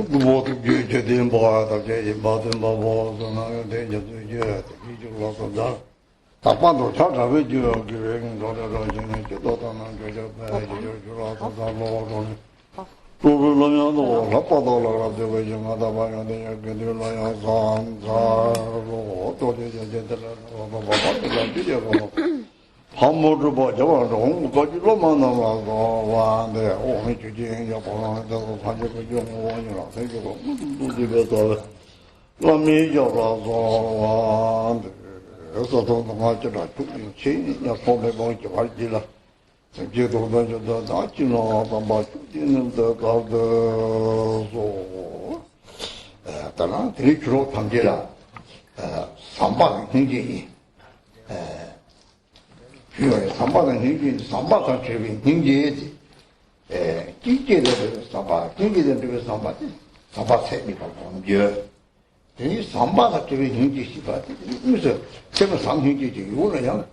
모두 규제된 바다 제 모든 바보는 대저 이제 이쪽으로 가다 답반도 찾아वे 줘 그런 거를 저는 저도는 저저 저저 저로 또로면도 rappado 되고 정하다 봐야 돼요. 그들로야 산사로 또저저저들 뭐뭐뭐 비디오고 Mahamudra Bajava, Hong Kajiloma Navago, one day, only to change your Poland, the Panjaka Young, thank you, do the better. Let me your one, so don't want to change your phone about your Vajilla. Thank you to the Dutch, about shooting the God, so. Tana, three throat Pangilla, Samba, Hindi. 삼바는 hingi, 삼바가 제비 hingi지. 기계를 삼바, 기계를 삼바지. 삼바 세미가 뭔지. 이 삼바가 제비 hingi 시바지. 그래서 제가 삼hin기지. 이거는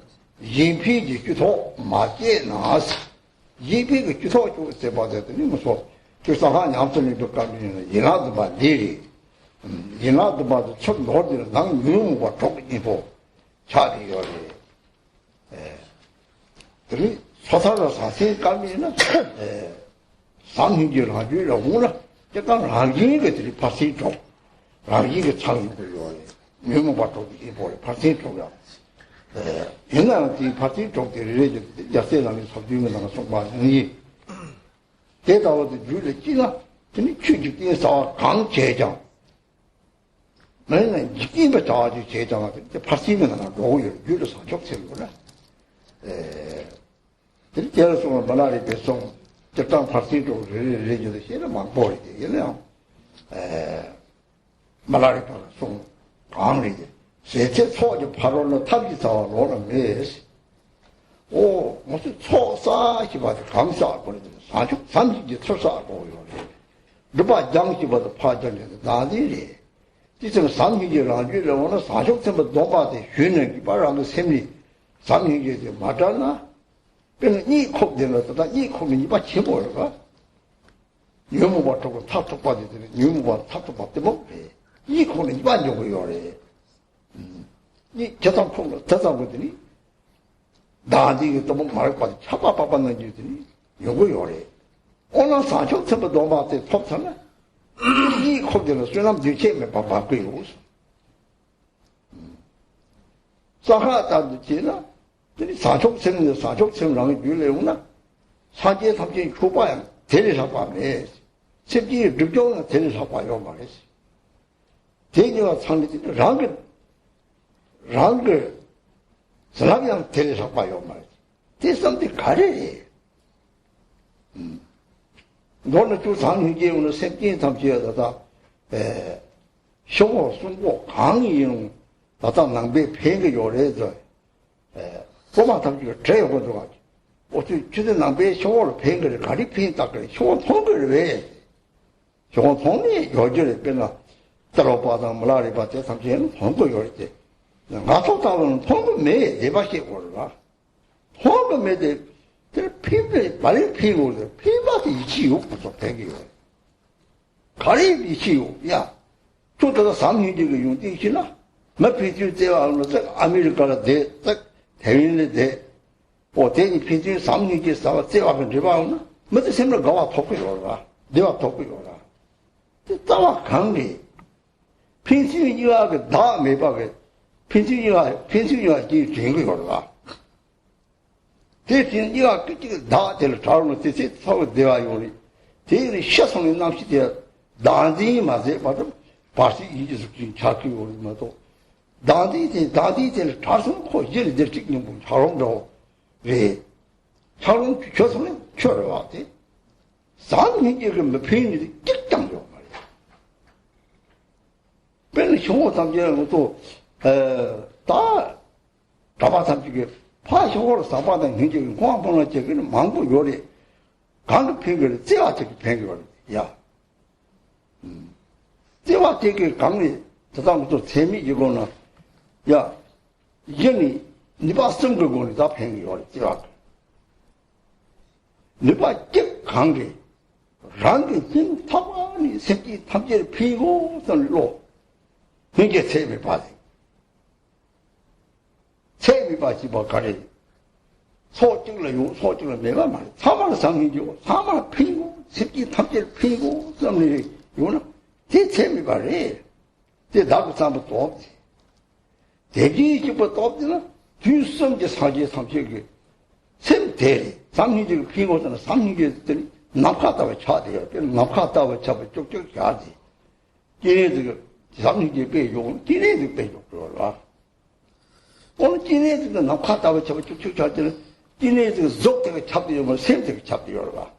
인피지 주토 맞게 나스. 인피가 주토 주세 봐더니 무슨 그사가 냠선이도 까미는 이나도 봐 내리. 이나도 봐도 첫 노디는 난 유무가 족이고 차리요리. 그리 소사로 사실 깔미는 상hin기를 하기로 오나 약간 라기는 것들이 파시 쪽 라기가 참 그래요. 명목받고 이 보래 파시 쪽이야. 옛날에 이 파시 쪽들이 야세랑이 섭지는 나가 속마니 대다워도 줄을 끼나 근데 취직에서 강제장 맨날 이기면 자주 제장하고 파시면 나가 로요 줄을 사적세구나. 예를 들어 말하리 배송 적당 파티도 레지도 싫어 막 보이지 이래요. 말하리 송 강리지 세체 초지 바로는 탑기사와 로는 메스 오 무슨 초사시 봐도 감사 보내는 사juk 삼식이 초사하고 누가 장시 봐도 파전에 나들이 지금 삼식이랑 주려고는 사juk 때문에 도바데 쉬는 기발하는 셈이 삼식이 맞잖아. 그래서 이 콕되는 이 콕은 이봐 치고가 유무바 타고 탑top 받이더니 유무바 탑top 받대 먹게 이 콕은 이봐 저거 요래 이 저상 콕을 저상 보더니 나한테 또 말할 거 차바바바는 주더니 요거 요래 오늘 사적 처부 도마한테 톱잖아 이 콕되는 수남 뒤체면 바바 그이고 사하다도 지나 사족성랑이 유래우나 사지에 삼지 초바야 대리사과에 sep지 득종은 대리사과요 말했어. 대리가 상대지 랑그 사람이랑 대리사과요 말했어. 대상대 가래. 너는 주 상위계 오늘 sep지 삼지에다가 쇼고 순고 강의용 나다 낭배 폐가 요래서 고마 담지가 제어고 들어가지. 어찌 주대 낭배의 쇼를 폐인 거를 가리핀다 그래. 쇼 통거를 왜? 쇼 통이 요절에 빼나 따로받아 물라리 받대 삼지에는 통거 요랬대. 나서 따로는 통거 매 대바시 올라. 통거 매대 피부에 빨리 피고 피부가 이치욕부터 되기요. 가리 이치욕. 야, 저도 상위적인 용도 있지나? 몇 피주 때와 아메리카가 대인에 대 대니 피주 상위기 싸워 때와 대바오나 뭐도 생각 가와 토크요라 내가 토크요라 따와 강리 피주이가 다 매바게 피주이가 이 된거요라 대신이가 그게 다 될 자르는 뜻이 서로 대화요리 대리 시성이 남시대 나지 맞에 맞아 바시 이지숙진 차키요리 뭐도 다디들 다승코 이제를 찍는 분 잘한다고 왜 잘은 교수는 쳐러와지 산행이 그 페인이 찍장요 말이야. 맨 형호 담지는 또다 다바삼지게 파쇼로 사바는 굉장히 공항번호 제기는 망부 요리 강급 팽거를 제와적 팽거를 야 제와적 강리 저다음부터 재미지고는 야, 이전이, 니바 쓴거고는 다 팽이 오래, 찌라고. 니바 쭉 강게, 랑게 진 타바니 새끼 탐지를 피고 선로 이게 세미 바지 세미 바지 뭐 가래 소증을 내가 말해 사마를 상이죠 사마를 피고 새끼 탐지를 피고 선리 요는 제 세미 바래 제 나도 사람 또 없지 대기 집어 또 없지나 뒤성제 사지 삼식이 샘 대리 상이지를 피고서는 상이지들이 남카다고 차대요. 남카다고 차고 쪽쪽 가지. 걔네들 상이지 빼요. 걔네들 빼요. 그러라. 오늘 걔네들 남카다고 차고 쪽쪽 잘 때는 걔네들 속대가 잡대요. 뭐 샘대가 잡대요. 봐.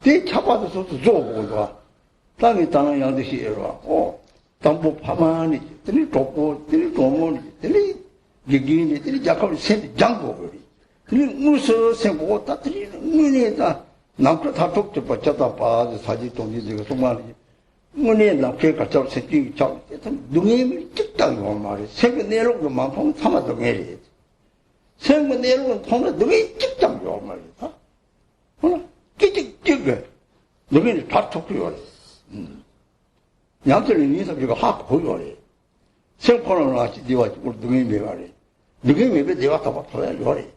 대 잡아서 소도 줘보고 봐. 땅이 땅은 양듯이 해라. 담보 파만이 들이 돕고 들이 도모니 들이 얘기니 들이 작업을 샘 장보거리. 그리 무서 생보고 따뜨리는 은혜다 남과 다톡도 받자다 봐 사지 동지가 정말 은혜 남께 갖다 생기 참 능임이 찍다고 말해 생각 내려고 만큼 삼아도 내리 생각 내려고 통을 능이 찍다고 말이다 뭐라 찍찍찍 능이 다톡이요 양들이 인사비가 하고 거기 생포는 같이 네와 우리 능이 말해 능이 왜 내가 다 받아야 요래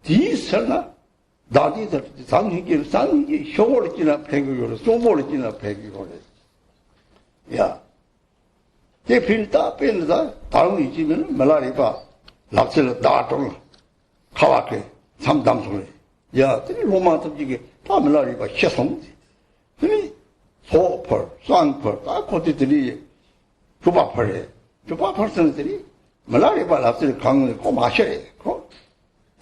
디설나 나디들 상기 쇼를 지나 배기고를 소모를 지나 배기고를 야 대필다 뺀다 다음 이지면 말라리바 납셀을 다통 가와게 삼담소리 야 그 로마 탑지게 다 말라리바 시성지 그 소펄 쌍펄 다 코디들이 주바펄들이 말라리바 납셀 강을 고 마셔야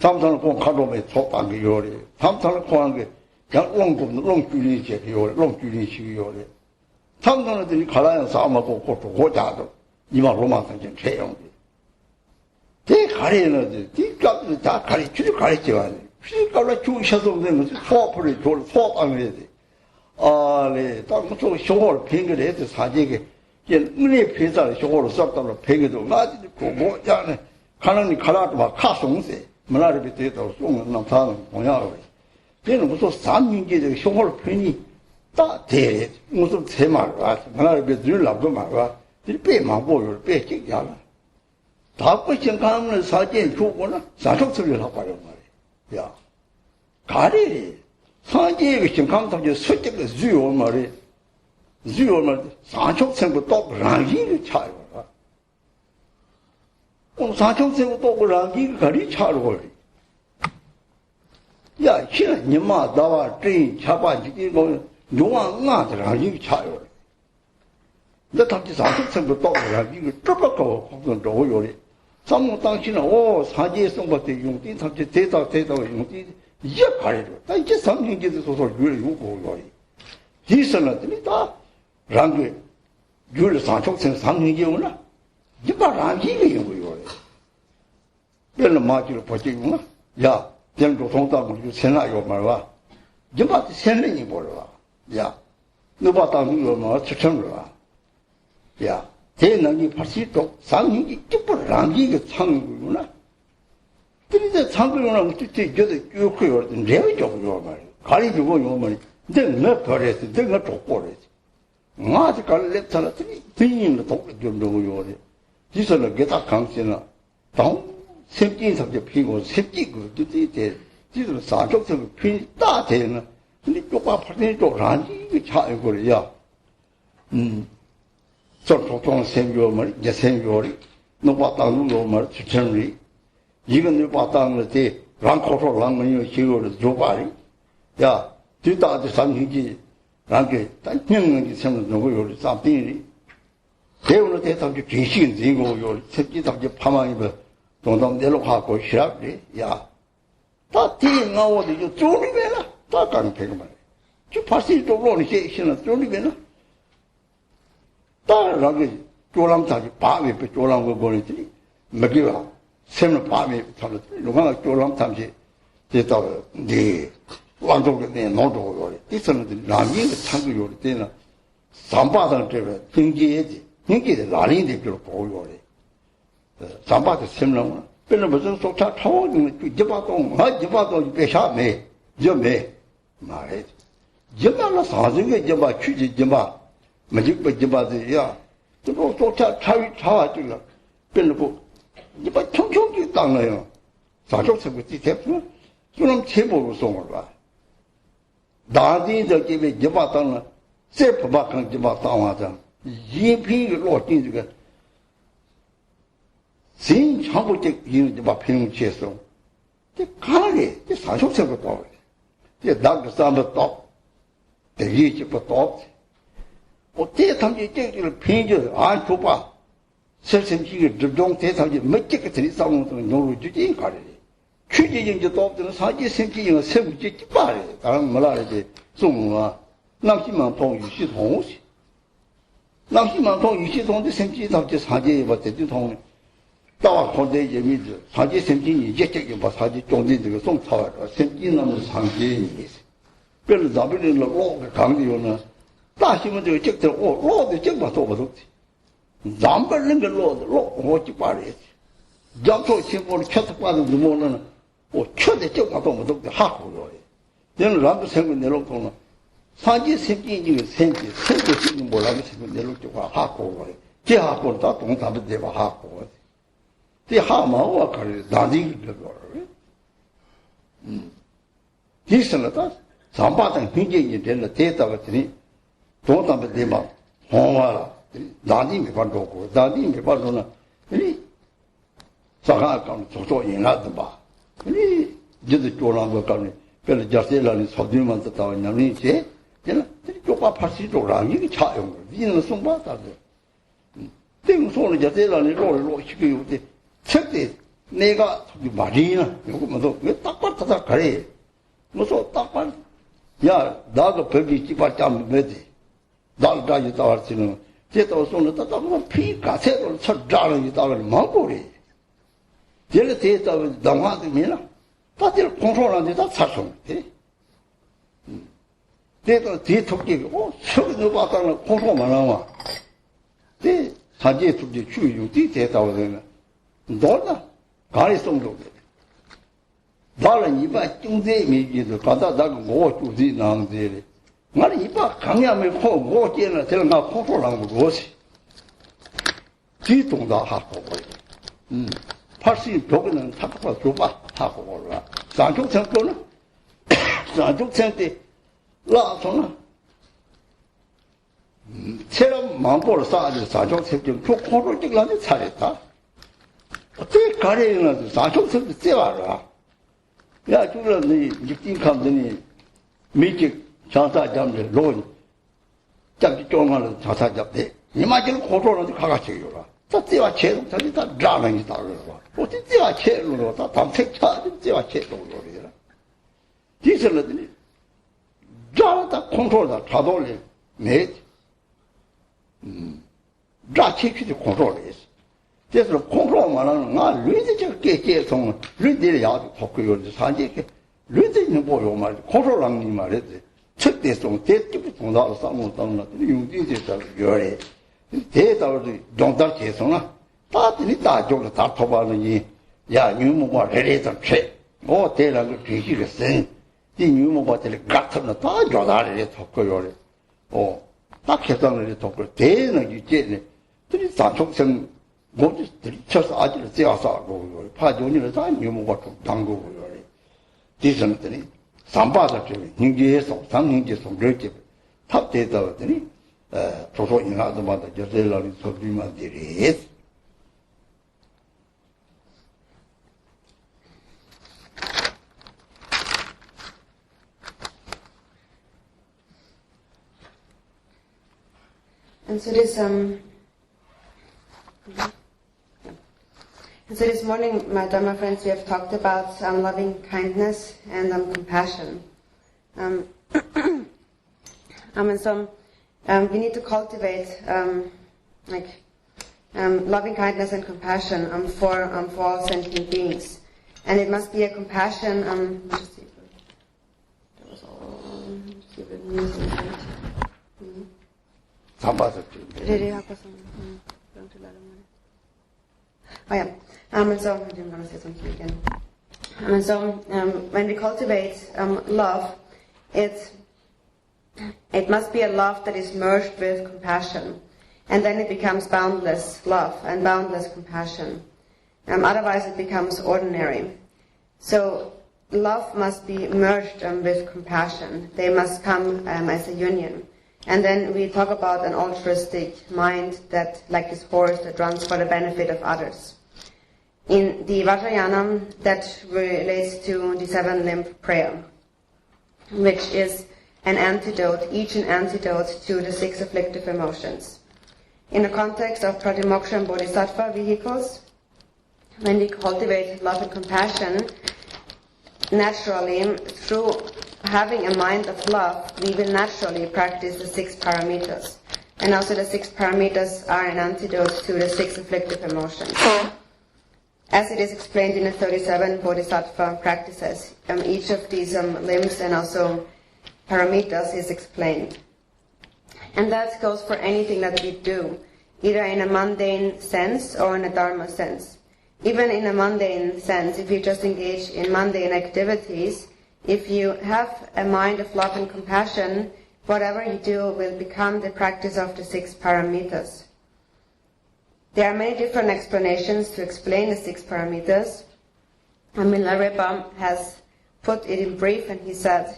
삼탄을 공 가로에 속방이 요래. 삼탄을 공한 게 그냥 롱줄이 제기 요래. 롱줄이 시기 요래. 삼탄들이 가라야 싸움하고 고도 고자도 이만 로망상전 최영기. 대 가리는 뒷값을 다 가리치를 가리치와야 돼. 뒷값을 주셔서 되면 소풀이 돌 소방을 해야 돼. 네. 땅속 쇼를 뱅거를 해서 사지게 은혜 회사를 쇼를 썼다고 뱅거도 나지고 고자네. 가능이 가라도 막 카송세. 말아리 되도 송 남사는 공야로 걔는 무슨 삼민계적 형을 편이 다 대. 무슨 세말 와. 말아리 들 나도 말와. 빼만 보여. 빼찍잖아. 다고 생각하는 사진 주고는 사족소리를 하고 말이야. 야. 가리 사제의 생각하는 설득의 주요 말이 사족생부 또 랑기를 차요. 사청생고 또 랑기 가리 차로 야, 신은 니마 나와 진 차바지 이거 용왕아 랑기 차요. 나 당시 사청생고 또 랑기 쪼까고 거기 로요리. 삼모 당신은 사지성 같은 용띠 당시 대다 용띠 이제 가리로. 다 이제 삼경제도 소설 율 요거요리. 디선들이 다 랑기 율 사청생 삼경제구나. 이봐 랑기가 이거요. 별로 마지로 보지구나. 야, 전도 동담을 세나요 말와. 이봐 세는이 몰라. 야, 너 봤다 누가 뭐 추천을 와. 야, 대능이 발시도 상인이 뜻을 랑기가 창구구나. 근데 창구구나 뜻이 저도 쭉고요. 내가 저거요 말. 가리주고 요 말이. 내가 버렸어. 내가 족보랬어. 아직 갈랬잖아더니 등인도 독좀 넣어요. 지선을 게다 강세나 당 샘진 상태 피고 샘지 그 뜻이 지들 사족성 피 따대는 근데 쪽바 파는 쪽 란지 그 차이 거야. 저 보통 생교물 이제 생교리 너 봤다는 말 추천이 이건 너 봤다는 때 랑코로 랑문이 기호를 줘봐리. 야, 뒤다도 상hin지 랑게 단명이 생는 거 요리 쌈띠니 대우는 대답이 계시긴 되고 요 새끼 답이 파망이면 동동 내려가고 시작이 야, 다 뒤나오도 요 쪼리베나 다 가는 개그만. 저 파시 쪽으로 시는 쪼리베나 다 라게 쪼람타지 밤에 쪼람 거 보내더니 먹이와 샘을 밤에 잡았더니 누가 쪼람탐지 됐다고 네 완전히 내 노도 요리 이선들 라미가 창고 요리 때는 삼바당 때문에 경기해지 경기에 라린데 별로 보여요. 삼바도 샘나구나. 별로 무슨 속차 타오는 집바동 집바동 배샤매 저매 말해. jimba 사정에 jimba 취지 jimba 마직바 jim바들이야. 또 차와 별로 jimba 총총기 땅나요. 사족서부 뒤대표 그럼 제보로送了 나디 저기 jimba 땅나 세포바강 jimba 땅와자 이피 로딩这个 진 전부적 이는 막 평치에서 그 가게 그 사족서가 또 그 나그 사람도 또 대기 집도 또 어때 당시 저기를 평저 안 줘봐 설생지가 접종 대상지 몇 개가 들이 싸우는 노로 주지 가래 취지적인 도 없는 사지 생기는 세부지 집발에 다른 말하지 좀아 남시만 통유系统 남시만 통유系统的 생기 답지 사지에 봤을 때 통大空的人民子，长期生计你这个把长期种的这个种草了，生计那么长期你，别人咱们的老个讲的有呢，大新闻这个这个老的这把做不动的，咱们那个老的我就把人，要做新闻确实把人怎么呢？我确实这把做不动的哈苦了，因为咱们生活内容中了，长期生计这个生活经济我咱们生活内容就话哈苦了，这哈苦到懂咱们这把哈苦了。 这蛤蟆我看是哪里这个第三了，他上巴掌平均一点了，跌到了这里，多大的地方黄完了，哪里没法做过，哪里没法做呢？你上海讲做赢了的吧？你就是做那个讲的，别人家谁让你操队嘛，知道让你去，对了，这里做把拍戏做了，一个差用的，你能送吧？咋的？等说了，家谁让你落去个有的。 절대 내가 말이나 요거 뭐도 왜 딱바닥 가래 뭐서 딱바 야 나도 별이 집발 짬 매지 나를 다 왔지는 제도 손을 다 피가 새로 쳐자는 이다가 망고리 얘를 대다 당화되면은 다들 공소한데 다 사성 돼 대도 뒤통기 저거 봤다는 공소만 나와 대 사제 tuk지 추유 뒤 대다고 되는 너나 가리 송도 나는 이봐 중대 미기도 가다 나가 뭐 주지 나는데 나는 이봐 강야면 뭐 깨나 들어가 포포랑 뭐지 뒤동다 하고 팔시 벽은 타고 줘봐 하고 올라 산중청 거는 산중청 때 라서나 체험 망보를 쌓아서 산중청 좀 코를 찍라니 잘했다 어떻게 가려는 사족성도 쎄와라. 야, 주로 니 직진감더니 미직 장사 잡는 론 잡기 조금만 장사 잡대. 이마저는 고소는 가가지고라. 다 쎄와 채로 다시 다 라면이 다 그러고. 어떻게 쎄와 채로 다 담색차 쎄와 채로 그러더라. 뒤설더니 자다 컨트롤다 자동을 내. 자체키도 컨트롤했어. 그래서 공부만 나 류지적 계속 류들이 야도 독고요 사실 류들이 뭐요 말 공부랑이 말했지 책대성 대집이 동다로 싸움을 떠나 용기에서 요래 대다도 동달 계속나 다들이 다 저거 다 토바는 야 유모가 레레서 최뭐 대라고 뒤지게 쓴 유모바들 같은 다 조다를 독고요 딱 해당을 독고 대는 유제네 들이 사촉성 모두들이 쳐서 아직은 떼어서 파존이를 다 유모가 좀 담그고요. 뒤선들이 삼바다 쪽에 인기에서 삼인지에서 그렇게 탑대다 왔더니 조소 인하도마다 저들라는 소리만들이 And so this And so this morning, my Dharma friends, we have talked about loving kindness and compassion. And so we need to cultivate loving kindness and compassion for all sentient beings. And it must be a compassion. Just see if that was all. See if it means anything. Oh yeah. And so I'm going to say something again. And so when we cultivate love, it must be a love that is merged with compassion. And then it becomes boundless love and boundless compassion. Otherwise it becomes ordinary. So love must be merged with compassion. They must come as a union. And then we talk about an altruistic mind that, like this horse, that runs for the benefit of others. In the Vajrayana, that relates to the 7-limb prayer, which is an antidote, each an antidote to the 6 afflictive emotions. In the context of Pratimoksha and Bodhisattva vehicles, when we cultivate love and compassion, naturally, through having a mind of love, we will naturally practice the 6 paramitas. And also the 6 paramitas are an antidote to the 6 afflictive emotions. As it is explained in the 37 Bodhisattva practices, each of these limbs and also paramitas is explained. And that goes for anything that we do, either in a mundane sense or in a dharma sense. Even in a mundane sense, if you just engage in mundane activities, if you have a mind of love and compassion, whatever you do will become the practice of the 6 paramitas. There are many different explanations to explain the 6 paramitas. Milarepa has put it in brief, and he said,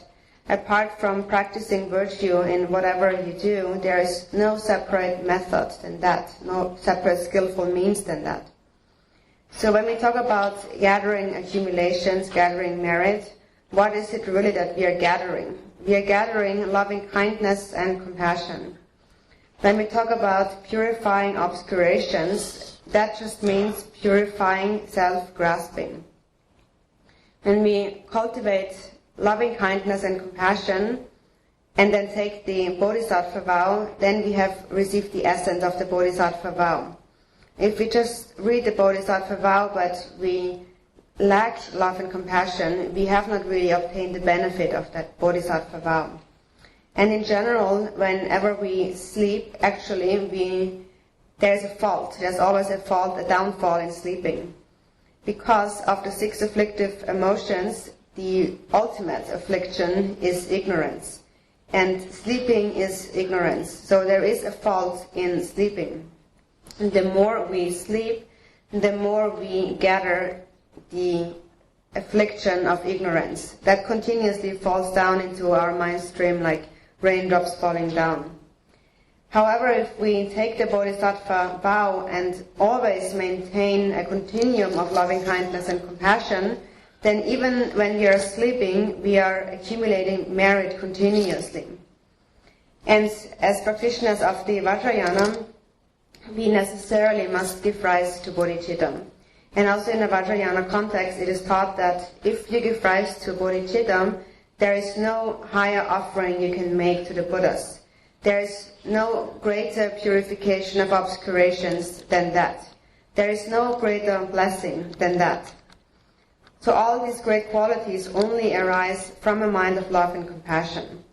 apart from practicing virtue in whatever you do, there is no separate method than that, no separate skillful means than that. So when we talk about gathering accumulations, gathering merit, what is it really that we are gathering? We are gathering loving kindness and compassion. When we talk about purifying obscurations, that just means purifying self-grasping. When we cultivate loving kindness and compassion, and then take the Bodhisattva vow, then we have received the essence of the Bodhisattva vow. If we just read the Bodhisattva vow, but we lack love and compassion, we have not really obtained the benefit of that Bodhisattva vow. And in general, whenever we sleep, actually, there's a fault. There's always a fault, a downfall in sleeping. Because of the 6 afflictive emotions, the ultimate affliction is ignorance. And sleeping is ignorance. So there is a fault in sleeping. And the more we sleep, the more we gather the affliction of ignorance. That continuously falls down into our mind stream like raindrops falling down. However, if we take the Bodhisattva vow and always maintain a continuum of loving kindness and compassion, then even when we are sleeping, we are accumulating merit continuously. And as practitioners of the Vajrayana, we necessarily must give rise to bodhicitta. And also in the Vajrayana context, it is taught that if you give rise to bodhicitta, there is no higher offering you can make to the Buddhas. There is no greater purification of obscurations than that. There is no greater blessing than that. So all these great qualities only arise from a mind of love and compassion.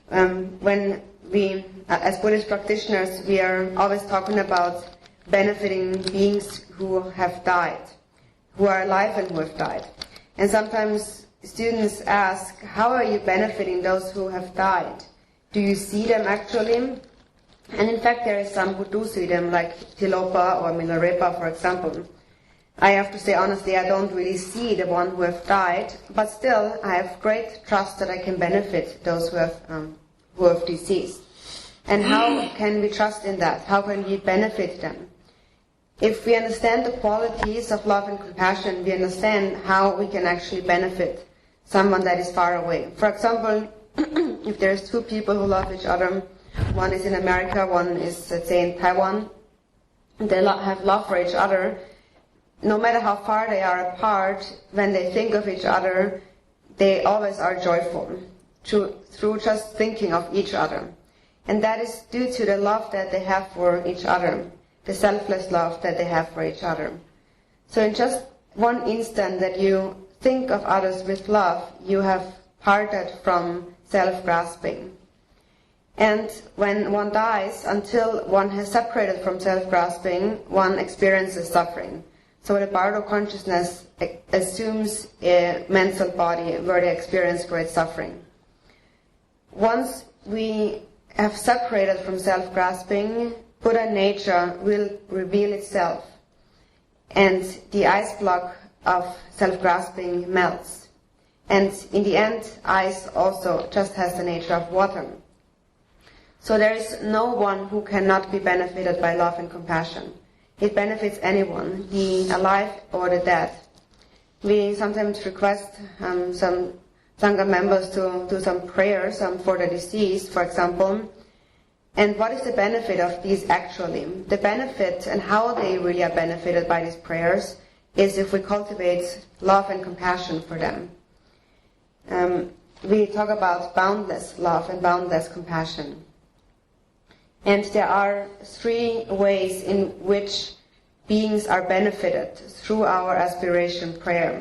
When we, as Buddhist practitioners, we are always talking about benefiting beings who have died, who are alive and who have died. And sometimes students ask, how are you benefiting those who have died? Do you see them actually? And in fact, there is some who do see them, like Tilopa or Milarepa, for example. I have to say honestly, I don't really see the one who have died, but still I have great trust that I can benefit those who have deceased. And how can we trust in that? How can we benefit them? If we understand the qualities of love and compassion, we understand how we can actually benefit someone that is far away. For example, if there's 2 people who love each other, one is in America, one is, let's say, in Taiwan, and they have love for each other, no matter how far they are apart, when they think of each other, they always are joyful through just thinking of each other. And that is due to the love that they have for each other, the selfless love that they have for each other. So in just one instant that you think of others with love, you have parted from self-grasping. And when one dies, until one has separated from self-grasping, one experiences suffering. So the Bardo consciousness assumes a mental body where they experience great suffering. once we have separated from self-grasping, Buddha nature will reveal itself, and the ice block of self-grasping melts. And in the end, ice also just has the nature of water. So there is no one who cannot be benefited by love and compassion. It benefits anyone, the alive or the dead. We sometimes request some Sangha members to do some prayers for the deceased, for example. And what is the benefit of these actually? The benefit and how they really are benefited by these prayers is if we cultivate love and compassion for them. We talk about boundless love and boundless compassion. And there are 3 ways in which beings are benefited through our aspiration prayer.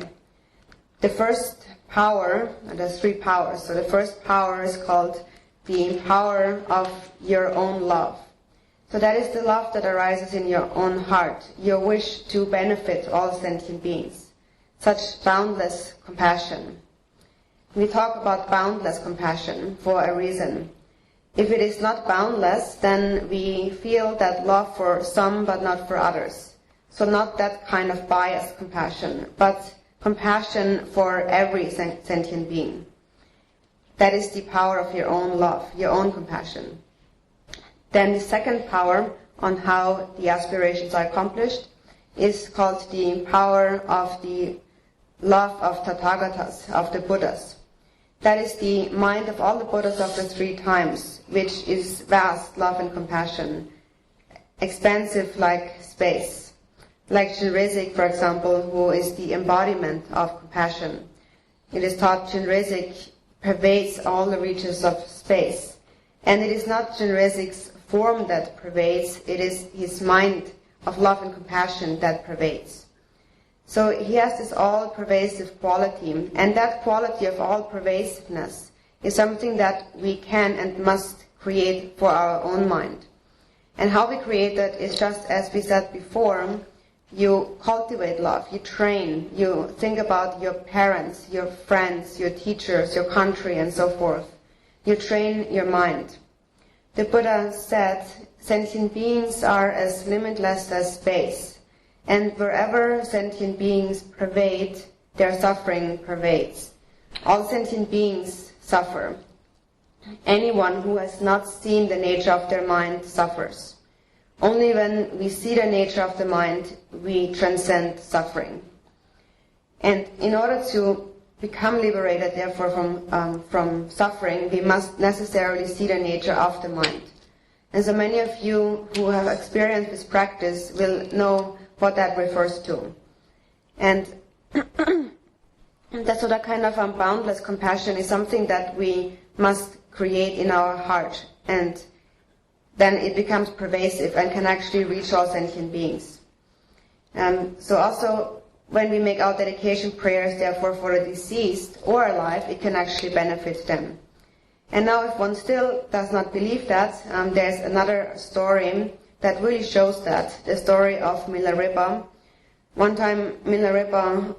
The first power, there's 3 powers. So the first power is called the power of your own love. So that is the love that arises in your own heart, your wish to benefit all sentient beings. Such boundless compassion. We talk about boundless compassion for a reason. If it is not boundless, then we feel that love for some but not for others. So not that kind of biased compassion, but compassion for every sentient being. That is the power of your own love, your own compassion. Then the second power on how the aspirations are accomplished is called the power of the love of Tathagatas, of the Buddhas. That is the mind of all the Buddhas of the 3 times, which is vast love and compassion, expansive like space. Like Jinrizik, for example, who is the embodiment of compassion. It is taught Jinrizik pervades all the reaches of space. And it is not Jinrizik's form that pervades, it is his mind of love and compassion that pervades. So he has this all-pervasive quality, and that quality of all-pervasiveness is something that we can and must create for our own mind. And how we create that is just as we said before, you cultivate love, you train, you think about your parents, your friends, your teachers, your country, and so forth. You train your mind. The Buddha said, sentient beings are as limitless as space, and wherever sentient beings pervade, their suffering pervades. All sentient beings suffer. Anyone who has not seen the nature of their mind suffers. Only when we see the nature of the mind, we transcend suffering. And in order to become liberated, therefore, from suffering, we must necessarily see the nature of the mind. And so many of you who have experienced this practice will know what that refers to. And that's so that kind of boundless compassion is something that we must create in our heart, and then it becomes pervasive and can actually reach all sentient beings. So also, when we make our dedication prayers, therefore, for the deceased or alive, it can actually benefit them. And now, if one still does not believe that, there's another story that really shows that, the story of Milarepa. One time, Milarepa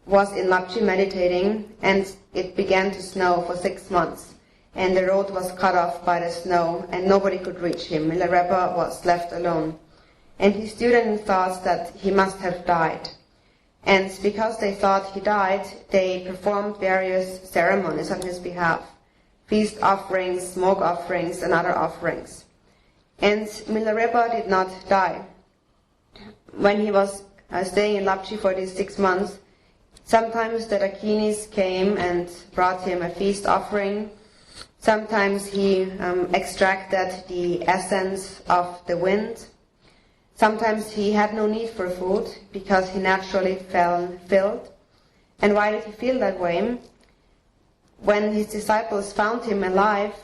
was in Lapchi meditating, and it began to snow for 6 months. And the road was cut off by the snow, and nobody could reach him. Milarepa was left alone. And his students thought that he must have died. And because they thought he died, they performed various ceremonies on his behalf. Feast offerings, smoke offerings, and other offerings. And Milarepa did not die. When he was staying in Lapchi for these 6 months, sometimes the Dakinis came and brought him a feast offering. Sometimes he extracted the essence of the wind. Sometimes he had no need for food because he naturally felt filled. And why did he feel that way? When his disciples found him alive,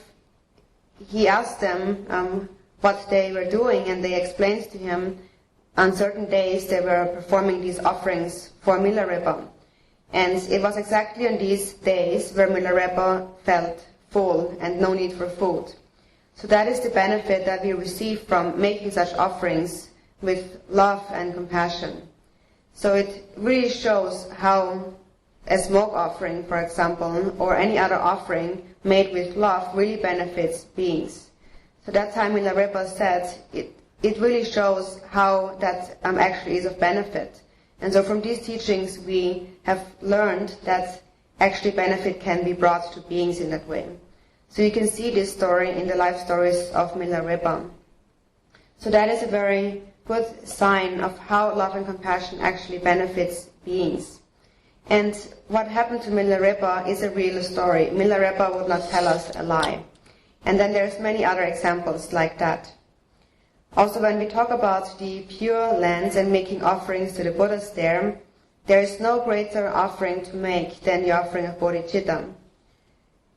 he asked them what they were doing, and they explained to him on certain days they were performing these offerings for Milarepa. And it was exactly on these days where Milarepa felt full and no need for food. So that is the benefit that we receive from making such offerings with love and compassion. So it really shows how a smoke offering, for example, or any other offering made with love really benefits beings. So that's how Milarepa said it really shows how that actually is of benefit. And so from these teachings we have learned that actually benefit can be brought to beings in that way. So you can see this story in the life stories of Milarepa. So that is a very good sign of how love and compassion actually benefits beings. And what happened to Milarepa is a real story. Milarepa would not tell us a lie. And then there's many other examples like that. Also, when we talk about the Pure Lands and making offerings to the Buddhas there is no greater offering to make than the offering of bodhicitta.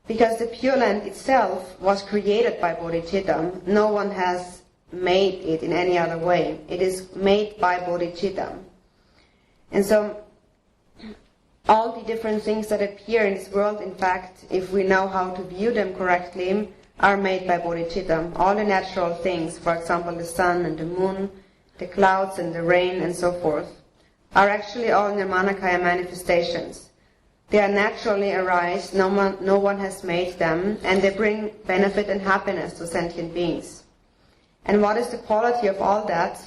Because the Pure Land itself was created by bodhicitta. No one has made it in any other way. It is made by bodhicitta. And so all the different things that appear in this world, in fact, if we know how to view them correctly, are made by bodhicitta. All the natural things, for example, the sun and the moon, the clouds and the rain and so forth, are actually all Nirmanakaya manifestations. They are naturally arise, no one has made them, and they bring benefit and happiness to sentient beings. And what is the quality of all that?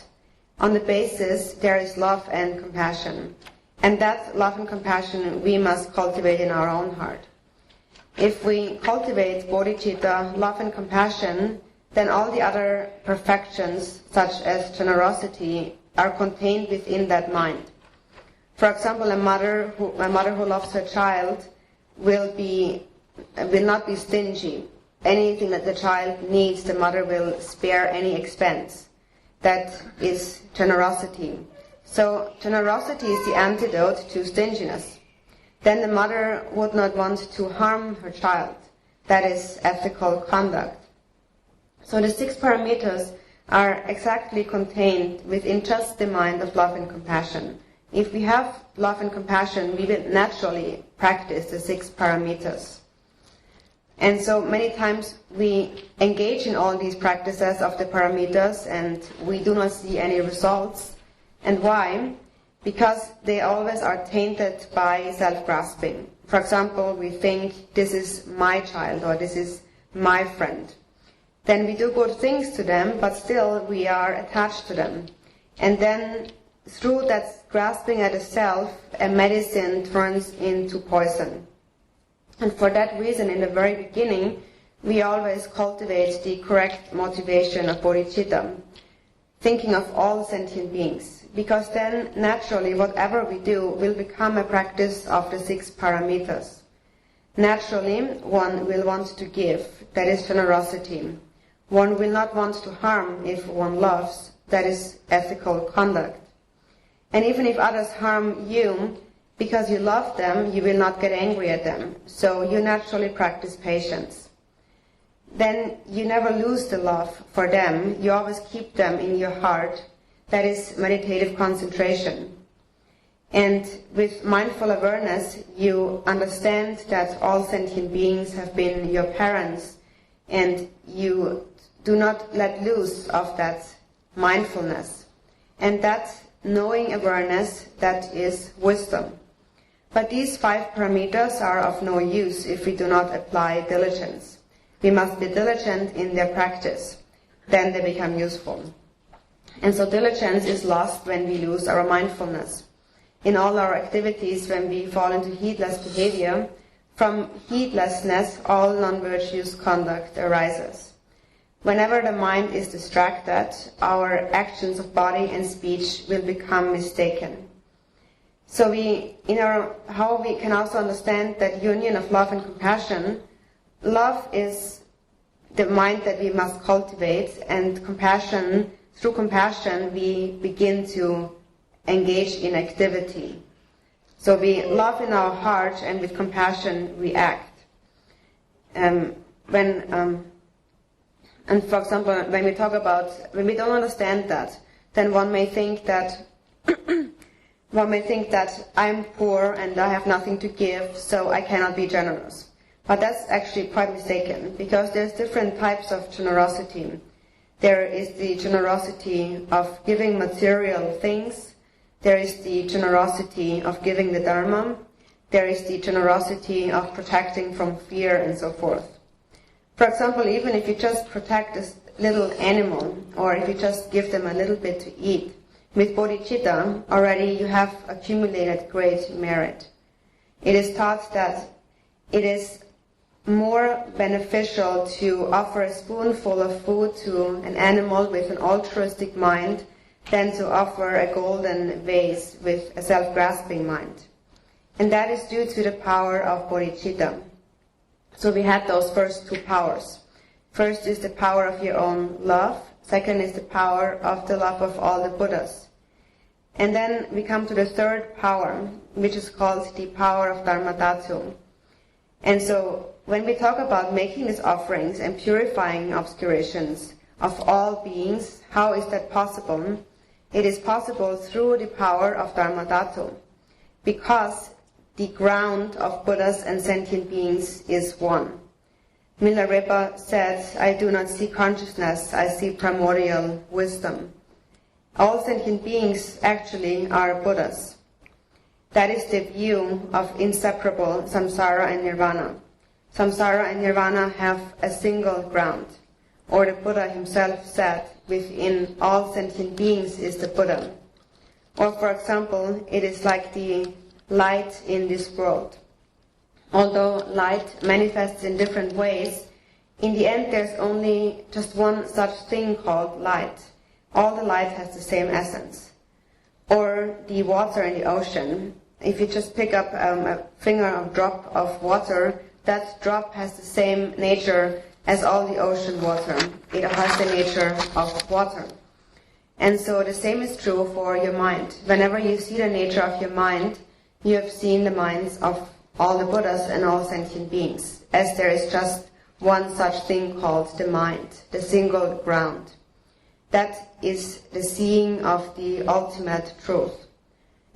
On the basis, there is love and compassion. And that love and compassion we must cultivate in our own heart. If we cultivate bodhicitta, love and compassion, then all the other perfections, such as generosity, are contained within that mind. For example, a mother who loves her child will not be stingy. Anything that the child needs, the mother will spare any expense. That is generosity. So generosity is the antidote to stinginess. Then the mother would not want to harm her child. That is ethical conduct. So the 6 parameters are exactly contained within just the mind of love and compassion. If we have love and compassion, we will naturally practice the 6 parameters. And so many times we engage in all these practices of the parameters and we do not see any results. And why? Because they always are tainted by self-grasping. For example, we think this is my child or this is my friend. Then we do good things to them, but still we are attached to them. And then through that grasping at a self, a medicine turns into poison. And for that reason, in the very beginning, we always cultivate the correct motivation of bodhicitta, thinking of all sentient beings. Because then, naturally, whatever we do will become a practice of the 6 parameters. Naturally, one will want to give, that is generosity. One will not want to harm if one loves, that is ethical conduct. And even if others harm you, because you love them, you will not get angry at them. So you naturally practice patience. Then you never lose the love for them. You always keep them in your heart. That is meditative concentration. And with mindful awareness, you understand that all sentient beings have been your parents, and you do not let loose of that mindfulness. And that knowing awareness, that is wisdom. But these 5 parameters are of no use if we do not apply diligence. We must be diligent in their practice. Then they become useful. And so diligence is lost when we lose our mindfulness. In all our activities, when we fall into heedless behavior, from heedlessness all non-virtuous conduct arises. Whenever the mind is distracted, our actions of body and speech will become mistaken. So how we can also understand that union of love and compassion. Love is the mind that we must cultivate, and compassion, through compassion we begin to engage in activity. So we love in our heart, and with compassion we act. And for example, when we don't understand that, then one may think that I'm poor and I have nothing to give, so I cannot be generous. But that's actually quite mistaken, because there's different types of generosity. There is the generosity of giving material things. There is the generosity of giving the Dharma. There is the generosity of protecting from fear and so forth. For example, even if you just protect this little animal, or if you just give them a little bit to eat, with bodhicitta, already you have accumulated great merit. It is thought that it is more beneficial to offer a spoonful of food to an animal with an altruistic mind than to offer a golden vase with a self-grasping mind. And that is due to the power of bodhicitta. So we had those first two powers. First is the power of your own love. Second is the power of the love of all the Buddhas. And then we come to the third power, which is called the power of Dharmadhatu. And so when we talk about making these offerings and purifying obscurations of all beings, how is that possible? It is possible through the power of Dharmadhatu, because the ground of Buddhas and sentient beings is one. Milarepa said, "I do not see consciousness, I see primordial wisdom." All sentient beings actually are Buddhas. That is the view of inseparable samsara and nirvana. Samsara and nirvana have a single ground. Or the Buddha himself said, within all sentient beings is the Buddha. Or for example, it is like the light in this world. Although light manifests in different ways, in the end there's only just one such thing called light. All the light has the same essence. Or the water in the ocean. If you just pick up a finger of drop of water, that drop has the same nature as all the ocean water. It has the nature of water. And so the same is true for your mind. Whenever you see the nature of your mind, you have seen the minds of all the Buddhas and all sentient beings, as there is just one such thing called the mind, the single ground. That is the seeing of the ultimate truth.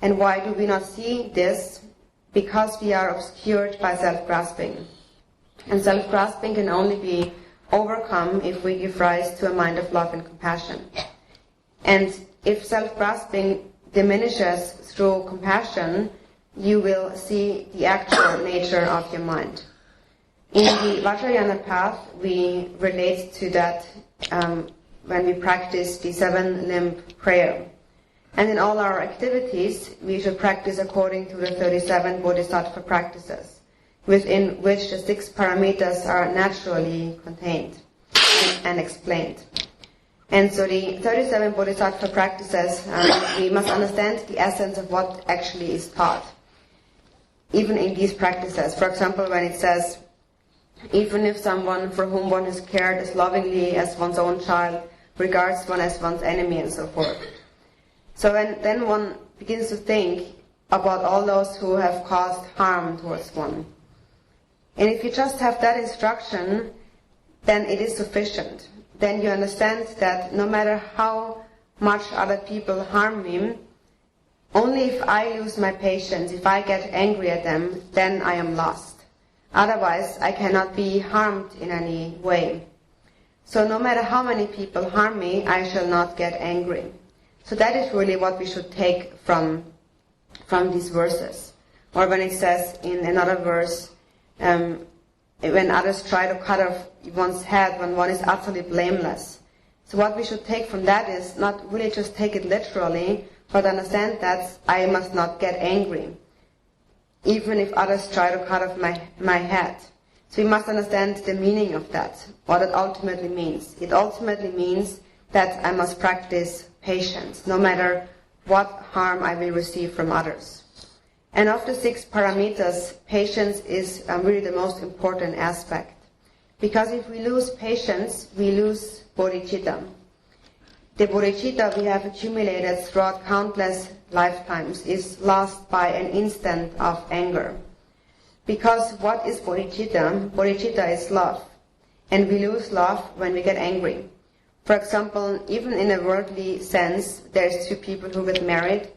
And why do we not see this? Because we are obscured by self-grasping. And self-grasping can only be overcome if we give rise to a mind of love and compassion. And if self-grasping diminishes through compassion, you will see the actual nature of your mind. In the Vajrayana path, we relate to that when we practice the 7-limb prayer. And in all our activities, we should practice according to the 37 bodhisattva practices, within which the 6 paramitas are naturally contained and explained. And so the 37 bodhisattva practices, we must understand the essence of what actually is taught. Even in these practices, for example, when it says, even if someone for whom one is cared as lovingly as one's own child regards one as one's enemy and so forth. So then one begins to think about all those who have caused harm towards one. And if you just have that instruction, then it is sufficient. Then you understand that no matter how much other people harm me, only if I lose my patience, if I get angry at them, then I am lost. Otherwise, I cannot be harmed in any way. So no matter how many people harm me, I shall not get angry. So that is really what we should take from these verses. Or when it says in another verse, when others try to cut off one's head when one is utterly blameless. So what we should take from that is not really just take it literally, but understand that I must not get angry, even if others try to cut off my head. So we must understand the meaning of that, what it ultimately means. It ultimately means that I must practice patience, no matter what harm I will receive from others. And of the 6 paramitas, patience is really the most important aspect. Because if we lose patience, we lose bodhicitta. The bodhicitta we have accumulated throughout countless lifetimes is lost by an instant of anger. Because what is bodhicitta? Bodhicitta is love. And we lose love when we get angry. For example, even in a worldly sense, there's 2 people who get married,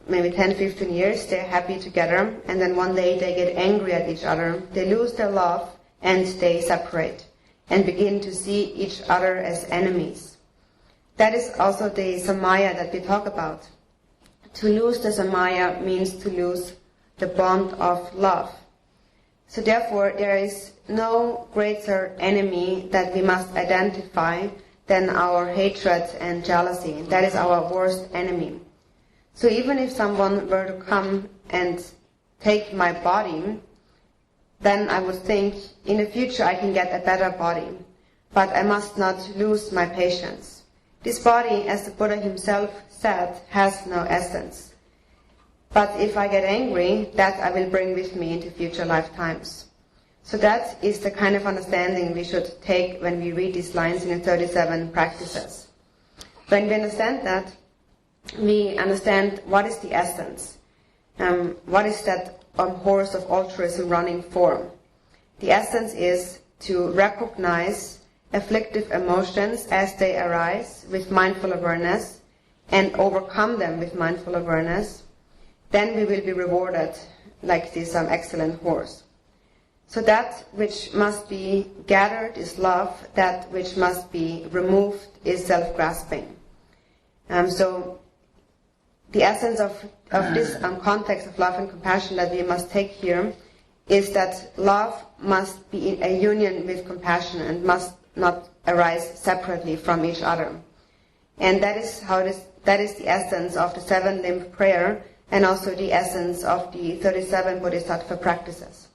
maybe 10, 15 years, they're happy together, and then one day they get angry at each other, they lose their love, and they separate, and begin to see each other as enemies. That is also the samaya that we talk about. To lose the samaya means to lose the bond of love. So therefore, there is no greater enemy that we must identify than our hatred and jealousy. That is our worst enemy. So even if someone were to come and take my body, then I would think, in the future I can get a better body. But I must not lose my patience. This body, as the Buddha himself said, has no essence. But if I get angry, that I will bring with me into future lifetimes. So that is the kind of understanding we should take when we read these lines in the 37 practices. When we understand that, we understand what is the essence. What is that horse of altruism running for? The essence is to recognize afflictive emotions as they arise with mindful awareness and overcome them with mindful awareness. Then we will be rewarded like this excellent horse. So that which must be gathered is love, that which must be removed is self-grasping. So the essence of this context of love and compassion that we must take here is that love must be in a union with compassion and must not arise separately from each other. And that is the essence of the 7-limb prayer and also the essence of the 37 Bodhisattva practices.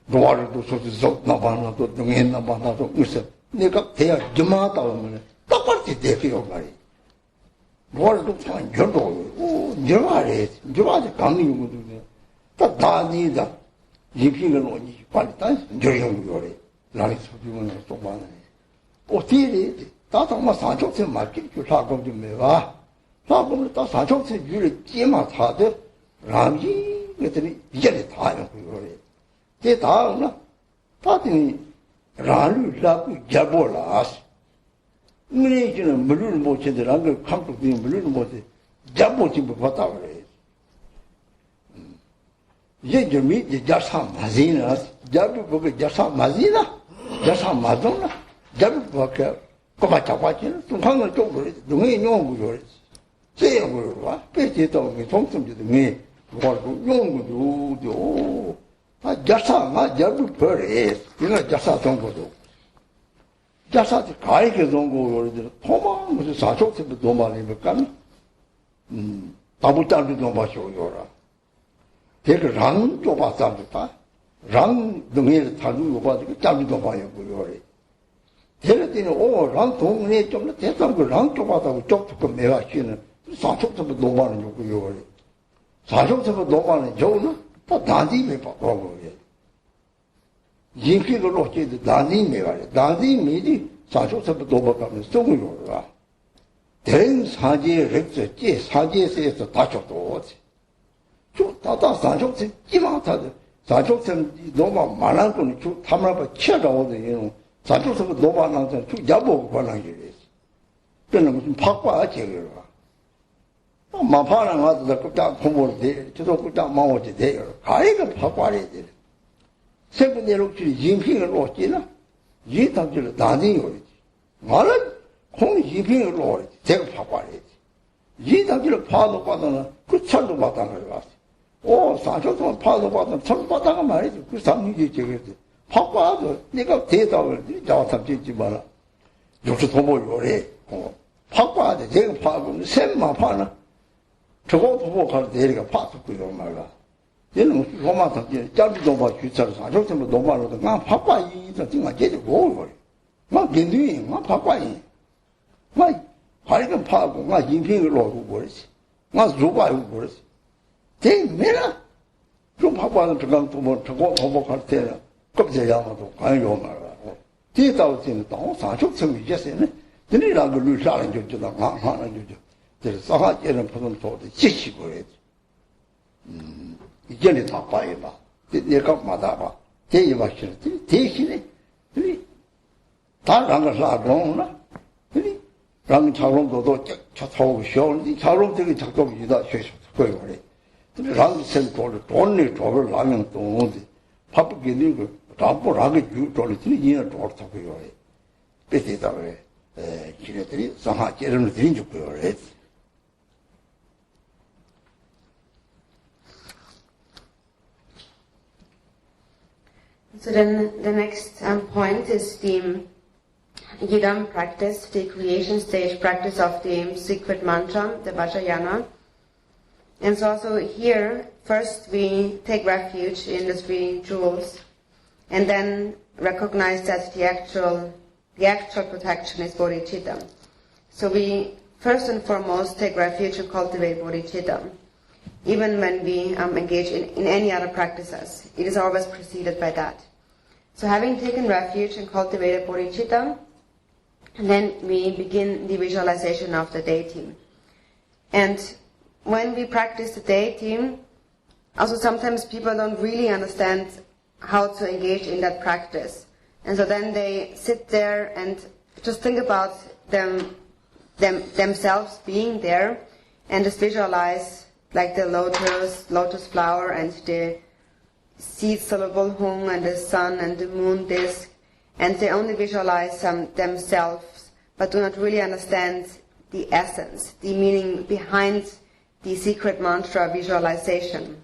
로아르도 소소 나바나도 동행 나바나도 무슨 내가 대야 주마다 오면 똑같이 대피요 말이. 로아르도 참 저도 저말에 저아지 강의 용도네. 다 다니다. 예피는 오니 빨리 다 저용 요래. 나리 소중은 또 많네. 어디에 다정마 사족세 맞긴 줄 사고 좀 해봐. 사고는 다 사족세 유를 찌마 사대 라지 그랬더니 이제 다 하는 거래. 제 다음나 다더니 라를 라고 잡아라스. 우리는 물을 못 제대로 그 감독이 물을 못 잡아지 못 봤다 그래. 이제 좀이 이제 자사 마지나 잡고 그 자사 마지나 자사 마도나 잡고 그 거가 잡아지는 동강을 좀 그래. 동에 용구 그래. 제가 그러와 빼지도 그 동점지도 네 그거 용구도 아 자사가 잡고 버려. 이거 자사 동거도 자사지 가이게 동거를 도망 무슨 사족세도 도망이니까 다부장도 도망쇼요라. 대그 랑 좁았답니다. 랑 등에 타고 요가지고 짬도 봐요 그거래. 대래더니 랑 동네 좀 대상 그랑 좁았다고 좁고 매화시는 사족세도 도망은 요거래. 사족세도 도망은 저는 다 단디에 바꿔 인기를 놓치도 단디 매가래. 단디 미리 사족세도 도망가면 쏘고요라. 대행 사지에 렉서 제 사지에서 다쳐도 쭉 다다 사족세 끼마타도 사족세 너무 많은 거는 쭉 탐나봐 치아가오더니 사족세가 너무 많은 쭉 야보고 관한게 그는 무슨 바꿔 제거라. 마파는 가서 그딱 공부를 돼. 저도 그딱 마오지 돼요. 가이가 바꿔야 돼. 세분대로 줄 인핑을 놓지나 이 당질을 다니는 거지. 말은 공 인핑을 놓지. 제가 바꿔야 돼. 이 당질을 파도 받아는 그 철도 받아는 거 같아. 사족도 파도 받아는 철도 받아가 말이지. 그 상민이 제거했어. 바꿔도 내가 대답을 자와탑 짓지 마라. 역시 도모 요래. 바꿔야 돼. 제가 파고 샘만 파나. 저거 보고 가서 내리가 파스고요 말라. 얘는 로마한테 짧지도 봐 주차를 사족세면 노말로도 나 바꿔이다 정말 제대로 뭐 막 민주이 막 바꿔이 막 발견 파고 막 인생을 놓고 버렸지 막 누가요 버렸지 대매라 좀 바꿔서 저강 도모 저거 도목할 때는 껍질야마도 가요 말라. 뒤에다고 때는 또 사족세면 이제서는 드리라고 루사는 저다 하는 저죠. 그래서 사가지는 보는 도도 지치고 그래. 이제는 다 봐야 봐. 내가 맞아봐. 대입하시는 대신에 다 랑을 사고나 랑 차롱도도 저 타고 쉬었는데 차롱 되게 작동이다 쉬었어 그래. 근데 랑 센터를 돈을 줘를 라면 또 오는데 바쁘게 되고 답보 랑이 주도를 이는 좋다고 그래. 빼대다 그래. 지네들이 상하제를 드린 줄 그래. So then the next point is the Yidam practice, the creation stage practice of the secret mantra, the Vajrayana. And so also here, first we take refuge in the three jewels and then recognize that the actual protection is bodhicitta. So we first and foremost take refuge and cultivate bodhicitta. Even when we engage in any other practices, it is always preceded by that. So having taken refuge and cultivated bodhicitta, then we begin the visualization of the deity. And when we practice the deity, also sometimes people don't really understand how to engage in that practice. And so then they sit there and just think about themselves being there and just visualize like the lotus flower and the seed soluble hung and the sun and the moon disk, and they only visualize themselves but do not really understand the essence, the meaning behind the secret mantra visualization.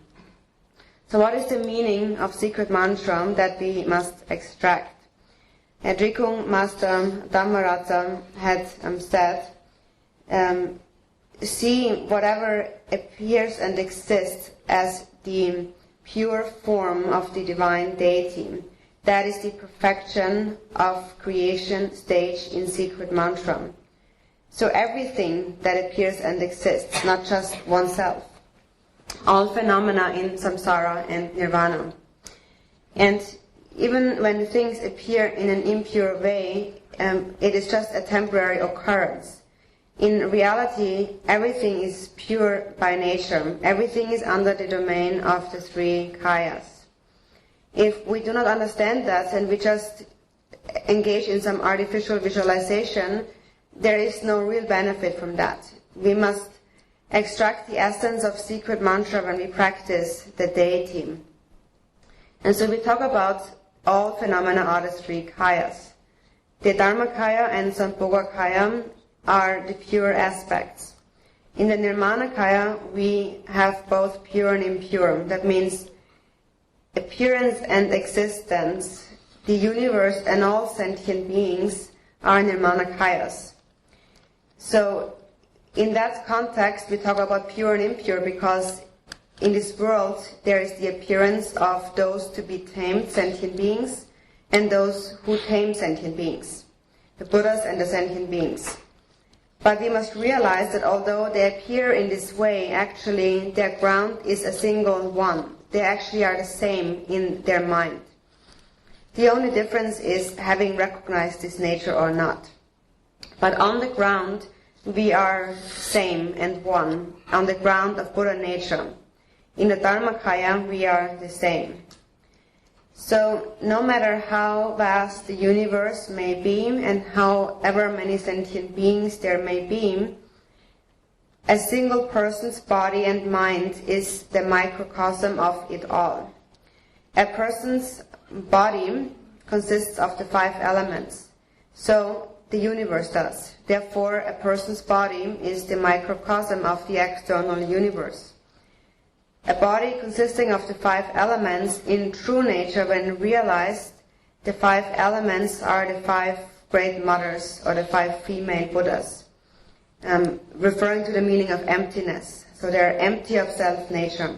So what is the meaning of secret mantra that we must extract? Drikung Master Dhammarata had said, see whatever appears and exists as the pure form of the divine deity. That is the perfection of creation stage in secret mantra. So everything that appears and exists, not just oneself. All phenomena in samsara and nirvana. And even when things appear in an impure way, it is just a temporary occurrence. In reality, everything is pure by nature. Everything is under the domain of the three kayas. If we do not understand that and we just engage in some artificial visualization, there is no real benefit from that. We must extract the essence of secret mantra when we practice the deity. And so we talk about all phenomena are the three kayas. The Dharmakaya and Sambhogakaya are the pure aspects. In the Nirmanakaya, we have both pure and impure. That means appearance and existence, the universe and all sentient beings are Nirmanakayas. So in that context, we talk about pure and impure because in this world there is the appearance of those to be tamed sentient beings and those who tame sentient beings, the Buddhas and the sentient beings. But we must realize that although they appear in this way, actually their ground is a single one. They actually are the same in their mind. The only difference is having recognized this nature or not. But on the ground, we are same and one, on the ground of Buddha nature. In the Dharmakaya, we are the same. So, no matter how vast the universe may be and however many sentient beings there may be, a single person's body and mind is the microcosm of it all. A person's body consists of the 5 elements. So the universe does. Therefore, a person's body is the microcosm of the external universe. A body consisting of the 5 elements, in true nature, when realized, the 5 elements are the 5 great mothers or the 5 female Buddhas. Referring to the meaning of emptiness. So they are empty of self-nature.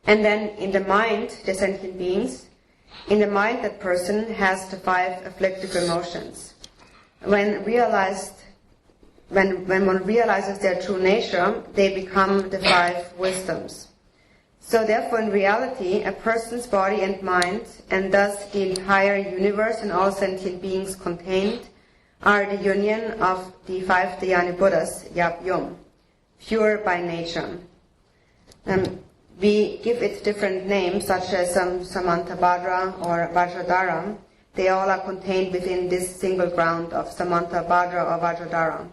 And then in the mind, the sentient beings, in the mind that person has the 5 afflictive emotions. When one realizes their true nature, they become the 5 wisdoms. So therefore in reality, a person's body and mind, and thus the entire universe and all sentient beings contained, are the union of the 5 Dhyani Buddhas, Yap Yum, pure by nature. We give it different names, such as Samantabhadra or Vajradhara. They all are contained within this single ground of Samantabhadra or Vajradhara.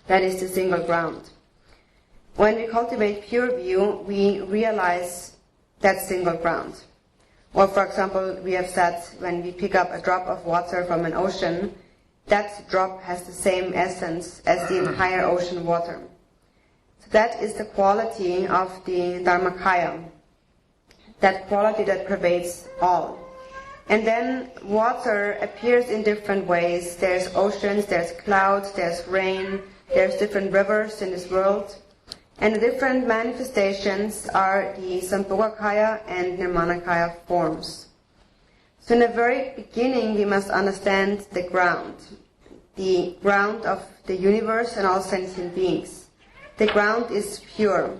That is the single ground. When we cultivate pure view, we realize that single ground. Or for example, we have said when we pick up a drop of water from an ocean, that drop has the same essence as the entire ocean water. So that is the quality of the Dharmakaya, that quality that pervades all. And then water appears in different ways. There's oceans, there's clouds, there's rain, there's different rivers in this world. And the different manifestations are the Sambhogakaya and Nirmanakaya forms. So in the very beginning, we must understand the ground of the universe and all sentient beings. The ground is pure.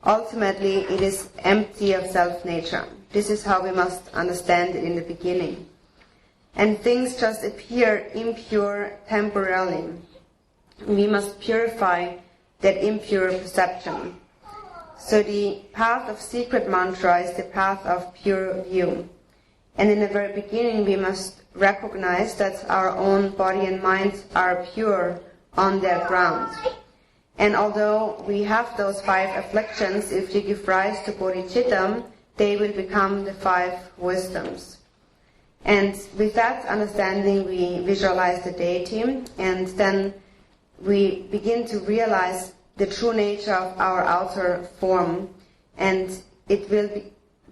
Ultimately, it is empty of self-nature. This is how we must understand it in the beginning. And things just appear impure temporarily. We must purify that impure perception. So the path of secret mantra is the path of pure view. And in the very beginning, we must recognize that our own body and mind are pure on their ground. And although we have those 5 afflictions, if you give rise to bodhicitta, they will become the 5 wisdoms. And with that understanding, we visualize the deity, and then we begin to realize the true nature of our outer form, and it will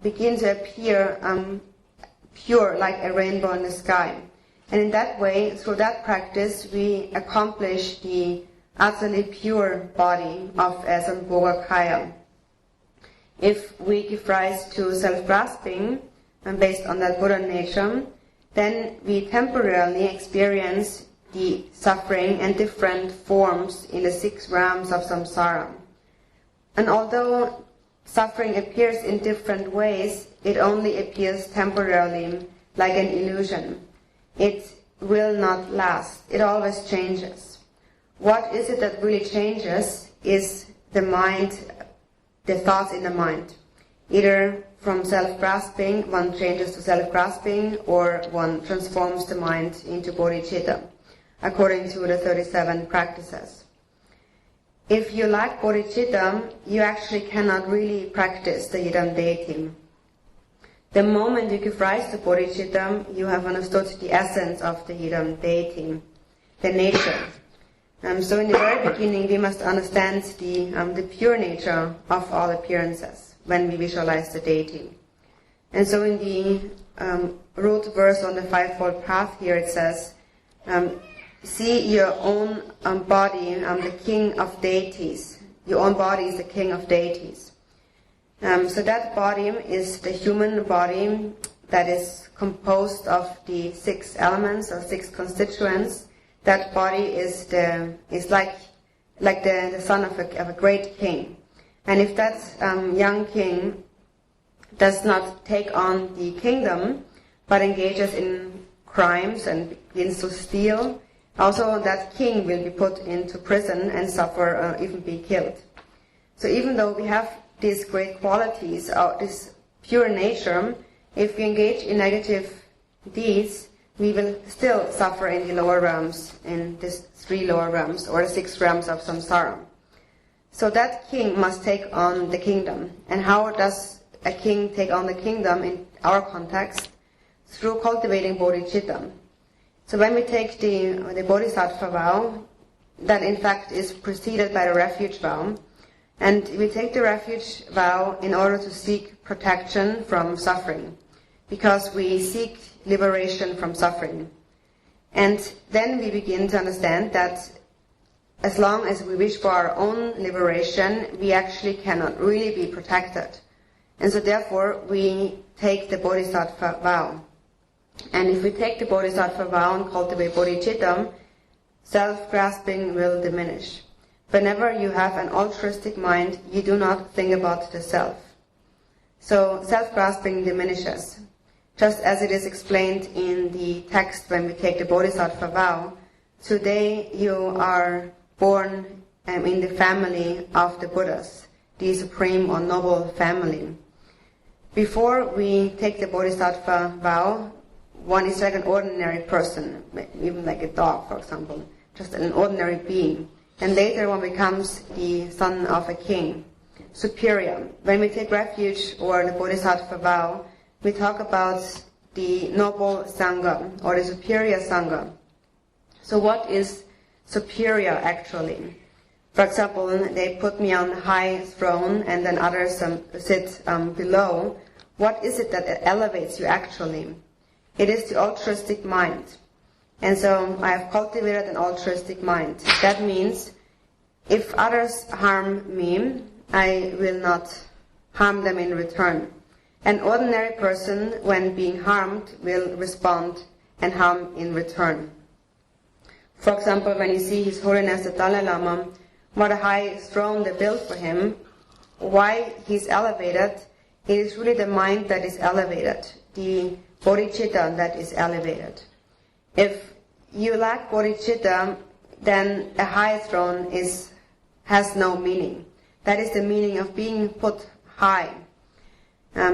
begin to appear pure like a rainbow in the sky. And in that way, through that practice, we accomplish the utterly pure body of Sambhogakaya. If we give rise to self-grasping, and based on that Buddha nature, then we temporarily experience the suffering and different forms in the 6 realms of samsara. And although suffering appears in different ways, it only appears temporarily, like an illusion. It will not last. It always changes. What is it that really changes is the mind, the thoughts in the mind. Either from self-grasping, one changes to self-grasping, or one transforms the mind into bodhicitta, according to the 37 practices. If you lack bodhicitta, you actually cannot really practice the yidam deity. The moment you give rise to bodhicitta, you have understood the essence of the yidam deity, the nature. So in the very beginning, we must understand the pure nature of all appearances when we visualize the deity. And so in the root verse on the Fivefold Path here, it says, see your own body, the king of deities. Your own body is the king of deities. So that body is the human body that is composed of the 6 elements or 6 constituents. That body is like the son of a great king. And if that young king does not take on the kingdom, but engages in crimes and begins to steal, also that king will be put into prison and suffer or even be killed. So even though we have these great qualities, this pure nature, if we engage in negative deeds, we will still suffer in the lower realms, in these 3 lower realms, or the 6 realms of samsara. So that king must take on the kingdom. And how does a king take on the kingdom in our context? Through cultivating bodhicitta. So when we take the bodhisattva vow, that in fact is preceded by the refuge vow, and we take the refuge vow in order to seek protection from suffering, because we seek liberation from suffering. And then we begin to understand that as long as we wish for our own liberation, we actually cannot really be protected. And so therefore we take the bodhisattva vow. And if we take the bodhisattva vow and cultivate bodhicitta, self-grasping will diminish. Whenever you have an altruistic mind, you do not think about the self. So self-grasping diminishes. Just as it is explained in the text when we take the bodhisattva vow, today you are born in the family of the Buddhas, the supreme or noble family. Before we take the bodhisattva vow, one is like an ordinary person, even like a dog, for example, just an ordinary being. And later one becomes the son of a king, superior. When we take refuge or the bodhisattva vow, we talk about the noble sangha or the superior sangha. So what is superior actually? For example, they put me on a high throne and then others sit below. What is it that elevates you actually? It is the altruistic mind. And so I have cultivated an altruistic mind. That means if others harm me, I will not harm them in return. An ordinary person, when being harmed, will respond and harm in return. For example, when you see His Holiness the Dalai Lama, what a high throne they built for him, why he's elevated, it is really the mind that is elevated, the bodhicitta that is elevated. If you lack bodhicitta, then a high throne has no meaning. That is the meaning of being put high.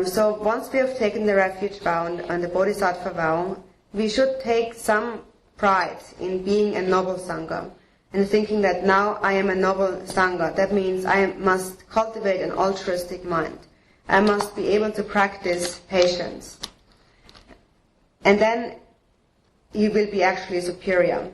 So once we have taken the refuge vow and the bodhisattva vow, we should take some pride in being a noble sangha and thinking that now I am a noble sangha. That means I must cultivate an altruistic mind. I must be able to practice patience. And then you will be actually superior.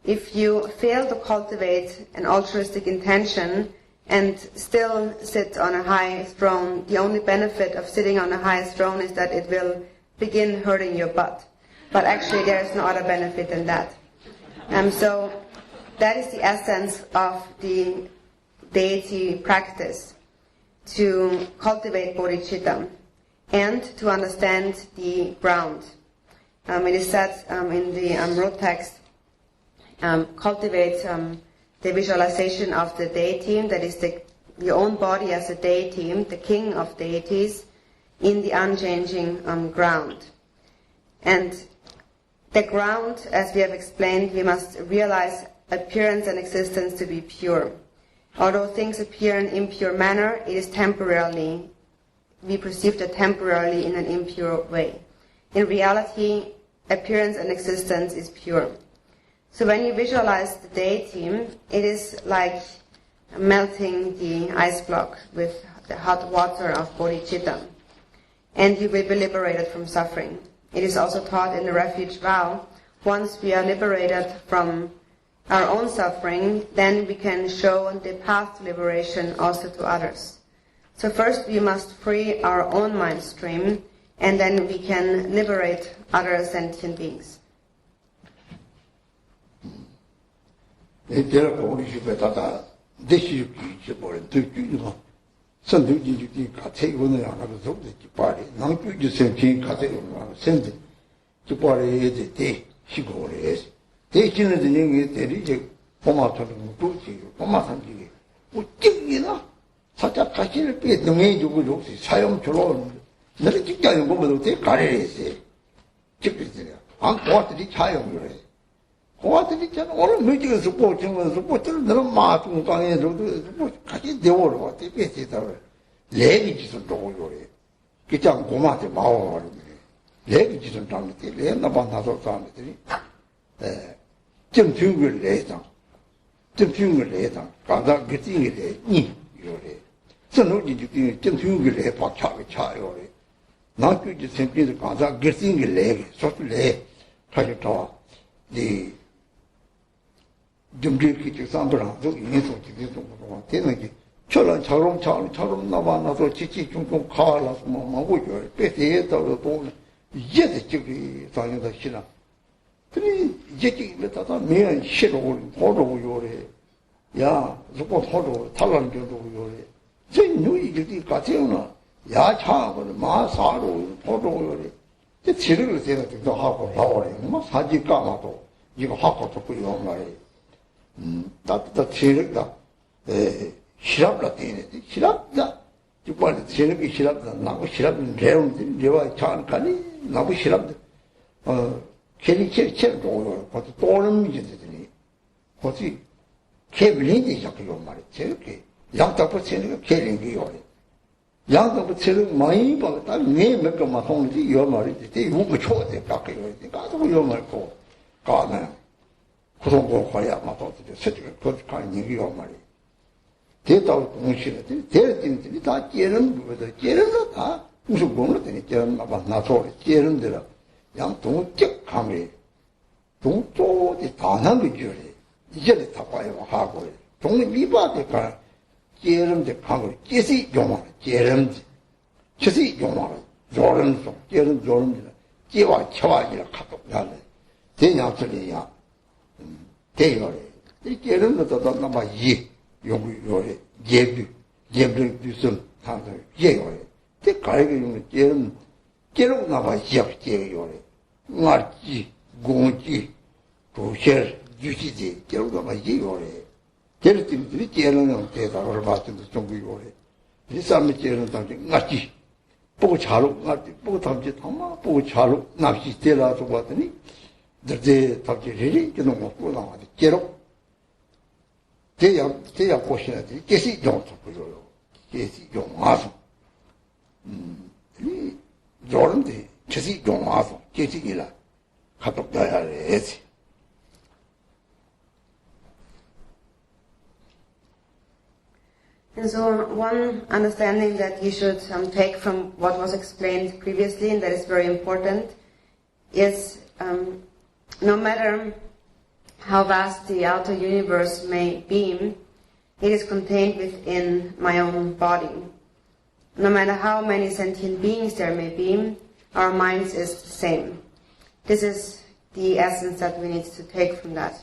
If you fail to cultivate an altruistic intention and still sit on a high throne, the only benefit of sitting on a high throne is that it will begin hurting your butt. But actually there is no other benefit than that. So that is the essence of the deity practice. to cultivate bodhicitta and to understand the ground. It is said in the root text, cultivate the visualization of the deity, that is your own body as a deity, the king of deities, in the unchanging ground. And the ground, as we have explained, we must realize appearance and existence to be pure. Although things appear in an impure manner, it is temporarily, we perceive it temporarily in an impure way. In reality, appearance and existence is pure. So when you visualize the deity, it is like melting the ice block with the hot water of bodhicitta, and you will be liberated from suffering. It is also taught in the refuge vow, once we are liberated from our own suffering, then we can show the path to liberation also to others. So first we must free our own mind stream, and then we can liberate other sentient beings. 살짝 자신을 빼 능해주고 욕시 사용 주로 너를 직장에 보면 되게 가려했어요. 직비들이야. 안 고아들이 사용을 해. 고아들이 있잖아. 오늘 며칠에서 보증면서 보증을 너는 마중 강에서도 뭐 같이 대오를 왔대. 뺏기다고. 레기 짓을 두고 요래. 그냥 고마한테 마오를 레기 짓을 담는데 레나봐 나도 담는데 좀 중을 내다. 좀 중을 내다. 가다 그띵이 돼. 요래. 这农民就跟正常的来把掐给掐掉了，那就身边的刚才给新的来的，说出来，他就找你，准备去就上不上，就一年做几天做不做，这那个，吃了吃了，那完那说起种卡了什么我觉得别的到了多了，也是这个上用的西了，这里一进来他没人吃了我，好着我有的，呀，如果好着他让就着我有的。 这奴役就得搞这样了，牙差或者马杀肉、跑肉了的，这体力了这个就好过老了，我们啥就干嘛都一个好过都不用了的，他体力的，希腊了点的，希腊的就把这体力给希腊的，哪个希腊的这样的，另外强看的，哪个希腊的，肯定切多了，或者多人民的这里，或者开不灵的下个用嘛的，这个。 양답고 치는 게 개인기 요래. 양답고 치는 많이 받다 매몇 것만 통지 요 말이지. 대 우고 초대 갖게 요래. 가지고 요 말고 가면 고통고 거야 맞도 세트 그 가는 얘기 요 말이. 대다고 공시를 대대들이 다 깨는 거다. 깨는 다 무슨 공을 되니 깨는 막 나서 깨는 데라. 양 동적 감이 동쪽이 다난 거죠. 이제 다 봐요 하고. 동네 미바대가 接人的看过，接谁用完了，接人的，接谁用完了，找人送，接人找人的，接完吃完去了，看到下来，这样子的呀，这样的，这接人的到那么用的，接就是他的接用的，这改个用的接人那么接用的，耳机、公鸡、主线、就是的，接那么用的。 제일 팀들이 제일은 대다를 받는데 좀 그거래. 이 사람이 제일은 당시 낚시 보고 자로 낚시 보고 담지 담아 보고 자로 낚시 때라서 봤더니 늘 당시 레리 그놈 먹고 나와도 제로 대야 보시나지 계시 좀 그래요. 계시 좀 와서 이 저런데 계시 좀 와서 계시기라 갖다 놔야 해야지. And so one understanding that you should take from what was explained previously, and that is very important, is no matter how vast the outer universe may be, it is contained within my own body. No matter how many sentient beings there may be, our minds is the same. This is the essence that we need to take from that.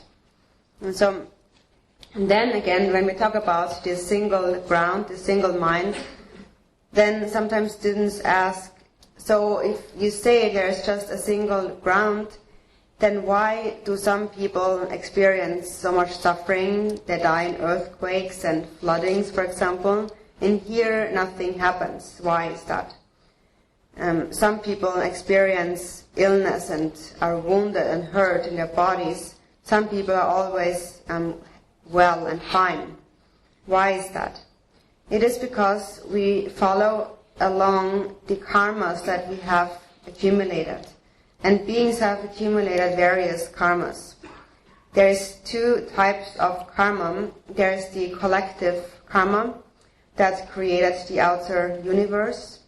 And then again, when we talk about this single ground, the single mind, Then sometimes students ask, so if you say there's just a single ground, then why do some people experience so much suffering? They die in earthquakes and floodings, for example, and here nothing happens. Why is that? Some people experience illness and are wounded and hurt in their bodies. Some people are always well and fine. Why is that? It is because we follow along the karmas that we have accumulated. And beings have accumulated various karmas. There is two types of karma. There is the collective karma that created the outer universe.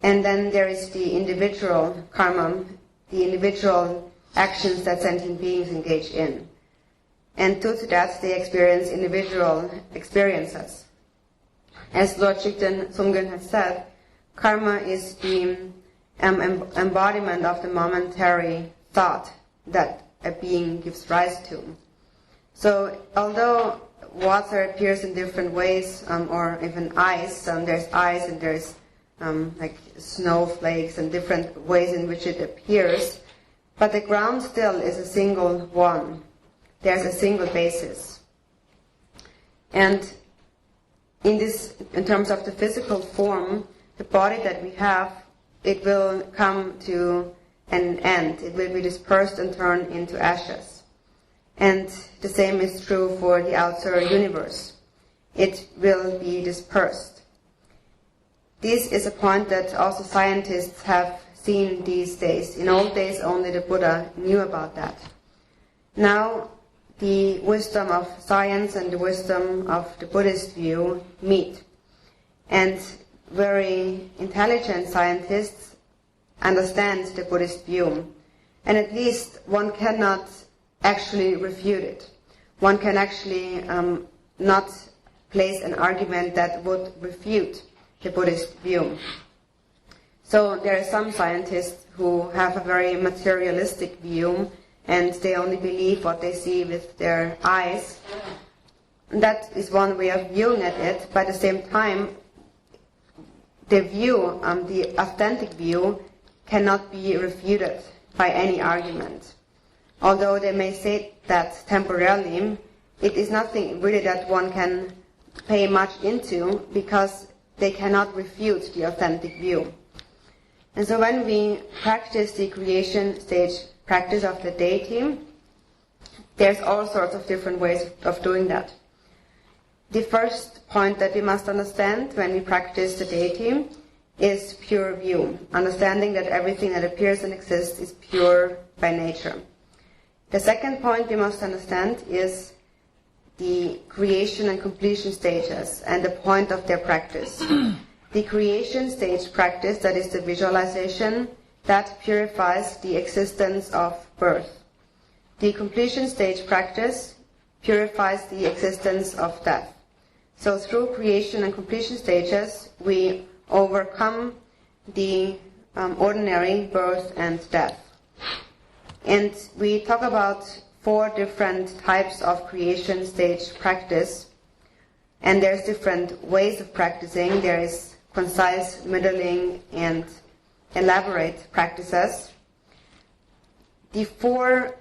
And then there is the individual karma, the individual actions that sentient beings engage in. And due to that, they experience individual experiences. As Lord Chikten Sumgön has said, karma is the embodiment of the momentary thought that a being gives rise to. So although water appears in different ways, or even ice, there's ice and there's like snowflakes and different ways in which it appears, but the ground still is a single one. There's a single basis. And in terms of the physical form, the body that we have, it will come to an end. It will be dispersed and turned into ashes. And the same is true for the outer universe. It will be dispersed. This is a point that also scientists have seen these days. In old days, only the Buddha knew about that. Now, the wisdom of science and the wisdom of the Buddhist view meet. And very intelligent scientists understand the Buddhist view. And at least one cannot actually refute it. One can actually not place an argument that would refute the Buddhist view. So there are some scientists who have a very materialistic view and they only believe what they see with their eyes. That is one way of viewing at it, but at the same time, the view, the authentic view, cannot be refuted by any argument. Although they may say that temporarily, it is nothing really that one can pay much into because they cannot refute the authentic view. And so when we practice the creation stage practice of the deity, there's all sorts of different ways of doing that. The first point that we must understand when we practice the deity is pure view, understanding that everything that appears and exists is pure by nature. The second point we must understand is the creation and completion stages and the point of their practice. The creation stage practice, that is the visualization, that purifies the existence of birth. The completion stage practice purifies the existence of death. So through creation and completion stages, we overcome the ordinary birth and death. And we talk about 4 different types of creation stage practice. And there's different ways of practicing. There is concise, middling, and elaborate practices. The 4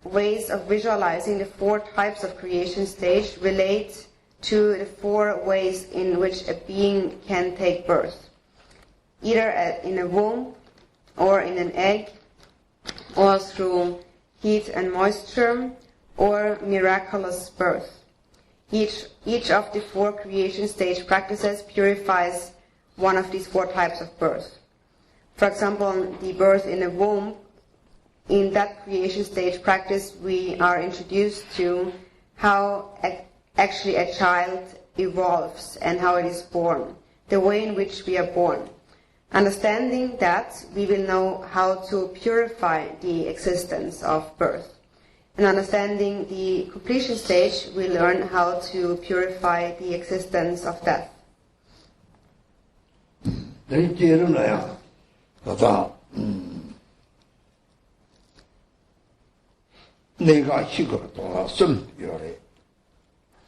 ways of visualizing, the 4 types of creation stage, relate to the 4 ways in which a being can take birth. Either in a womb, or in an egg, or through heat and moisture, or miraculous birth. Each of the 4 creation stage practices purifies one of these 4 types of birth. For example, the birth in a womb, in that creation stage practice, we are introduced to how actually a child evolves and how it is born, the way in which we are born. Understanding that, we will know how to purify the existence of birth. And understanding the completion stage, we learn how to purify the existence of death. 내가 시골 돌아선 별에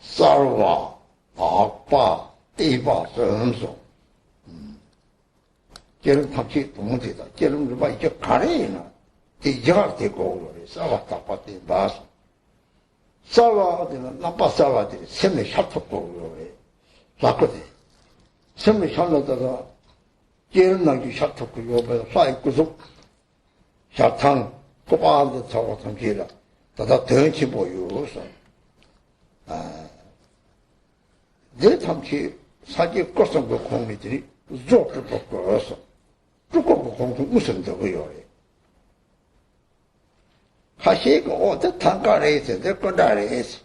쌀와 아빠 띠바 선소 Jerem Tamchi Tumutita, Jerem Rubai Karina, the yard they go, Sava Tapati Bas. Sava, Napa Sava, the semi Shatako, Lakoti. Semi Shanata, Jerem Nagi Shatako, Sai Kuzuk, Shatan, Kopa, the Sava Tamkira, that are turnkey boy, 내 tamchi 사기 거성 그 공미들이 조금 바꿔서 조금 공부 무슨 저거요. 하시고 어디 단가래 있어. 내 건다래 있어.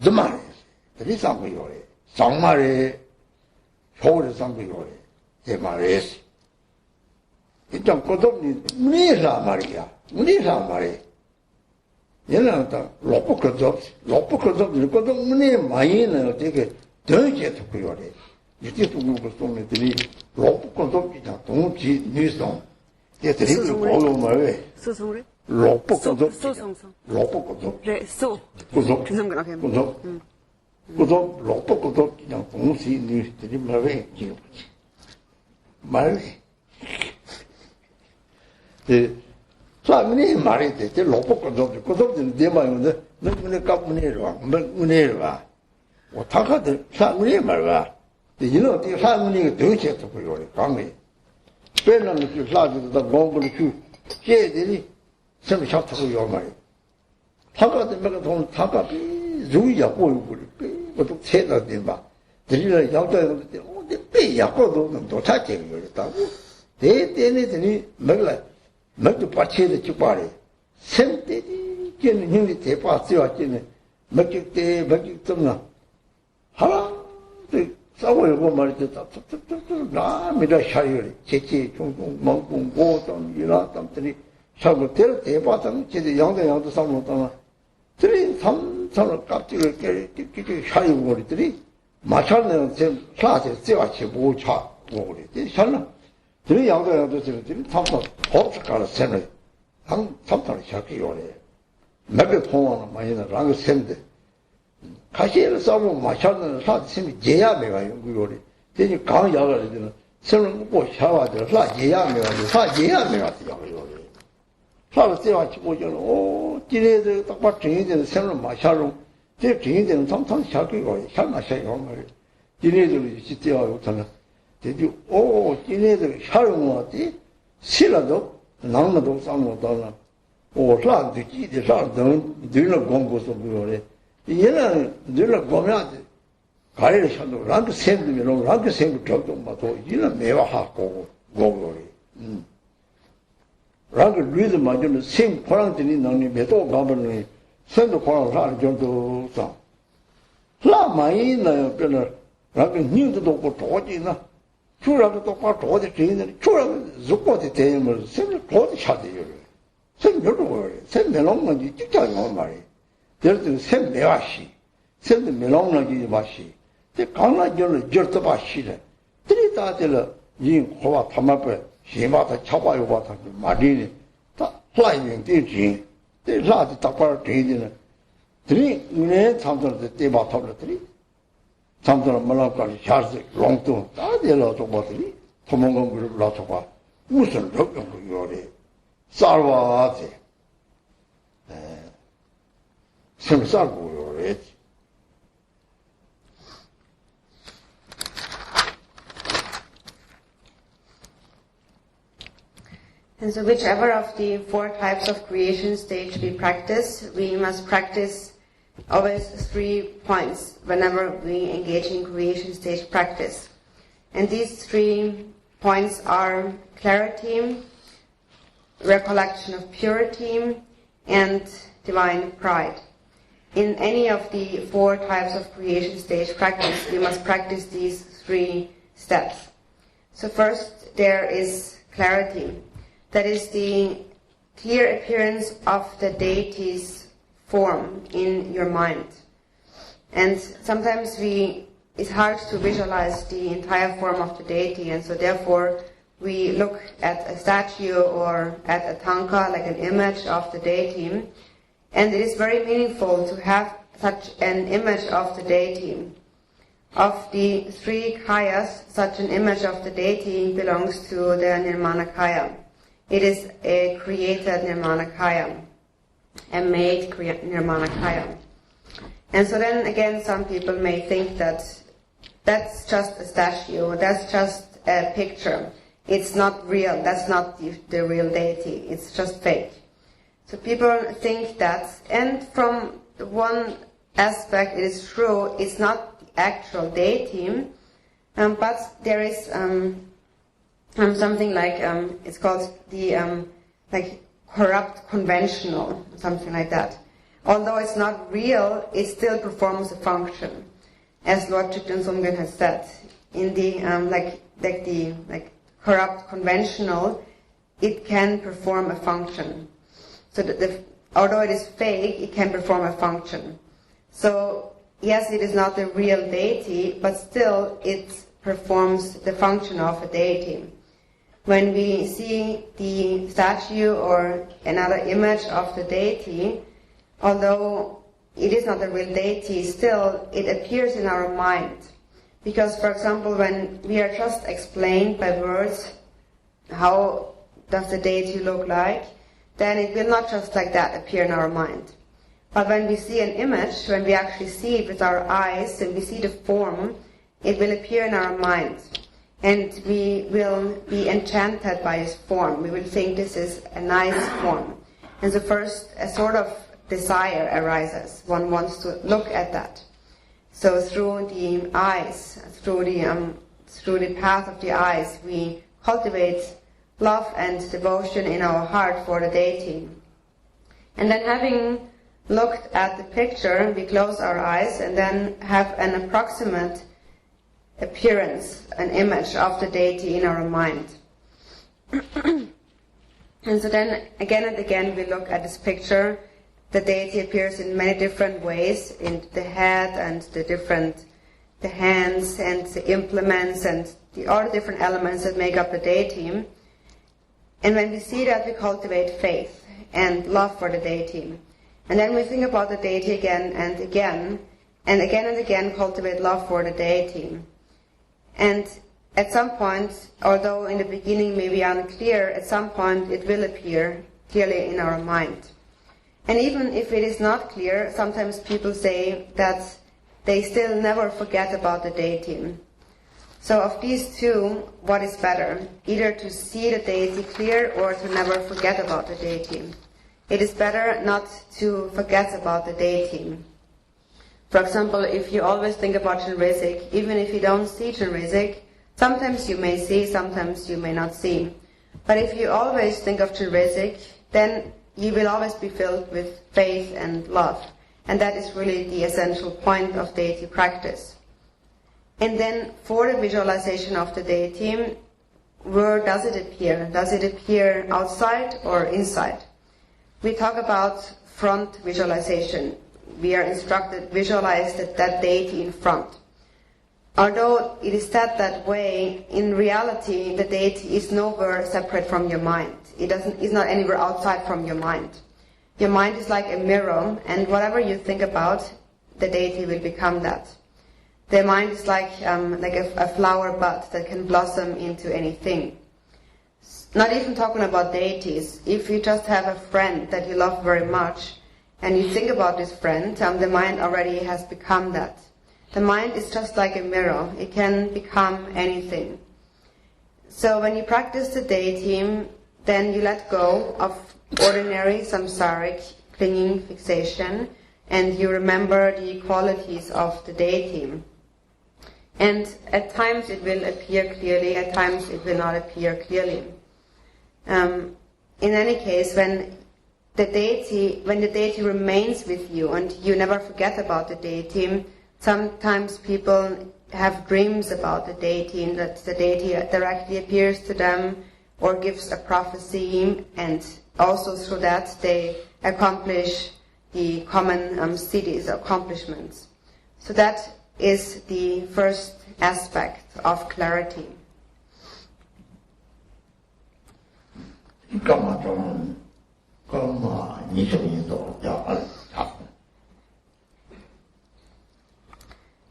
좀만 해. 상고요. 상말에 서울에 상고요. 제 말에 일단 고독니 문이라 말이야. 문이라 말이야. 얘는 로포커도 고독 문이 많이는 되게 되게 듣고요. 이제 또 누구 소리들이 로포커도 그냥 동지 뉴스동. 얘들이 그걸로 말해. 소송을? 로포커도 소송성. 로포커도. 네, 소. 고독. 고독. 고독 로포커도 그냥 동지 뉴스들이 말해. 말해. 네. 사람이 말이 돼. 제 로포커도 고독은 내 말인데 너는 까문이로 문이로我他看的三个人嘛是吧？一弄这三个人个东西都不要的，刚没。别人就啥子到广播里去，现在的什么小偷要买，他个的那个东，他个比肉也过一过的，我都猜到的吧。这里呢，要在我的背也过都能多差几个月的，但是这里没了，没就把钱的就把的，现在的见人的才把只要见的，没就怎么了？ 하나, 싸워요, 말이죠. 나미라 샤이리, 제치, 중동, 멍궁, 고점, 이나, 땀들이, 샤고, 대바상, 제대, 양도 싸움었다나, 들이, 삼을 깍지를 깨, 샤이고, 머리들이, 마찰내는 셈, 사세, 쇠와치, 모차, 모그리, 샬나, 들이, 양도, 들이, 삼탄, 법석가라, 셈을, 삼탄을 샤키요래. 몇개 통화는 많이 나, 랑그 셈데, 가시를 싸우면 마찬가지로 사심이 제야매가 연구요리 되니 강야가 되는 서는 먹고 샤와들 사 제야매가 사 제야매가 되요리 사를 세와 치고 저는 오 지네들 딱봐 정해되는 서는 마샤로 제 정해되는 삼탄 샤기고 샤마샤이고 말 지네들이 지대와 요타는 되지 오 지네들 샤롱어디 싫어도 나무도 싸우고다나 오 사한테 지대 사는 들는 공고서 그거래 얘는 늘 보면 가리를 셔도 랑그 샘도 랑그 샘도 적도 마도 얘는 매화하고 고고리 랑그 루이드 맞으면 샘 고랑들이 너니 매도 가면은 샘도 고랑 살 정도 상 라마이나 그는 랑그 닝도 고 도지나 주라도 똑바 도지 되는 주라도 죽고도 되면 샘을 도지 차대요 샘 별로 샘 매롱만 찍자고 말이 예를 들어 샘 매화시, 샘도 매롱나기 마시, તે 강나절을 절도바시래. 들이다들 이 호와 타마베 시마다 차바요바다 마리니 다 플라이밍 되지. 때 라디 딱바로 되지는 들이 은혜 참선을 때바 탑들이 참선을 말라까지 샤스 롱도 다들어 도모들이 도망간 그룹 라토가 무슨 적용 요리 살와지 semsal고 요리. And so whichever of the 4 types of creation stage we practice, we must practice always 3 points whenever we engage in creation stage practice. And these 3 points are clarity, recollection of purity, and divine pride. In any of the 4 types of creation stage practice, we must practice these 3 steps. So first, there is clarity. That is the clear appearance of the deity's form in your mind. And sometimes it's hard to visualize the entire form of the deity, and so therefore we look at a statue or at a tanka, like an image of the deity, and it is very meaningful to have such an image of the deity. of the three kayas, such an image of the deity belongs to the Nirmanakaya. It is a created Nirmanakaya, a made Nirmanakaya. And so then again, some people may think that that's just a statue, that's just a picture. It's not real, that's not the real deity, it's just fake. So people think that, and from one aspect it is true, it's not the actual deity, but there is something like, it's called the like corrupt conventional, something like that. Although it's not real, it still performs a function. As Lord Chikden Sumgön has said, in the like corrupt conventional, it can perform a function. So although it is fake, it can perform a function. So yes, it is not the real deity, but still it performs the function of a deity. When we see the statue or another image of the deity, although it is not the real deity, still it appears in our mind. Because, for example, when we are just explained by words how does the deity look like, then it will not just like that appear in our mind. But when we see an image, when we actually see it with our eyes and we see the form, it will appear in our mind. And we will be enchanted by its form. We will think this is a nice form. And so first a sort of desire arises. One wants to look at that. So through the eyes, through the path of the eyes, we cultivate love and devotion in our heart for the deity. And then having looked at the picture, we close our eyes and then have an approximate appearance, an image of the deity in our mind. And so then again and again we look at this picture. The deity appears in many different ways, in the head and the hands and the implements and all the different elements that make up the deity. And when we see that, we cultivate faith and love for the deity. And then we think about the deity again and again and again cultivate love for the deity. And at some point, although in the beginning may be unclear, at some point it will appear clearly in our mind. And even if it is not clear, sometimes people say that they still never forget about the deity. So of these two, what is better? Either to see the deity clear or to never forget about the deity. It is better not to forget about the deity. For example, if you always think about Chenrezig, even if you don't see Chenrezig, sometimes you may see, sometimes you may not see. But if you always think of Chenrezig, then you will always be filled with faith and love. And that is really the essential point of deity practice. And then for the visualization of the deity, where does it appear? Does it appear outside or inside? We talk about front visualization. We are instructed, visualize that deity in front. Although it is said that way, in reality the deity is nowhere separate from your mind. It's not anywhere outside from your mind. Your mind is like a mirror, and whatever you think about, the deity will become that. The mind is like a flower bud that can blossom into anything. Not even talking about deities. If you just have a friend that you love very much, and you think about this friend, the mind already has become that. The mind is just like a mirror. It can become anything. So when you practice the deity, then you let go of ordinary samsaric clinging fixation, and you remember the qualities of the deity. And at times it will appear clearly, at times it will not appear clearly. In any case, when the deity remains with you and you never forget about the deity, sometimes people have dreams about the deity and that the deity directly appears to them or gives a prophecy, and also through that they accomplish the common siddhis, accomplishments. So that is the first aspect of clarity.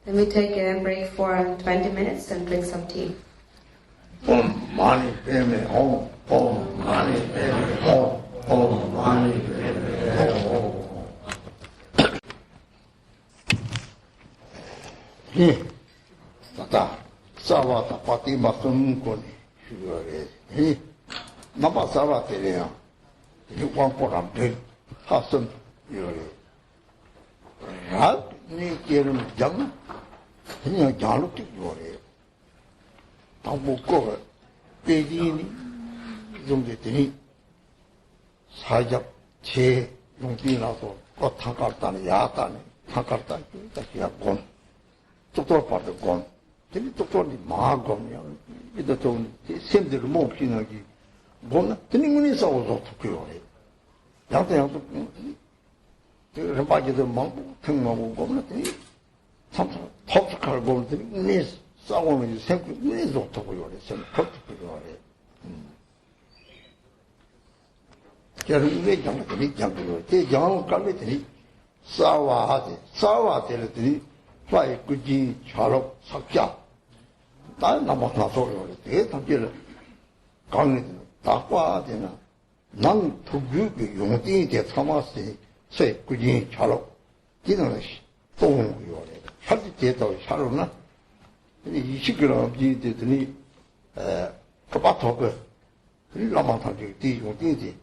Then we take a break for 20 minutes and drink some tea. Om Mani Padme Hum. Om Mani Padme Hum. Om Mani Padme Hum. Tata Savata Pati Masum Koni. Napa Savate Lea. You want for a big Hassan. Right? Nikirum Jam. 그냥 잘못된 거래요. 당국거 빼기니 용됐더니 사적 제 용기나서 또 타갈다는 야다네 타갈다 다시야 건 똑똑 받을 건 되게 똑똑이 마검이야. 이도 좀 샘들 못 피나기 뭐나 드닝문이 싸워서 어떻게요. 양도 그 바지도 먹고 등먹고 거는 참참 톱스칼 보면 네 싸우는 생각 왜 좋다고 그랬어요. 톱스칼 그래. 저는 장들이 장들이 제 장을 깔리더니 싸와들더니 파이 꾸지 차로 삭자 날 남아서 그래. 대답을 강의 다과 되나 난 두규 용띠에 참았으니 새 꾸지 차로 기능을 똥을 살지 됐다고 살았나? 20g 비되더니 그바토그 라마타지 뒤지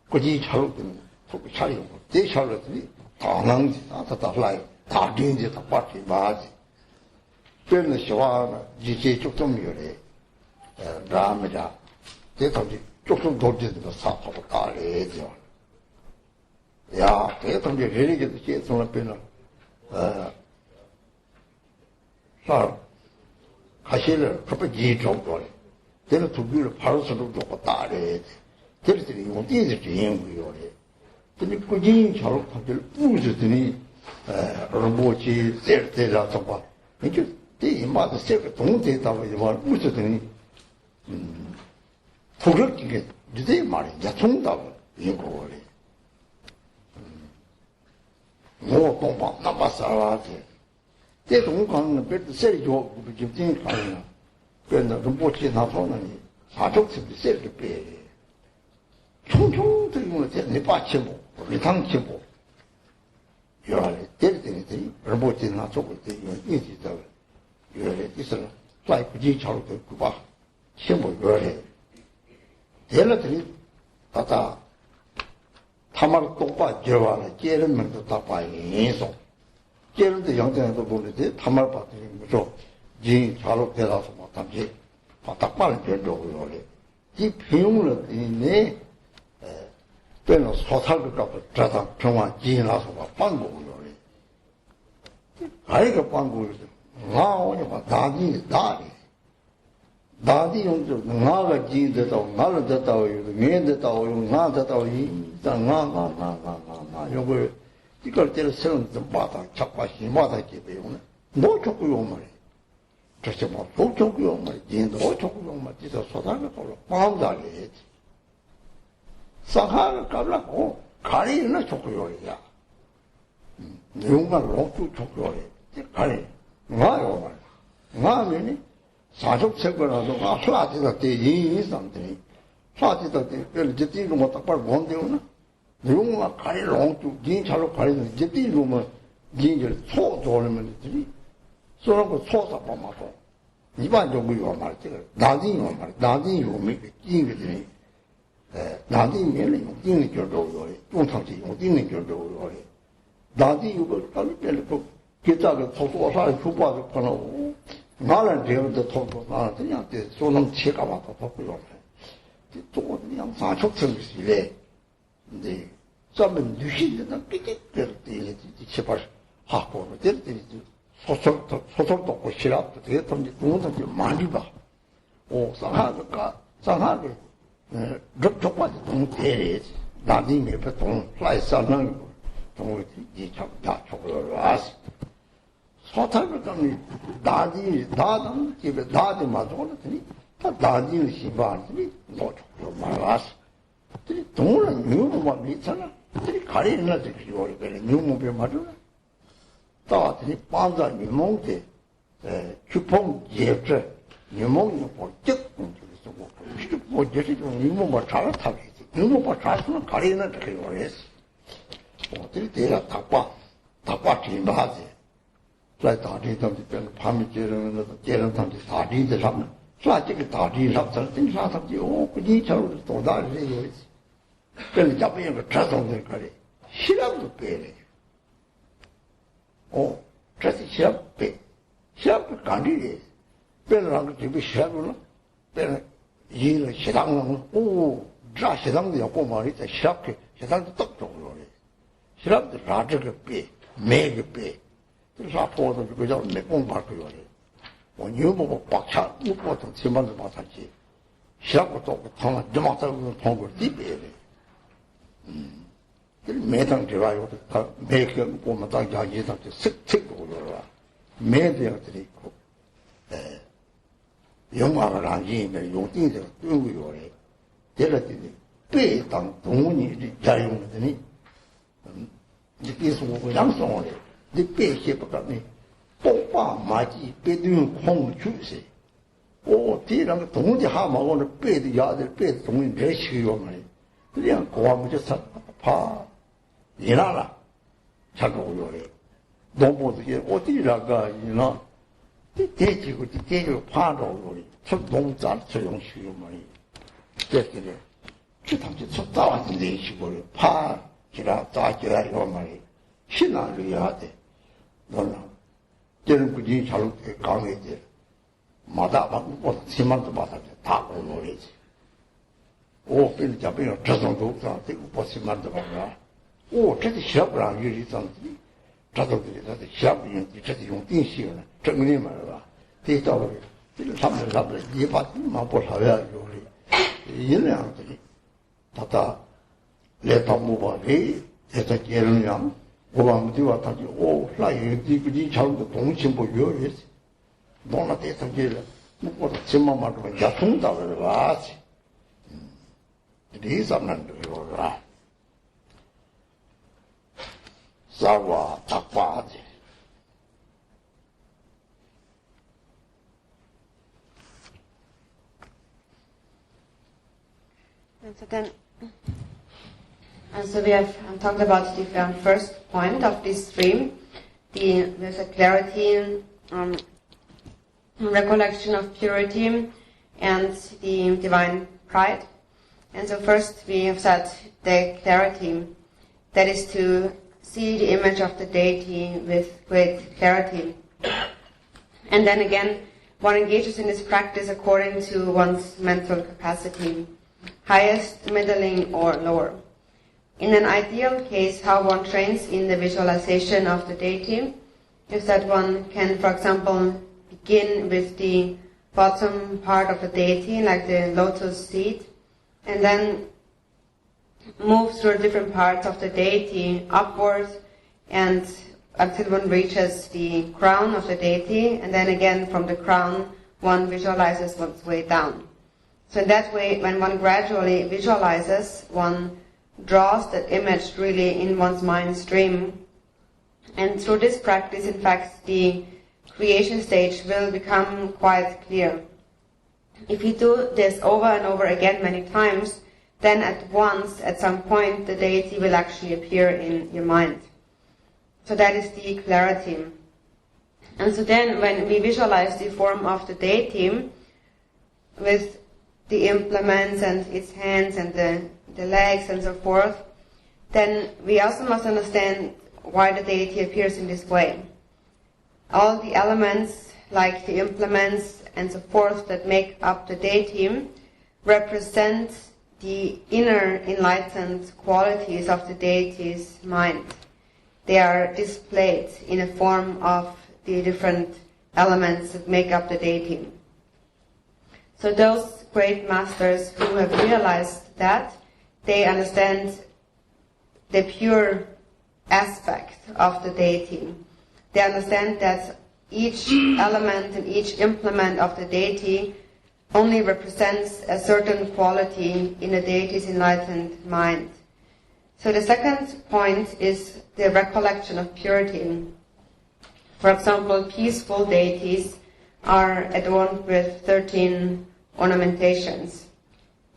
거기 차로든 속 차리고 대 차로더니 다낭지 다 라이 다 딘지 다 빠지 맞지 그는 시와 지지 조금 요래 라마자 대통지 조금 돌지도 사파고 다래죠 야 대통지 레리게도 제송을 빼는 가시를 그렇게 정도래. 내가 두기를 바로서도 놓고 따래. 그랬더니 용띠에서 주인공이요래. 근데 꾸준히 저렇게 판결 부서더니 뭐지 셀때라서 봐. 이게 내 이마도 셀가 동대다고 이제 말 부서더니 도적이게 유대 말이 야총다고 이거래. 뭐 동방 남바사라지. 제 동강은 별도 셀죠. 지금 가는 그런데 rinpoche 나서는 사족습이 셀게 빼. 총총 들이면 내 빠치고 리탕치고 요래 때리더니 rinpoche 나서고 되면 인지다. 요래 있어요. 사이프지 차로도 그봐. 치고 요래. 대라더니 다다 타마르 똑바 저와는 깨는 면도 다 봐야해서 깨는데 영장에도 보는데 타마르 받더니 뭐죠? 지 자로 대라서 뭐 담지 바닥발을 변조고 요래. 이 비용을 이네 빼는 소살을 갖고 자다 평화 지나서 막 방법을 요래. 아이가 방법을 나오니 막 나디 용도 나가 지대도 나를 됐다고 얘됐다고 나 됐다고 나 요걸 이걸 때려 쓰는 좀 받아 잡아시 받아게 배우네. 너 좋고 요 말이. 저쪽 뭐 좋고 요 말이. 진도 좋고 요 말이. 진짜 소다가 걸어 마음다리. 사하를 깔라고 가리는 좋고 요야. 내용만 놓고 좋고 요래. 가리. 나요 말. 나면이 사족 책거라도 플라티다 때 이상들이 플라티다 때 별로 제띠로 뭐 딱발 못 되오나 내용만 가리롱 쭉 진짜로 가리는 제띠로 뭐 진절 소 돌면 되지 소라고 소사 봐마고 일반적으로 말때 나디요 말 나디요 미 진거들이 나디면은 용딩이 저도요 용탕지 용딩이 저도요 나디요 빨리 별로 기타가 소소사 주바도 거는 나는 배우도 토고 나는 그냥 때 소는 치가 와서 토고요. 또 그냥 사촉성이래. 근데 좀은 뉴신데다 삐끗될 때 제발 하고 될 때 소설도 없고 싫어도 되게 좀 누군지 많이 봐. 오 상하게 럭적까지 동 대래지. 나중에 동 플라이스는 동을 이참다 저걸 왔어. 소탈을 가면 나당 집에 나한테 맞아 그랬더니 다 나디를 심바하더니 노초로 말았어. 그랬더니 동물은 유무만 있잖아. 그랬더니 가리는 애들 기호를 그래 유무배 맞으나 다더니 반자 니몽데 주봉 예제 니몽이 뭐 적군들이 뭐 이게 뭐 제시 좀 니몽만 잘 타겠지. 니몽만 잘하면 가리는 게 그래서 어떻게 내가 답과 진바지. 在大地上就变成旁边接人上去大地的上面，在这个大地上，在顶上他就不你瞧多大的这个，跟人家不有个折中在这里，西南都背了。哦，这是西南背，西南不干的人，背了那个就被西南了，背了一了西南了，哦，这西南的要过嘛的，在西南去，西南都到中了的，西南的啥这个背，每个背。 这啥坡度这个叫没办法个的，我牛不把枪，我不从前面就把他接，下个走个趟了，就马上就通过地边的，这每趟之外有的他每个我们大家一趟就10个了，每这样子的用那个让人们用定的对不有的，这个的被当动物的家用的呢，你别说我养生的。 你别些不干呢，包把马鸡别用空去噻。哦，这两个东西蛤蟆我那别的鸭子别的东西这需要嘛？这样光不就成怕你那了，才够有的。农部这些我这两个你那，这几个怕着有的，出农家出用需要嘛？这个的，这他就出早是联系过的，怕起来早起来要嘛的，现在这样的。 너는 저는 그지 잘 강해지 마다 막고 심한도 마다 다 오노리지 오 빌 잡으면 저정도 없다 되고 보시만도 봐라 오这小不让有一种这都是他的小不用这是用定性的整理嘛是吧这到了这个他们一把嘛不少呀有的一样的他的来到木巴里在这接人样 我们对吧？他就哦，那有这个以前的东西不有意思，弄了这上去了，我的亲妈妈这么家冲到了吧去，这上面这个是吧？啥话大话的。So we have talked about the first point of this stream. There's a clarity, recollection of purity, and the divine pride. And so first we have said the clarity, that is to see the image of the deity with great clarity. And then again, one engages in this practice according to one's mental capacity, highest, middling, or lower. In an ideal case, how one trains in the visualization of the deity is that one can, for example, begin with the bottom part of the deity, like the lotus seed, and then move through different parts of the deity upwards and until one reaches the crown of the deity, and then again from the crown one visualizes one's way down. So in that way, when one gradually visualizes, one draws that image really in one's mind stream. And through this practice, in fact, the creation stage will become quite clear. If you do this over and over again many times, then at once, at some point, the deity will actually appear in your mind. So that is the clarity. And so then when we visualize the form of the deity with the implements and its hands and the legs and so forth, then we also must understand why the deity appears in this way. All the elements, like the implements and so forth that make up the deity, represent the inner enlightened qualities of the deity's mind. They are displayed in a form of the different elements that make up the deity. So those great masters who have realized that, they understand the pure aspect of the deity. They understand that each element and each implement of the deity only represents a certain quality in the deity's enlightened mind. So the second point is the recollection of purity. For example, peaceful deities are adorned with 13 ornamentations,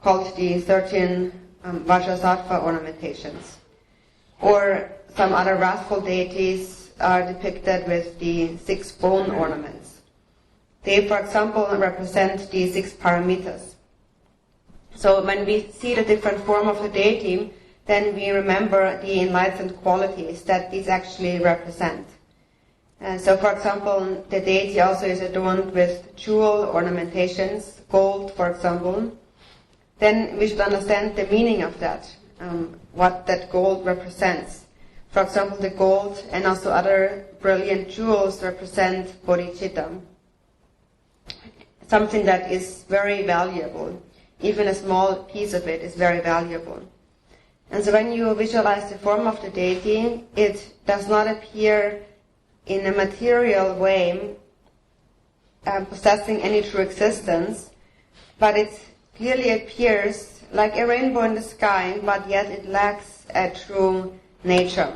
called the 13 Vajrasattva ornamentations. Or some other wrathful deities are depicted with the 6 bone ornaments. They, for example, represent the 6 paramitas. So when we see the different form of the deity, then we remember the enlightened qualities that these actually represent. So, for example, the deity also is adorned with jewel ornamentations, gold, for example. Then we should understand the meaning of that, what that gold represents. For example, the gold and also other brilliant jewels represent bodhicitta, something that is very valuable. Even a small piece of it is very valuable. And so when you visualize the form of the deity, it does not appear in a material way, possessing any true existence, but it clearly appears like a rainbow in the sky, but yet it lacks a true nature.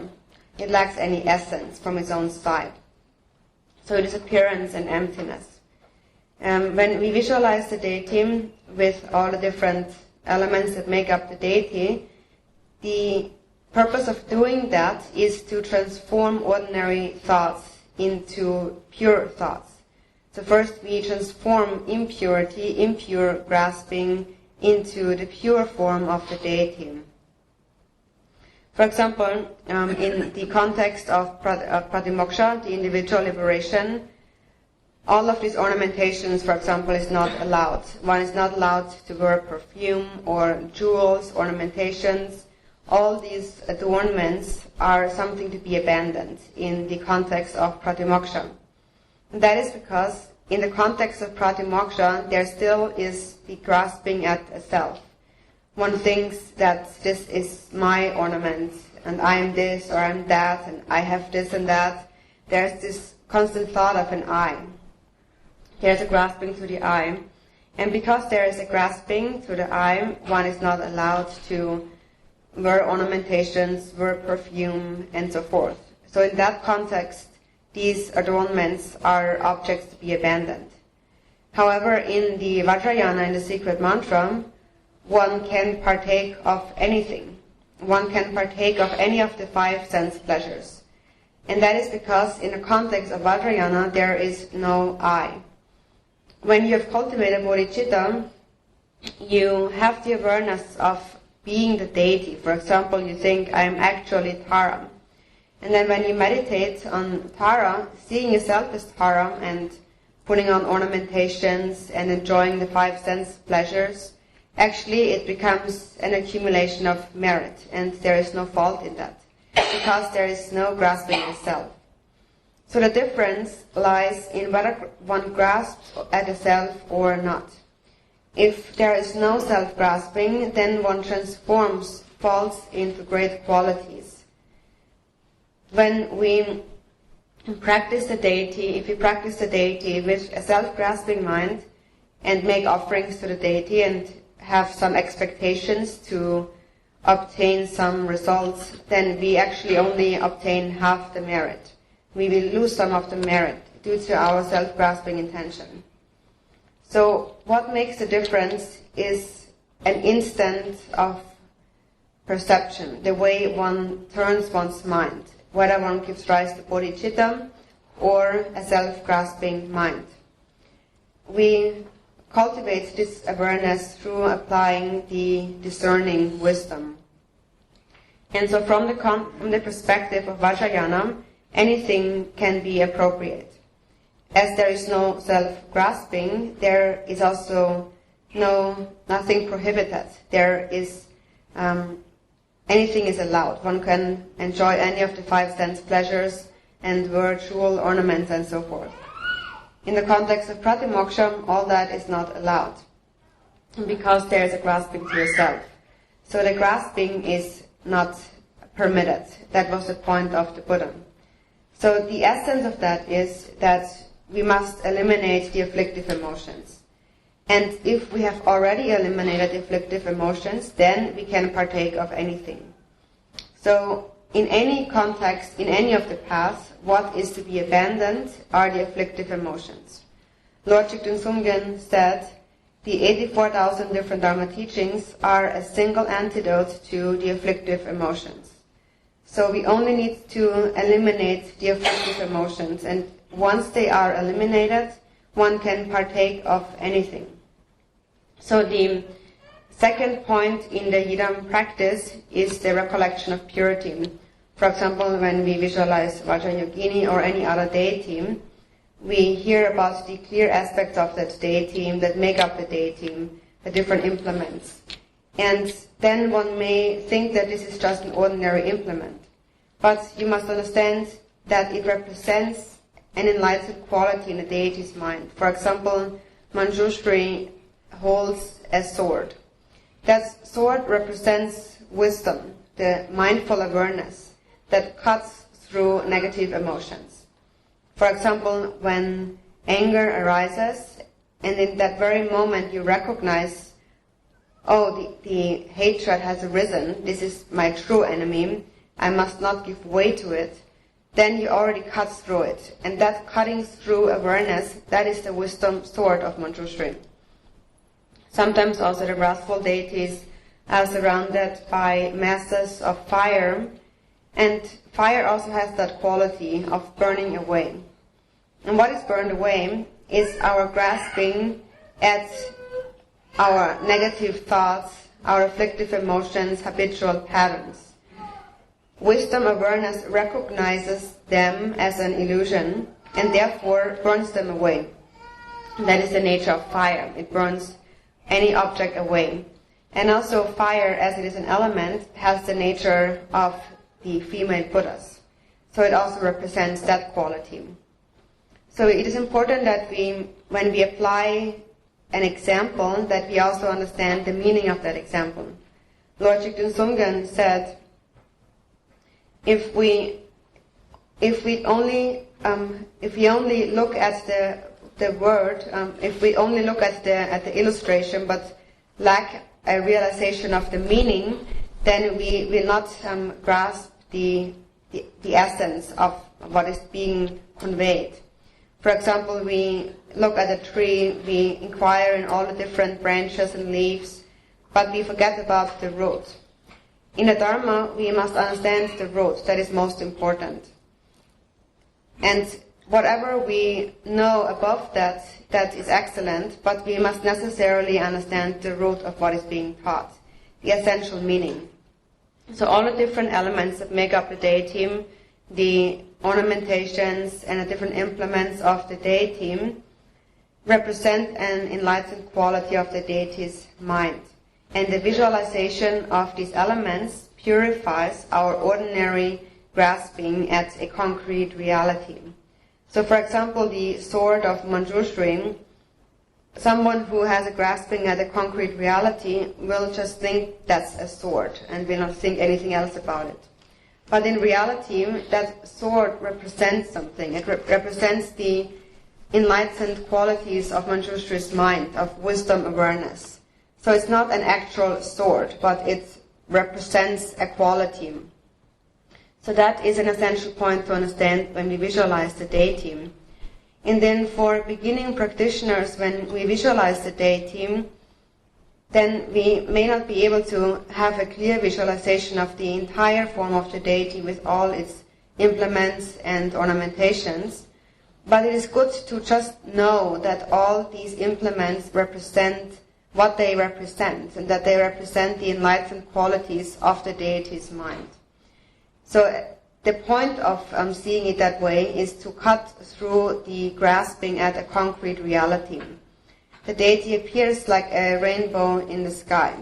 It lacks any essence from its own side. So it is appearance and emptiness. When we visualize the deity with all the different elements that make up the deity, the purpose of doing that is to transform ordinary thoughts into pure thoughts. So first we transform impurity, impure grasping, into the pure form of the deity. For example, in the context of pratimoksha, the individual liberation, all of these ornamentations, for example, is not allowed. One is not allowed to wear perfume or jewels, ornamentations. All these adornments are something to be abandoned in the context of pratimoksha. And that is because in the context of pratimoksha, there still is the grasping at a self. One thinks that this is my ornament, and I am this or I am that, and I have this and that. There's this constant thought of an I. There's a grasping to the I. And because there is a grasping to the I, one is not allowed to wear ornamentations, wear perfume, and so forth. So in that context, these adornments are objects to be abandoned. However, in the Vajrayana, in the secret mantra, one can partake of anything. One can partake of any of the 5 sense pleasures. And that is because in the context of Vajrayana, there is no I. When you have cultivated bodhicitta, you have the awareness of being the deity. For example, you think, I am actually Tara. And then when you meditate on Tara, seeing yourself as Tara and putting on ornamentations and enjoying the 5 sense pleasures, actually it becomes an accumulation of merit, and there is no fault in that, because there is no grasping in self. So the difference lies in whether one grasps at a self or not. If there is no self-grasping, then one transforms faults into great qualities. When we practice the deity, if we practice the deity with a self-grasping mind and make offerings to the deity and have some expectations to obtain some results, then we actually only obtain half the merit. We will lose some of the merit due to our self-grasping intention. So what makes the difference is an instant of perception, the way one turns one's mind, whether one gives rise to bodhicitta or a self-grasping mind. We cultivate this awareness through applying the discerning wisdom. And so from the perspective of Vajrayana, anything can be appropriate. As there is no self-grasping, there is also nothing prohibited. There is anything is allowed. One can enjoy any of the 5 sense pleasures and wear jewel ornaments and so forth. In the context of pratimoksha, all that is not allowed, because there is a grasping to yourself. So the grasping is not permitted. That was the point of the Buddha. So the essence of that is that we must eliminate the afflictive emotions. And if we have already eliminated the afflictive emotions, then we can partake of anything. So in any context, in any of the paths, what is to be abandoned are the afflictive emotions. Lord Jigten Sumgyen said, the 84,000 different Dharma teachings are a single antidote to the afflictive emotions. So we only need to eliminate the afflictive emotions, and once they are eliminated, one can partake of anything. So the second point in the Yidam practice is the recollection of purity. For example, when we visualize Vajrayogini or any other deity, we hear about the clear aspects of that deity that make up the deity, the different implements. And then one may think that this is just an ordinary implement. But you must understand that it represents an enlightened quality in the deity's mind. For example, Manjushri holds a sword. That sword represents wisdom, the mindful awareness that cuts through negative emotions. For example, when anger arises, and in that very moment you recognize, oh, the hatred has arisen, this is my true enemy, I must not give way to it, then you already cut through it. And that cutting through awareness, that is the wisdom sword of Manjushri. Sometimes also the wrathful deities are surrounded by masses of fire, and fire also has that quality of burning away. And what is burned away is our grasping at our negative thoughts, our afflictive emotions, habitual patterns. Wisdom awareness recognizes them as an illusion and therefore burns them away. That is the nature of fire. It burns any object away. And also fire, as it is an element, has the nature of the female Buddhas. So it also represents that quality. So it is important that when we apply an example, that we also understand the meaning of that example. Lord Jigten Sumgyen said, if we only look at the word, if we only look at the illustration but lack a realization of the meaning, then we will not grasp the essence of what is being conveyed. For example, we look at a tree, we inquire in all the different branches and leaves, but we forget about the root. In the Dharma, we must understand the root. That is most important. And whatever we know above that, that is excellent, but we must necessarily understand the root of what is being taught, the essential meaning. So all the different elements that make up the deity, the ornamentations and the different implements of the deity represent an enlightened quality of the deity's mind. And the visualization of these elements purifies our ordinary grasping at a concrete reality. So for example, the sword of Manjushri, someone who has a grasping at a concrete reality will just think that's a sword and will not think anything else about it. But in reality, that sword represents something. It represents the enlightened qualities of Manjushri's mind, of wisdom awareness. So it's not an actual sword, but it represents a quality. So that is an essential point to understand when we visualize the deity. And then for beginning practitioners, when we visualize the deity, then we may not be able to have a clear visualization of the entire form of the deity with all its implements and ornamentations. But it is good to just know that all these implements represent what they represent, and that they represent the enlightened qualities of the deity's mind. So the point of seeing it that way is to cut through the grasping at a concrete reality. The deity appears like a rainbow in the sky.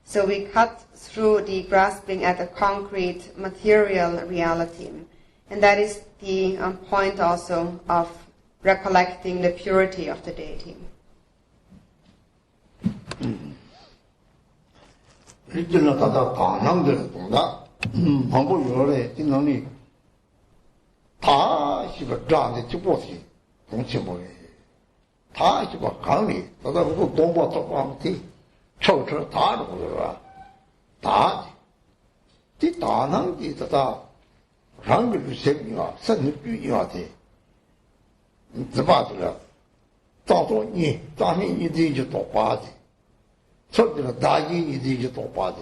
So we cut through the grasping at a concrete material reality. And that is the point also of recollecting the purity of the deity. 일전에 다다 반항들을 본다. 방법 요래 진능이 다 씨발 자한테 집어서 동치 뭐해. 다 씨발 강리 다다 그거 동바 똑바한테 초초 다 그러더라. 다. 이 다낭지 다다 랑글 세미가 선비야 돼.怎么的？当作你，当年你这就多花的，说的了，大一你这就多花的，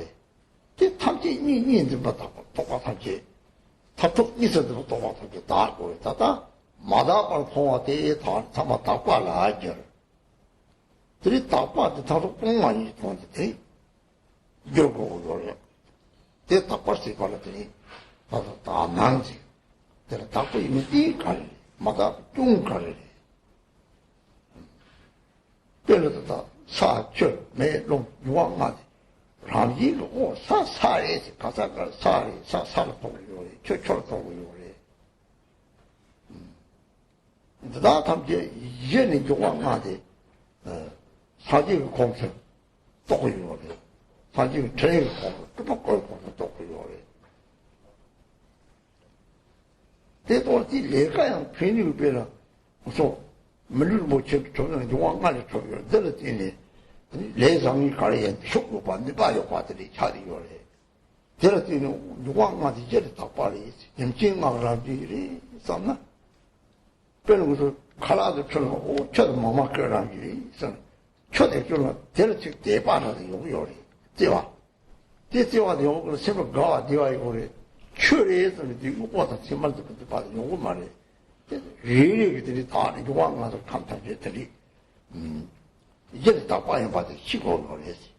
这他这你怎么多花他这，他都你说怎么多花他就打过来，他马大把同我这他们打挂了去，这里打挂的他说公安一通的，哎，有个有人，这打挂谁挂了这里，他说打南京，这个打挂因为第一干的，马大中干的。그래서 사철 매롱 유황마디 라미로 오 사사에서 가사가 사사를 보고요 철철 보고요 나 담제 이제는 유황마디 사진 공사 보고요 사진 제일 공사 또 보고요 대도지 내가양 괜히 배라 그래서 물을 못 저는 용왕만을 줘요. 들었더니 내상이 가리엔 쇼고 반대 봐요 과들이 차리요래. 들었더니 용왕만이 저리 딱 빨리 염증막라들이 있었나? 그래서 칼라도 쳐놓고 저도 막막거라는 일이 있어. 초대 줄로 들었지 대반하는 용요래. 대와. 대와도 용을 새로 가와 대와 이거래. 추리해서 이거 보다 정말도 그때 봐도 용을 말해. 리리들이 다 용왕가서 감탄했더니 이제 다 빠져 봐도 시골을 했지.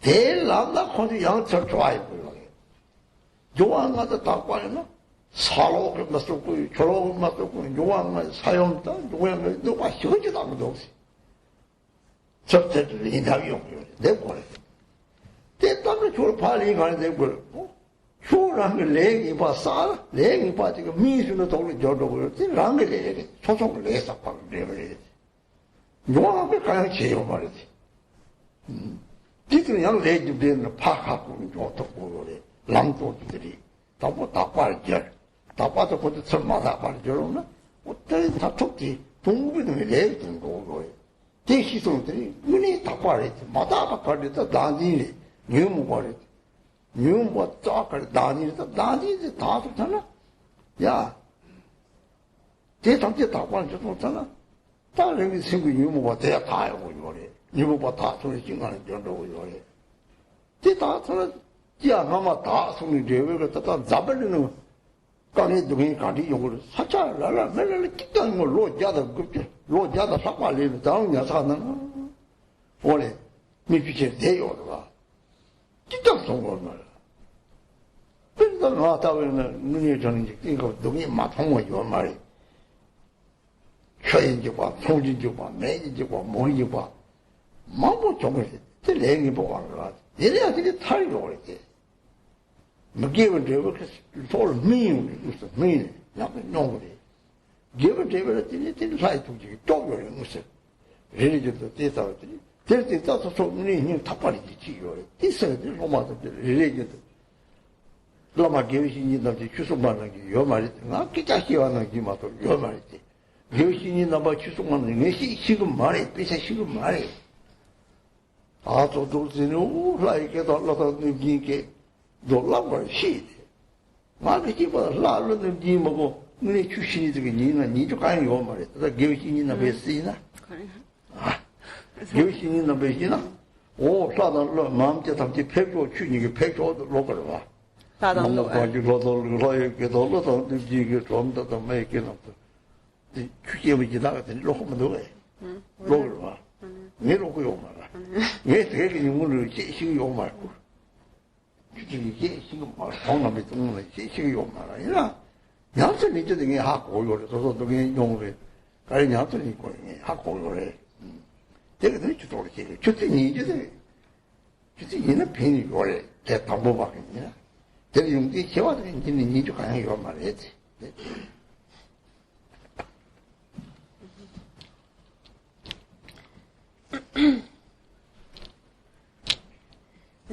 제일 남나 거기 양철 좋아해 보여요. 용왕가서 다 빠져나 사로를 맞고 졸업을 맞고 용왕가 사용다 용왕가 누가 시원지도 않고 없어. 저때들 인상이 없고요. 내 거래. 내 땅을 졸업하니 가는 데 걸. 휴랑을 내기 봐, 싸, 내기 봐, 지금 미수는 돈을 줘도고요. 랑을 내야지. 초송을 내서 막 내버려야지. 용왕을 가양 지어 말이지. 지금 양 내집 되는 파하고, 어떻고, 그래. 랑도들이. 다 빠르죠. 다 빠져, 그것도 설마다 빠르죠. 어떤 다 촉지, 동부등을 내거든 거고요. 대시성들이, 문이 다 빠르지. 마다 빠르지. 나중에, 유무 빠르지. 유뭐 쫙을 나뉘어서 다 좋잖아. 야, 대상제 다 관련 좋잖아. 다른 친구 유모가 돼야 다 알고 요래. 유모가 다 소리 신가는 정도고 요래. 다 저는 야 아마 다 소리 레벨을 다 잡으려는 강에 누구니 가리 요거를 사찰 라라 맨날 끼다는 걸 로자다 급게 로자다 사과리를 다음 야사는 원래 미피체 대요가 끼다 송걸 말. 그래서 나타오는 눈이 저는 이거 동이 마통을 요 말이 최인지와 송진지와 매진지와 모이지와 마뭐 정을 내기 보고 한 거야. 얘네가 되게 탈이로 그랬지. 뭐 기분 되고 서울 미운 무슨 미운 약간 농구리 기분 되고 되게 사이 통지 쪼여요 무슨 레리저도 대사들이 될 때 따서 손이 힘 탑발이지 지요. 있어요. 로마도 레리저도 로마 교신이 나지 추수만한 게 요 말이야. 기자시와는 기마도 요 말이지. 교신이 나봐 추수만한 게 지금 말이 비싸 지금 말이. 아, 또 돌지는 라이게 달라서 느끼게 놀라고 시. 말이 기보다 라르는 니 먹고 네 출신이 되게 니는 니도 가는 요 말이야. 그 교신이 나be 쓰이나? 아. 교신이 나be 쓰이나? 오, 사단 마음째 담지 백조 추니게 백조도 로걸 봐. 다단도 가지고도 로이게 돌로도 지게 좀더 매게 놓고 이 추기에 지나가더니 로고도 해. 로를 봐. 왜 로고 요 말아. 왜 되게 용을 제시고 요 말고. 추기에 제시고 말 동남에 동남에 제시고 요 말아. 이나 양선 이제 등에 하고 요래서 등에 용을 가리 양선 있고 하고 요래. 되게 되게 주도록 해. 주택이 이제 주택이는 편이 요래. 대 방법밖에 제가 용기 개화들은 있는 이주 가양이란 말이지.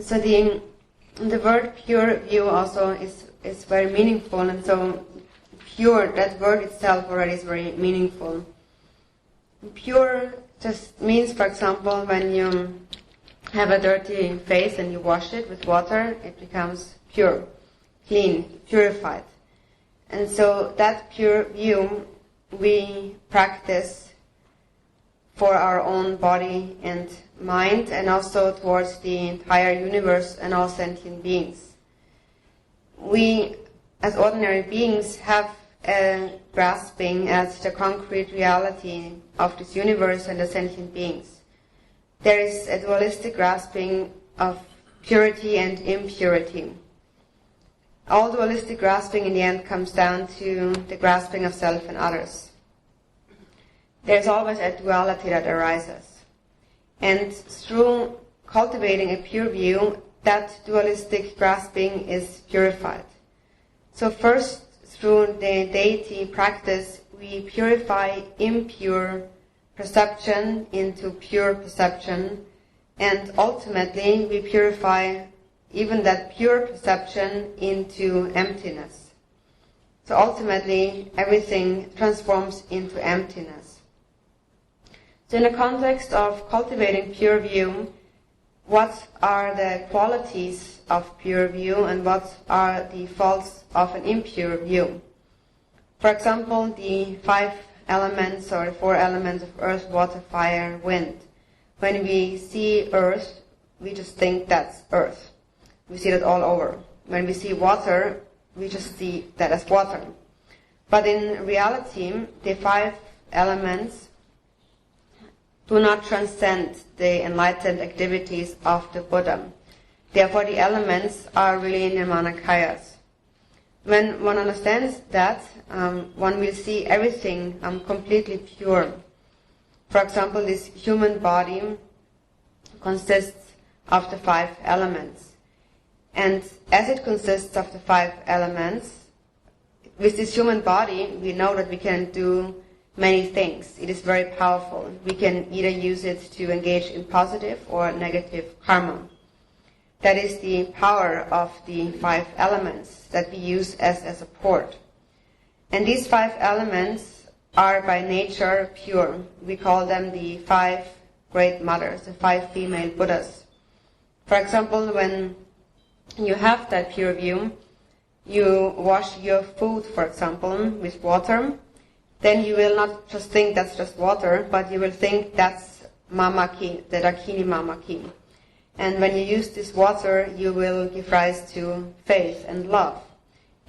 So the word pure view also is very meaningful, and so pure, that word itself already is very meaningful. Pure just means, for example, when you have a dirty face and you wash it with water, it becomes pure, clean, purified. And so that pure view we practice for our own body and mind, and also towards the entire universe and all sentient beings. We, as ordinary beings, have a grasping at the concrete reality of this universe and the sentient beings. There is a dualistic grasping of purity and impurity. All dualistic grasping in the end comes down to the grasping of self and others. There's always a duality that arises. And through cultivating a pure view, that dualistic grasping is purified. So first, through the deity practice, we purify impure perception into pure perception, and ultimately we purify even that pure perception into emptiness. So ultimately everything transforms into emptiness. So in the context of cultivating pure view, what are the qualities of pure view and what are the faults of an impure view? For example, the 5 elements or the 4 elements of earth, water, fire, wind. When we see earth, we just think that's earth. We see that all over. When we see water, we just see that as water. But in reality, the 5 elements do not transcend the enlightened activities of the Buddha. Therefore, the elements are really nirmanakayas. When one understands that, one will see everything completely pure. For example, this human body consists of the 5 elements. And as it consists of the 5 elements, with this human body, we know that we can do many things. It is very powerful. We can either use it to engage in positive or negative karma. That is the power of the 5 elements that we use as a support. And these 5 elements are by nature pure. We call them the 5 great mothers, the 5 female Buddhas. For example, when you have that pure view, you wash your food, for example, with water, then you will not just think that's just water, but you will think that's mamaki, the Dakini mamaki. And when you use this water, you will give rise to faith and love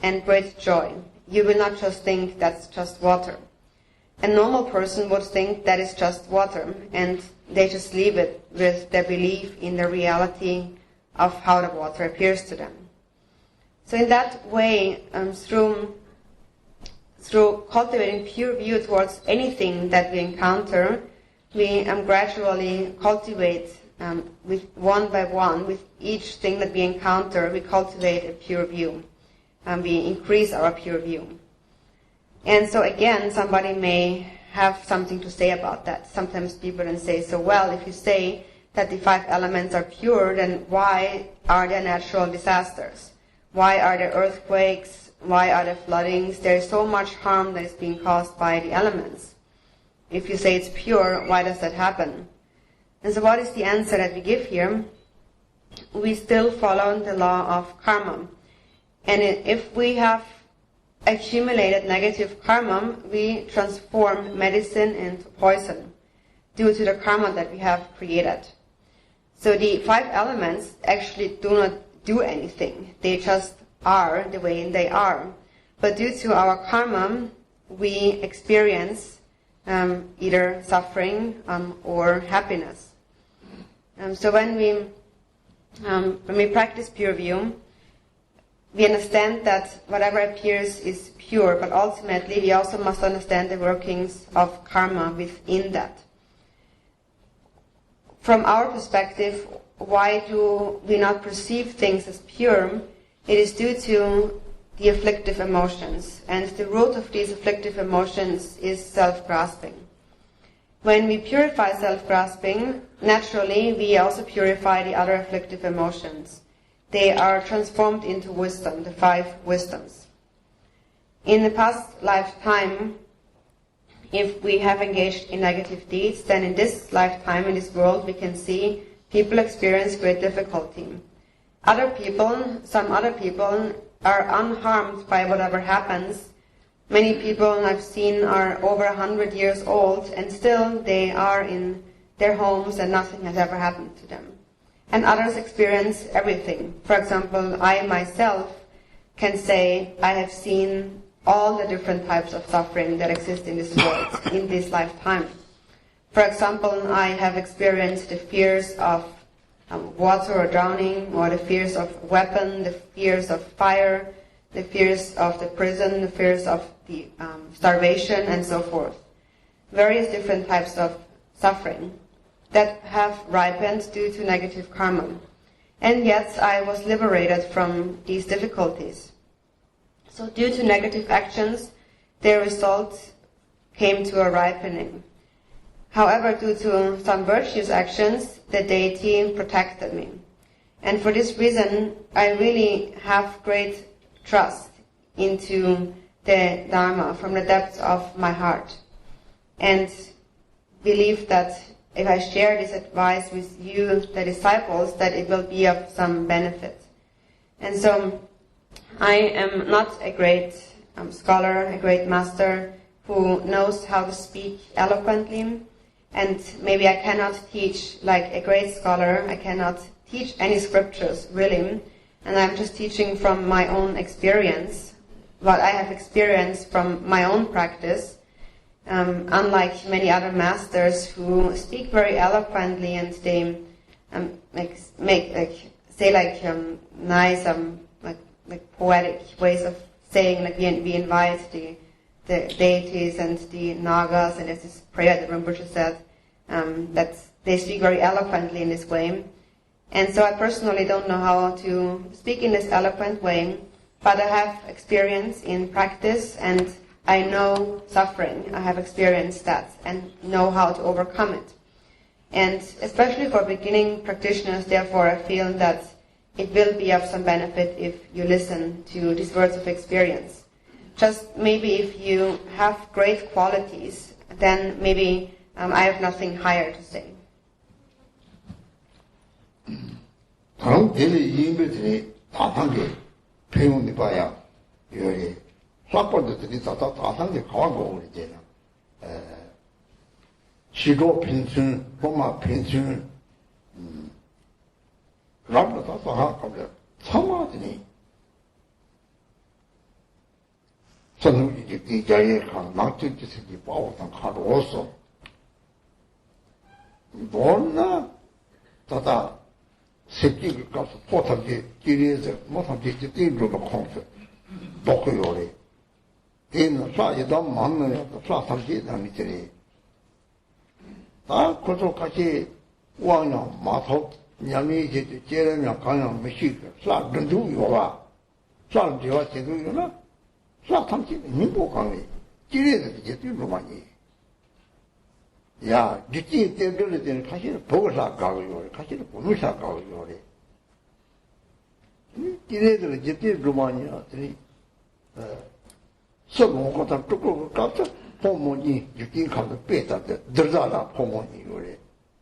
and great joy. You will not just think that's just water. A normal person would think that is just water, and they just leave it with their belief in the reality of how the water appears to them. So in that way, through cultivating pure view towards anything that we encounter, we gradually cultivate with one by one, with each thing that we encounter, we cultivate a pure view. We increase our pure view. And so again, somebody may have something to say about that. Sometimes people then say, so well, if you say that the 5 elements are pure, then why are there natural disasters? Why are there earthquakes? Why are there floodings? There is so much harm that is being caused by the elements. If you say it's pure, why does that happen? And so what is the answer that we give here? We still follow the law of karma. And if we have accumulated negative karma, we transform medicine into poison due to the karma that we have created. So the 5 elements actually do not do anything. They just are the way they are. But due to our karma, we experience either suffering or happiness. So when we practice pure view, we understand that whatever appears is pure, but ultimately we also must understand the workings of karma within that. From our perspective, why do we not perceive things as pure? It is due to the afflictive emotions, and the root of these afflictive emotions is self-grasping. When we purify self-grasping, naturally we also purify the other afflictive emotions. They are transformed into wisdom, the 5 wisdoms. In the past lifetime, if we have engaged in negative deeds, then in this lifetime, in this world, we can see people experience great difficulty. Some other people are unharmed by whatever happens, Many people I've seen are over 100 years old and still they are in their homes and nothing has ever happened to them. And others experience everything. For example, I myself can say I have seen all the different types of suffering that exist in this world, in this lifetime. For example, I have experienced the fears of water or drowning, or the fears of weapon, the fears of fire, the fears of the prison, the fears of the starvation, and so forth. Various different types of suffering that have ripened due to negative karma. And yet I was liberated from these difficulties. So due to negative actions, their result came to a ripening. However, due to some virtuous actions, the deity protected me. And for this reason, I really have great trust into the Dharma from the depths of my heart. And believe that if I share this advice with you, the disciples, that it will be of some benefit. And so, I am not a great scholar, a great master who knows how to speak eloquently, and maybe I cannot teach like a great scholar. I cannot teach any scriptures, really, and I'm just teaching from my own experience, what I have experienced from my own practice, unlike many other masters who speak very eloquently and they say nice like poetic ways of saying, like we invite the deities and the nagas, and there's this prayer that Rinpoche said, that they speak very eloquently in this way. And so I personally don't know how to speak in this eloquent way, but I have experience in practice and I know suffering. I have experienced that and know how to overcome it. And especially for beginning practitioners, therefore, I feel that it will be of some benefit if you listen to these words of experience. Just maybe if you have great qualities, then maybe I have nothing higher to say. 다른 대리 인물들이 다상계 배운데 봐야 여기 수학벌들이 다 다상계 가고 그러잖아. 시도 펜션, 로마 펜션, 라브다 다하고 참아더니 선우이 이자에 간 막전지 생기 빠오던 가로서 뭐나 다다 새끼 가서 포탑지 길에서 못함지 뒤로가 콩서 먹고요래. 얘는 사이다 만나야 사삼지 남이들이 다 그것까지 왕양 마토 냐미 이제 제려면 강양မရှိ사 등도 요와 사 되어 제도요나 사 탐지 님보 강이 길에서 이제 뒤로 많이 야 뒤지 때문에 되는 사실은 보고사 가고요 사실은 보무사 가고요 길에서 이제 뒤로 많이 들이 서로가 조금 가서 포모니 유진 가서 빼다데 들자라 포모니 요래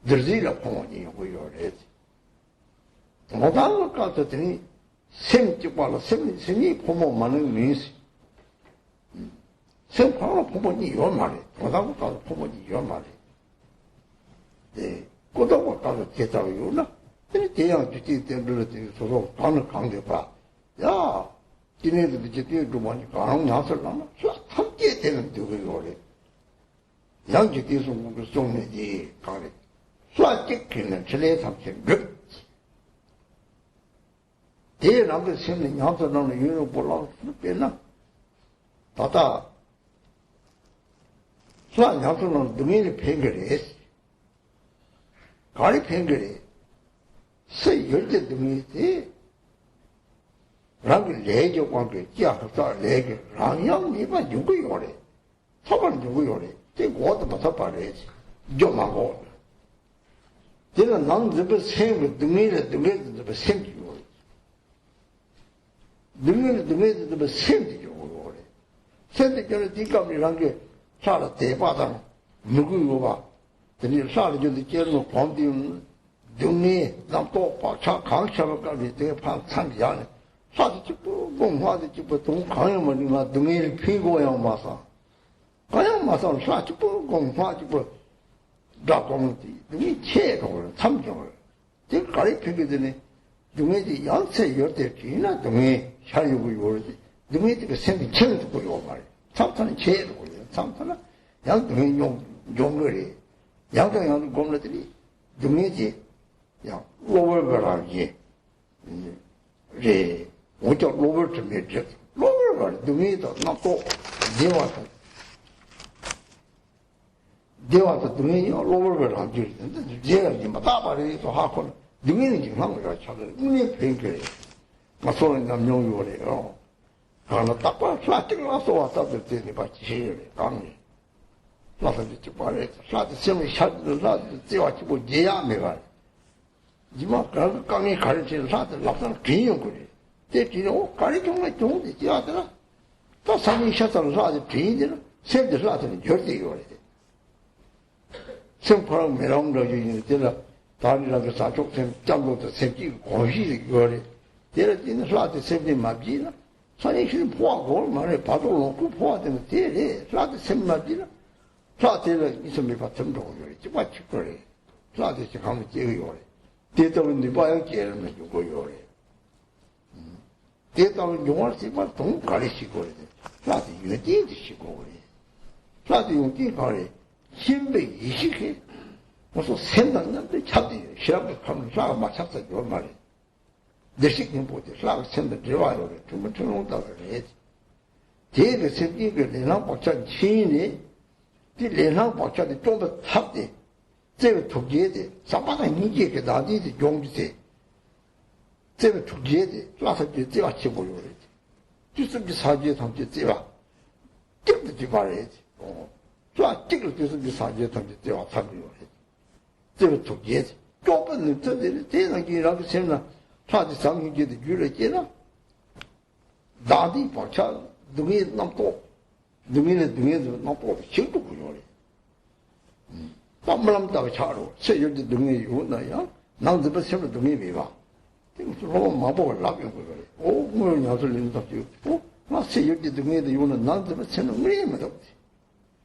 들지라 포모니 요래 모든 것들이 생집발로 생이 포모 많은 민시 생파로 포모니 요 말이 모든 것들 포모니 요 말이 네 고도가 가서 제자요나 근데 대양 주지 때문에 서로 반을 강대 봐야 지네들 이제 뒤로 많이 가는 나설 나면 함께 되는 되고요. 양지 뒤에서 우리 송내지 가래. 수학적기는 전에 삼천 급. 대남들 생는 양설 나는 유로 볼라 빼나. 다다 수학 양설 나는 등에는 팽거래. 가리 팽거래. 세 열대 등이 돼. 랑이 레저 관계 지하서 레게 랑양 니바 누구 요래 서번 누구 요래 제 고도 맞아 봐야지 좀하고 제가 남들 생을 등에를 생기 요래 등에를 생기 요래 생기 전에 뒤감이란 게 살아 대바당 누구 요봐 근데 살아 저기 제는 광디는 등에 남도 파차 강차가 되게 판 상기하네 사도 찍고 공화도 찍고 동 강요만 막 등을 피고야 마사 그냥 마사 사 찍고 공화 찍고 라공지 등이 체로 참정을 제 가리 피게 되네 등에지 양세 열대 지나 등에 샤유고 요르지 등에 그 생기 체도 요 말 참탄은 체로 참탄은 양 등에 용거리 양장양 공들이 등에지 야 로벌거라지 제 오죠 로벌 좀 해줘 로벌거 등에도 나또 대화도 등에 로벌걸 안 주는데 제가 이제 다발에서 하고 등에는 지금 한 거야 차를 눈에 뱅그래 마소는 남용이 그래요 하나 딱봐 플라스틱 와서 왔다들 때니 같이 해요 강이 나서 이제 말해 플라스틱 sem이 샤들 나서 제와치 뭐 제야매가 이마 강이 가르치는 사들 납상 뒤요 그래 제 뒤로 가르치는 좋은데 지하더라 또 삼이 샤들 사들 뒤에는 샘들 사들은 절대 이거래 생파랑 매랑도 있는데 다니라고 사족생 장도도 생기 고시 거래 데려지는 사람한테 생기 맞지나 사실은 포하고 말에 봐도 놓고 포하되는 데래 사람한테 생기 맞지나 사람한테 있으면 받점 도요 지마 치거래 사람한테 가면 제거요 대답은 봐야 깨르면 주고요 대답은 용할 때만 동 가르치고 그래 사람한테 유지도 시고 그래 사람한테 용기 가래 720회 무슨 생각난데 차디 시합을 하면 사가 맞췄어 요 말이 내식님 보지 사가 생각 들어와요 좀 들어온다 그래 제가 생기게 내랑 박찬 치니 이 내랑 박찬이 좀더 탑디 제가 두개데 사바가 니게 그 나디지 용기세 제가 두개데 라서 제가 치고요 그래 주스비 사지에 담지 제가 찍듯이 말해야지 자, 찍을 때서 그 사지에 담지 제가 참고요 제가 두개 좁은 뜻들이 대상이라고 생각 사지 상인기도 유래지나 나디 박차 등에 남도 등에도 남도 힘도 구요래 땀을남다가 차로 세열도 등에 요나야 나도 벌써 등에 비봐 지금 너무 마법을 나게 그래 오 뭐냐 소리는 답지 나 세열도 등에도 요는 나도 벌써 뭐에 없지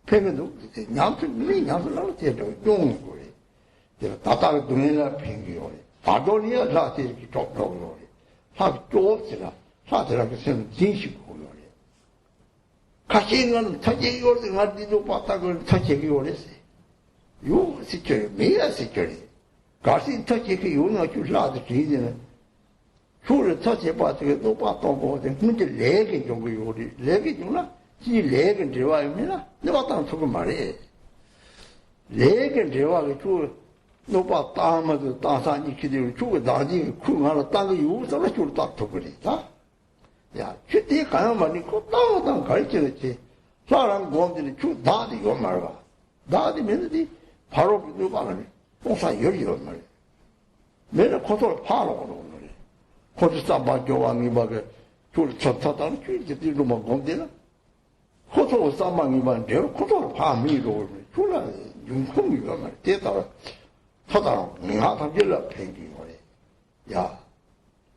배면도 냠도 미 냠도 나도 되죠 용 거래 제가 다다가 등에나 팽기요 바돌이야 사태 이렇게 좁다고 그래 좁지나 사태라고 생각 진식고 그래 같이 있는 터지기 오래 가지고 봤다고 터지기 오래세 요 시절에 매야 시절에 같이 터지기 요나 줄라도 되는 소를 터지 봤다고 또 봤다고 보데 문제 내게 정도 요리 내게 주나 지 내게 들어와요나 내가 딱 저거 말해 내게 들어와게 주 너봐 따마도 따산이 기대로 주고 나중에 쿵 하나 딴거 요서로 줄 딱도 그랬다 야 그때 가야만이 그 땅 가르치겠지 사람 고함들이 주 나도 이거 말봐 나도 면들이 바로 이거 말하네 공사 열이요 말이야 내가 고소를 파라고 그러는 거래 고소 싸봐 교왕이 막에 줄 쳤다는 줄이 뒤로만 공대나 고소 싸망이 만 내가 고소를 파미로 줄라 용품이가 말이야 대다가 터다로 나다 길러 팽기고래 야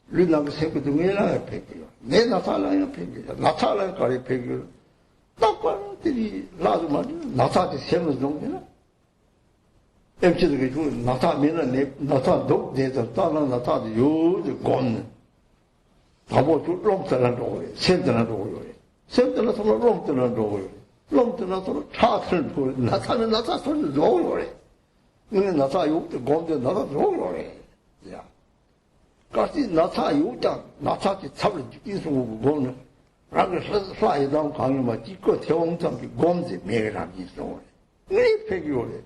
르나가 세고 등에나 팽기요 내 나타나요 팽기요 나타나요 가리 팽기요 딱봐들이 나도 말이야 나타한테 세면 정되나 엠치도 그 나타면은 내 나타 독 내서 따라 나타도 요도 곤 다보 줄 롱තර한도 오래 센터한도 오래 센터는 서로 롱තර한도 오래 롱තර은 서로 차트를 보고 나타는 나타 소리도 오래 이는 나타 욕도 곤데 나타 오래 야 같이 나타 욕장 나타지 잡을 인수고 보는 라고 사이당 강요만 찍고 대왕장기 곤데 매랑 있어 왜 패기오래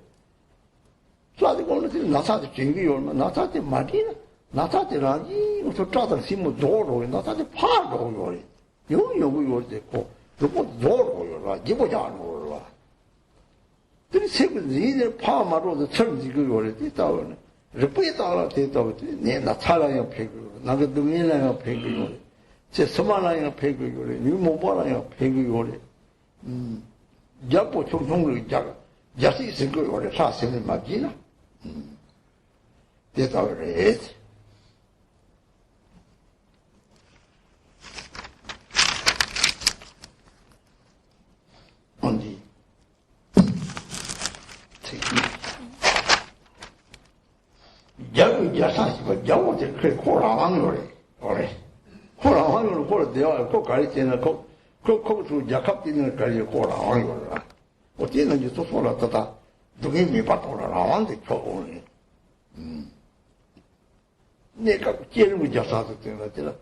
사디 고는 나타지 쟁기 얼마 나타지 말이나 나타지라니 저 짜다 심어 도로 나타지 파도 요래 요요 요래고 그거 도로 요라 기보자 요라 그 세분이 파마로도 철지고 요래 있다고는 르프에 따라 됐다고 내 나타라요 패고 나가 등이나요 패고 요래 제 서만아요 패고 요래 유모바라요 패고 요래 잡고 총총을 작 자식 있을 거 요래 사세는 맞지나 됐다고 그래 Jagu Jasasiba, Jawu, the Koranori, or Koranori, Kora, they are cooked in a cook to Jakap in a career Koranori. What didn't you to follow Tata to give me but around the cook only? Nick up kill with Jasas,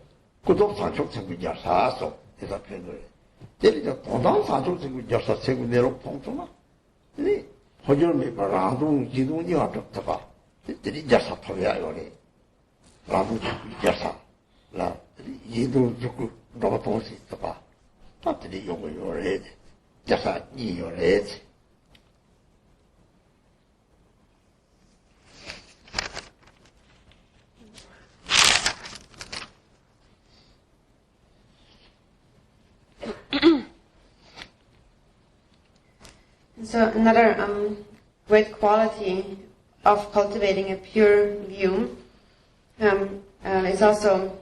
could also something with Jasas, is a finger. There is a Pondan something with Jasas, their Pontona. Hojo me around Jiduni out of Taba. Did it just up to the Iori? Rabu Jasa, La Yidu Zuku, Robotosi Taba. Not the yoga your head, Jasa your head. So another great quality of cultivating a pure view is also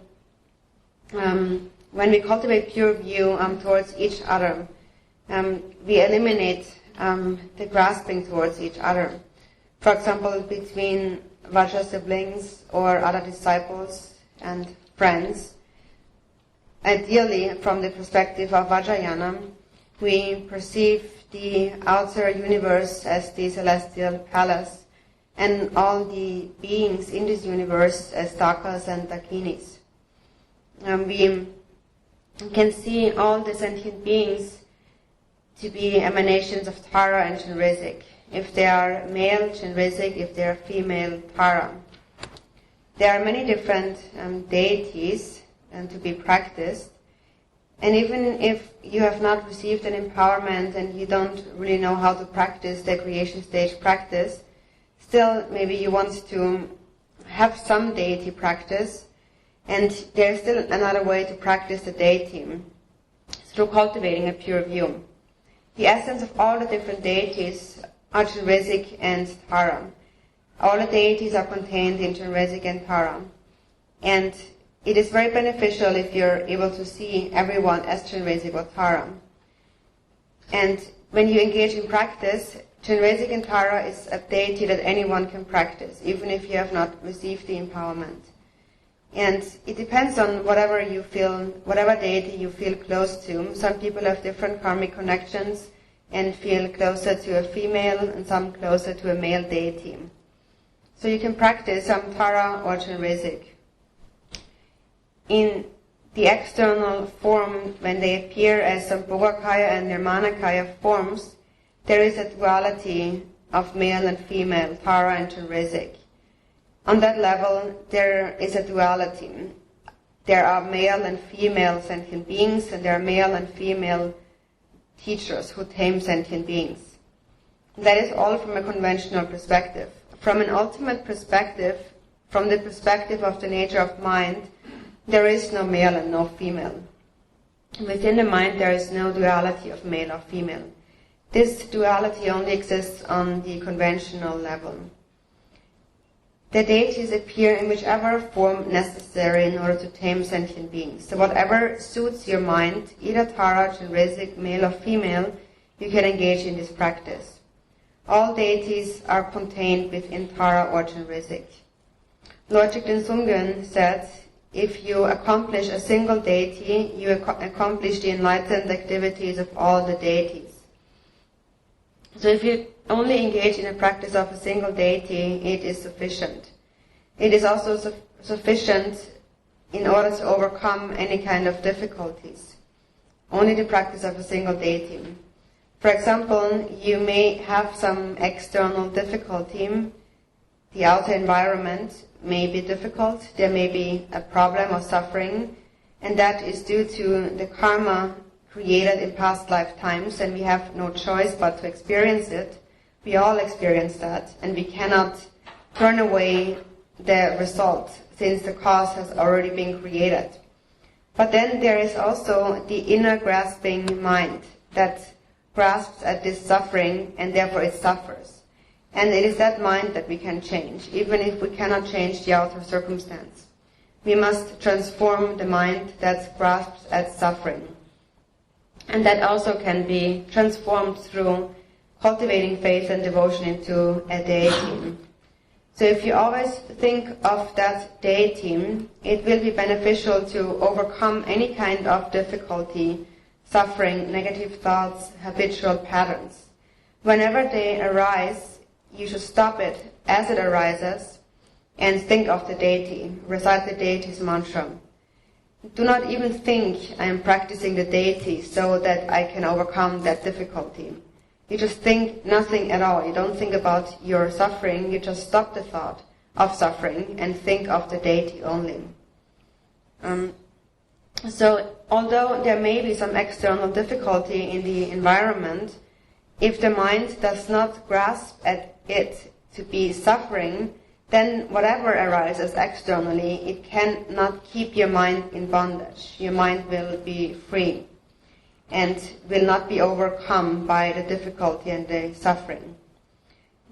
when we cultivate pure view towards each other, we eliminate the grasping towards each other. For example, between Vajra siblings or other disciples and friends. Ideally, from the perspective of Vajrayana, we perceive the outer universe as the celestial palace, and all the beings in this universe as Dakas and Dakinis. We can see all the sentient beings to be emanations of Tara and Chenrezig. If they are male, Chenrezig; if they are female, Tara. There are many different deities to be practiced. And even if you have not received an empowerment and you don't really know how to practice the creation stage practice, still maybe you want to have some deity practice, and there's still another way to practice the deity, through cultivating a pure view. The essence of all the different deities are Chenrezig and Tara. All the deities are contained in Chenrezig and Tara. And it is very beneficial if you're able to see everyone as Chenrezig or Tara. And when you engage in practice, Chenrezig and Tara is a deity that anyone can practice, even if you have not received the empowerment. And it depends on whatever deity you feel close to. Some people have different karmic connections and feel closer to a female, and some closer to a male deity. So you can practice Tara or Chenrezig. In the external form, when they appear as some Bhogakaya and Nirmanakaya forms, there is a duality of male and female, Tara and Chenrezig. On that level, there is a duality. There are male and female sentient beings, and there are male and female teachers who tame sentient beings. That is all from a conventional perspective. From an ultimate perspective, from the perspective of the nature of mind, there is no male and no female. Within the mind, there is no duality of male or female. This duality only exists on the conventional level. The deities appear in whichever form necessary in order to tame sentient beings. So whatever suits your mind, either Tara, Chenrezig, male or female, you can engage in this practice. All deities are contained within Tara or Chenrezig. Lord Jigten Sumgön said, if you accomplish a single deity, you accomplish the enlightened activities of all the deities. So if you only engage in a practice of a single deity, it is sufficient. It is also sufficient in order to overcome any kind of difficulties. Only the practice of a single deity. For example, you may have some external difficulty. The outer environment may be difficult, there may be a problem or suffering, and that is due to the karma created in past lifetimes, and we have no choice but to experience it. We all experience that, and we cannot turn away the result, since the cause has already been created. But then there is also the inner grasping mind that grasps at this suffering, and therefore it suffers. And it is that mind that we can change, even if we cannot change the outer circumstance. We must transform the mind that grasps at suffering. And that also can be transformed through cultivating faith and devotion into a deity. So if you always think of that deity, it will be beneficial to overcome any kind of difficulty, suffering, negative thoughts, habitual patterns. Whenever they arise, you should stop it as it arises and think of the deity, recite the deity's mantra. Do not even think I am practicing the deity so that I can overcome that difficulty. You just think nothing at all. You don't think about your suffering. You just stop the thought of suffering and think of the deity only. So although there may be some external difficulty in the environment, if the mind does not grasp at it to be suffering, then whatever arises externally, it cannot keep your mind in bondage. Your mind will be free and will not be overcome by the difficulty and the suffering.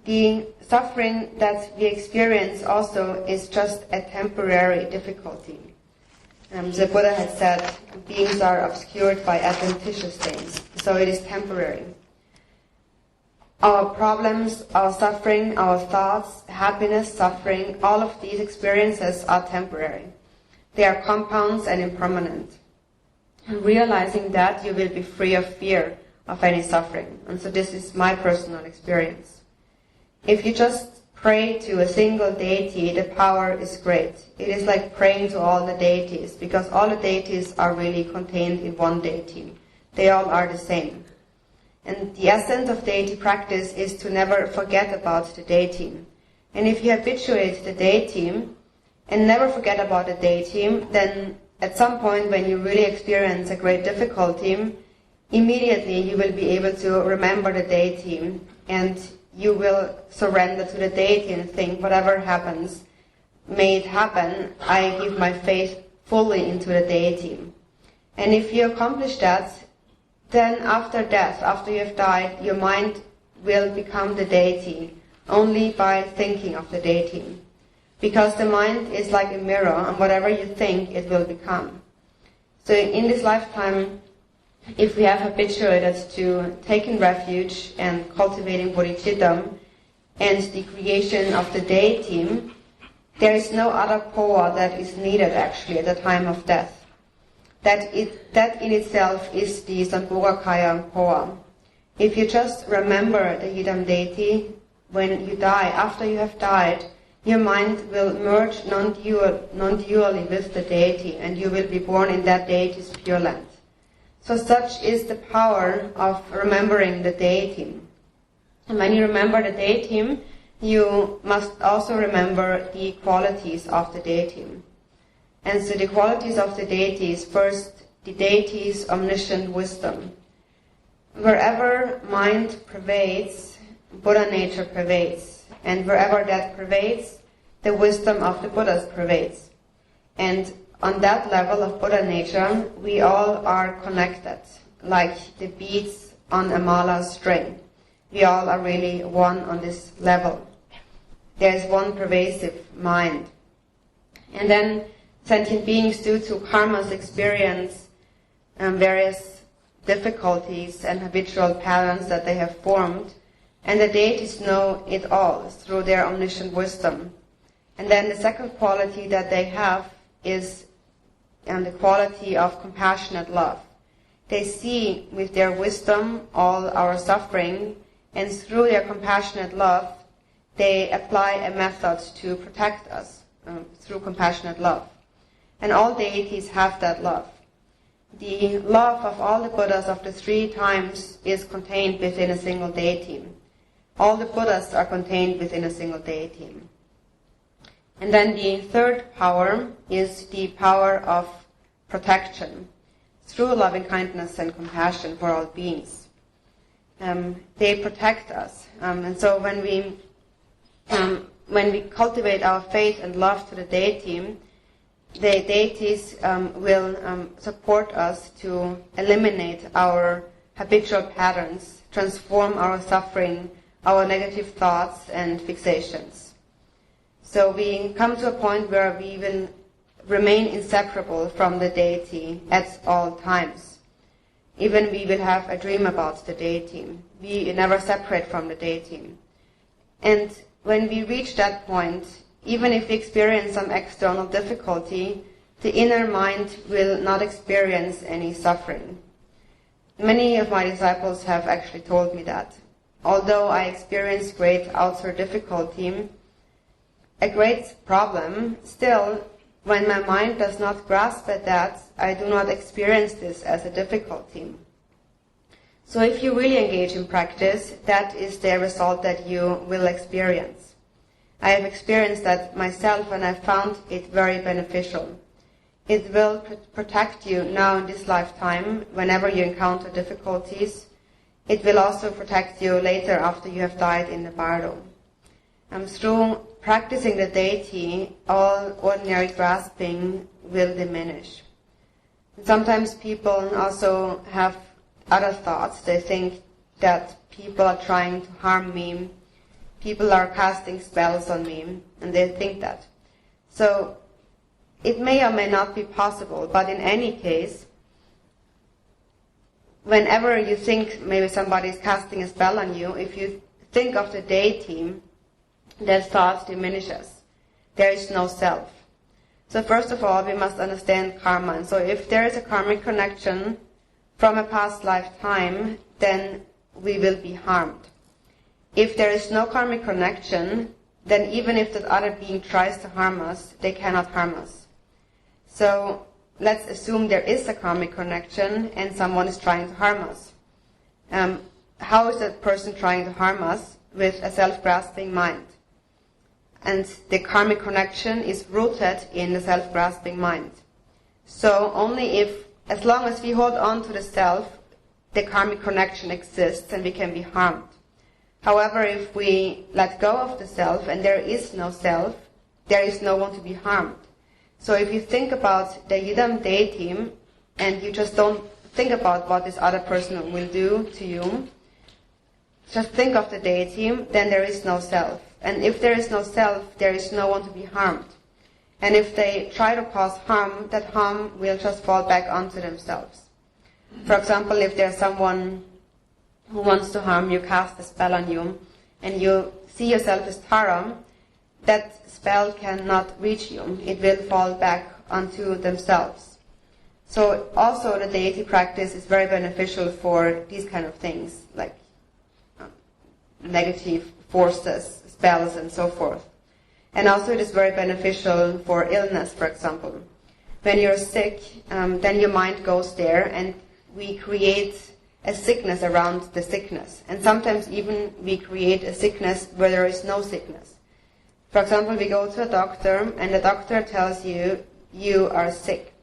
The suffering that we experience also is just a temporary difficulty. The Buddha had said, beings are obscured by adventitious things, so it is temporary. Our problems, our suffering, our thoughts, happiness, suffering, all of these experiences are temporary. They are compounds and impermanent. And realizing that, you will be free of fear of any suffering. And so this is my personal experience. If you just pray to a single deity, the power is great. It is like praying to all the deities, because all the deities are really contained in one deity. They all are the same. And the essence of deity practice is to never forget about the deity. And if you habituate the deity and never forget about the deity, then at some point when you really experience a great difficulty, immediately you will be able to remember the deity and you will surrender to the deity and think, whatever happens, may it happen, I give my faith fully into the deity. And if you accomplish that, then after death, after you have died, your mind will become the deity only by thinking of the deity. Because the mind is like a mirror, and whatever you think, it will become. So in this lifetime, if we have habituated to taking refuge and cultivating bodhicitta and the creation of the deity, there is no other power that is needed actually at the time of death. That in itself is the Sambhogakaya power. If you just remember the Yidam deity, when you die, after you have died, your mind will merge non-dually with the deity, and you will be born in that deity's pure land. So such is the power of remembering the deity. And when you remember the deity, you must also remember the qualities of the deity. And so the qualities of the deity is first, the deity's omniscient wisdom. Wherever mind pervades, Buddha nature pervades. And wherever that pervades, the wisdom of the Buddhas pervades. And on that level of Buddha nature, we all are connected, like the beads on a mala string. We all are really one on this level. There is one pervasive mind. And then sentient beings, due to karmas, experience various difficulties and habitual patterns that they have formed, and the deities know it all through their omniscient wisdom. And then the second quality that they have is the quality of compassionate love. They see with their wisdom all our suffering, and through their compassionate love, they apply a method to protect us through compassionate love. And all deities have that love. The love of all the Buddhas of the 3 times is contained within a single deity. All the Buddhas are contained within a single deity. And then the third power is the power of protection through loving kindness and compassion for all beings. They protect us. And so when we cultivate our faith and love to the deity, the deities will support us to eliminate our habitual patterns, transform our suffering, our negative thoughts and fixations. So we come to a point where we will remain inseparable from the deity at all times. Even we will have a dream about the deity. We never separate from the deity. And when we reach that point, even if we experience some external difficulty, the inner mind will not experience any suffering. Many of my disciples have actually told me that. Although I experience great outer difficulty, a great problem, still, when my mind does not grasp at that, I do not experience this as a difficulty. So if you really engage in practice, that is the result that you will experience. I have experienced that myself, and I found it very beneficial. It will protect you now in this lifetime whenever you encounter difficulties. It will also protect you later after you have died in the bardo. Through practicing the deity, all ordinary grasping will diminish. Sometimes people also have other thoughts. They think that people are trying to harm me, people are casting spells on me, and they think that. So it may or may not be possible, but in any case, whenever you think maybe somebody is casting a spell on you, if you think of the deity, that thought diminishes. There is no self. So first of all, we must understand karma. And so if there is a karmic connection from a past lifetime, then we will be harmed. If there is no karmic connection, then even if that other being tries to harm us, they cannot harm us. So let's assume there is a karmic connection and someone is trying to harm us. How is that person trying to harm us? With a self-grasping mind. And the karmic connection is rooted in the self-grasping mind. So only as long as we hold on to the self, the karmic connection exists and we can be harmed. However, if we let go of the self and there is no self, there is no one to be harmed. So if you think about the Yidam deity and you just don't think about what this other person will do to you, just think of the deity, then there is no self. And if there is no self, there is no one to be harmed. And if they try to cause harm, that harm will just fall back onto themselves. For example, if there's someone who wants to harm you, cast a spell on you, and you see yourself as Tara, that spell cannot reach you. It will fall back onto themselves. So also the deity practice is very beneficial for these kind of things, like negative forces, spells, and so forth. And also it is very beneficial for illness, for example. When you're sick, then your mind goes there, and we create a sickness around the sickness. And sometimes even we create a sickness where there is no sickness. For example, we go to a doctor, and the doctor tells you, you are sick.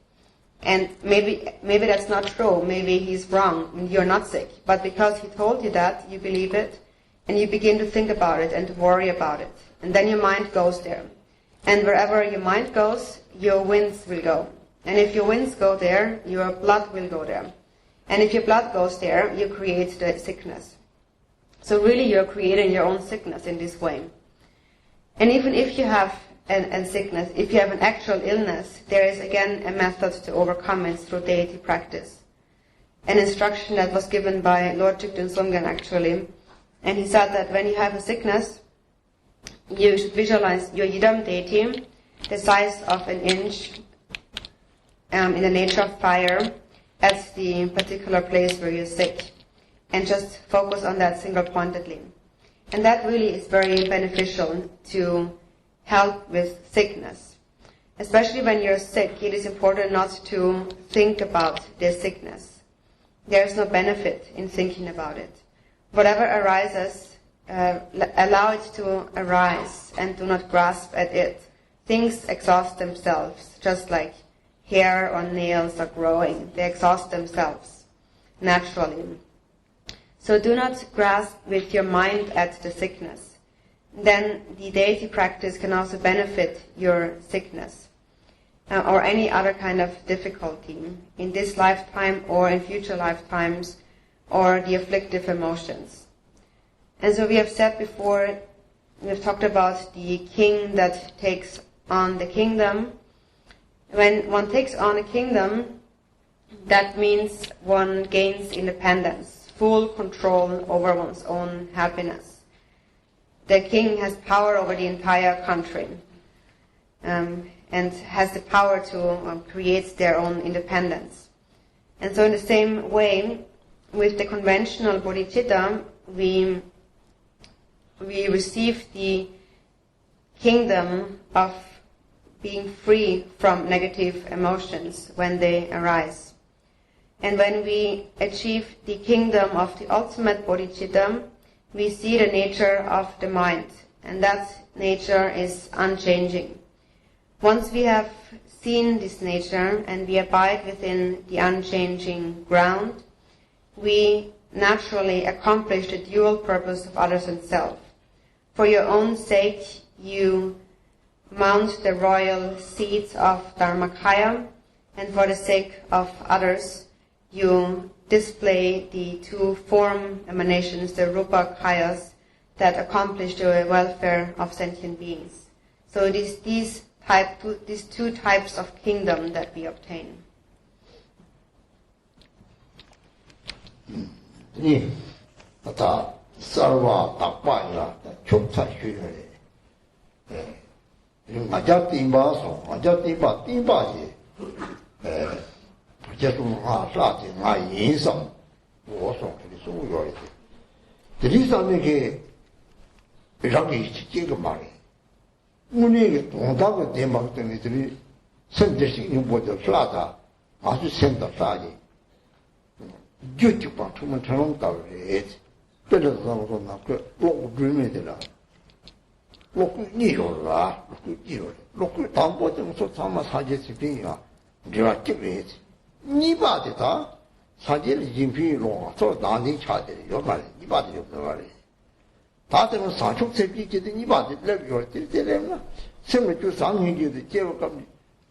And maybe that's not true. Maybe he's wrong, and you're not sick. But because he told you that, you believe it, and you begin to think about it and to worry about it. And then your mind goes there. And wherever your mind goes, your winds will go. And if your winds go there, your blood will go there. And if your blood goes there, you create the sickness. So really you're creating your own sickness in this way. And even if you have a sickness, if you have an actual illness, there is again a method to overcome it through deity practice. An instruction that was given by Lord Chikdun Sumgyen actually. And he said that when you have a sickness, you should visualize your Yidam deity, the size of an inch, in the nature of fire, at the particular place where you're sick. And just focus on that single-pointedly. And that really is very beneficial to help with sickness. Especially when you're sick, it is important not to think about the sickness. There is no benefit in thinking about it. Whatever arises, allow it to arise and do not grasp at it. Things exhaust themselves, just like hair or nails are growing. They exhaust themselves naturally. So do not grasp with your mind at the sickness. Then the deity practice can also benefit your sickness or any other kind of difficulty in this lifetime or in future lifetimes, or the afflictive emotions. And so we have said before, we have talked about the king that takes on the kingdom. When one takes on a kingdom, that means one gains independence, full control over one's own happiness. the king has power over the entire country and has the power to create their own independence. And so in the same way, with the conventional bodhicitta, we receive the kingdom of being free from negative emotions when they arise. And when we achieve the kingdom of the ultimate bodhicitta, we see the nature of the mind, and that nature is unchanging. Once we have seen this nature and we abide within the unchanging ground, we naturally accomplish the dual purpose of others and self. For your own sake, you mount the royal seats of Dharmakaya, and for the sake of others, you display the two form emanations, the Rupa Kayas, that accomplish the welfare of sentient beings. So it is these two types of kingdom that we obtain. 다 sarva takpa chopsa shuyore. Maja timba so, maja timba ji. Just nga sa ji nga yin sam, wo so ki su yore. Tri sa ne ke ragi chi ge ma re. Uni ge dong da ge de ma de ni tri sen de shi ni bo de sa da, ma su sen da sa ji. Ju ju pa tu ma chang da re. 这个时候说那个落追没的了，落归你有了，落归你有了，落归当国政说他们参加视频啊，你话这个意思，你把的他参加的视频落，做哪里查的？有嘛的？你把的有什么的？他这种上出视频觉得你把的那个这人嘛，什么就上面就是结果干的，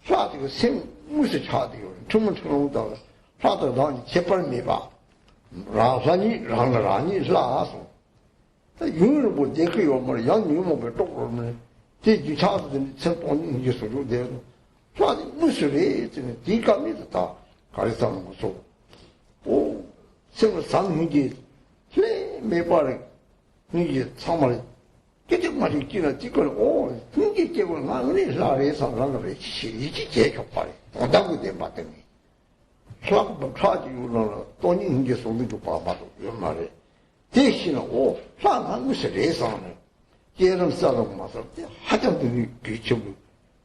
啥这个什么是查的有人，成不成龙到了，啥都让你切本没把。 라산이 랑라니 라서 유를 뭐 대해요 뭐 양유 뭐 똑로네 제주 차스는 천pon이 이제 소로돼 저 무슨 이제 디감이 다 가르쳐는 거죠 오 생을 사는 게 네, 매발에 이게 참말 계속 말이 끼나 찍걸 오 등기 깨고 나는 라에서 나는 시지 제격발이 온다고 돼 맞더니 slaap 차지 우러는 돈이 이제 손도 봐봐도 이 말에 대신에 오 사는 무슨 레선을 예를 써서 맞을 때 하자들이 뒤쪽에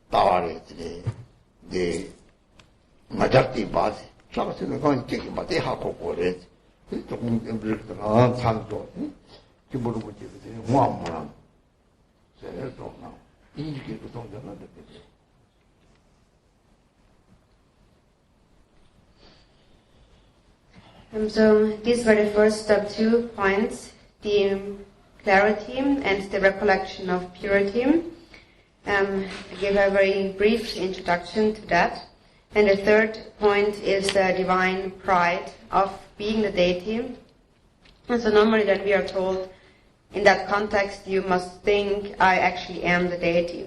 나와야지 네 맞았지 바지 사실은 그건 되게 맞대 하고 그래 조금 그렇더라 산도 기본으로 보지 뭐만 그래서 나 이게 그 정도는 되지 So these were the first 2 points, the clarity and the recollection of purity. I gave a very brief introduction to that. And the third point is the divine pride of being the deity. And so normally that we are told, in that context, you must think, I actually am the deity.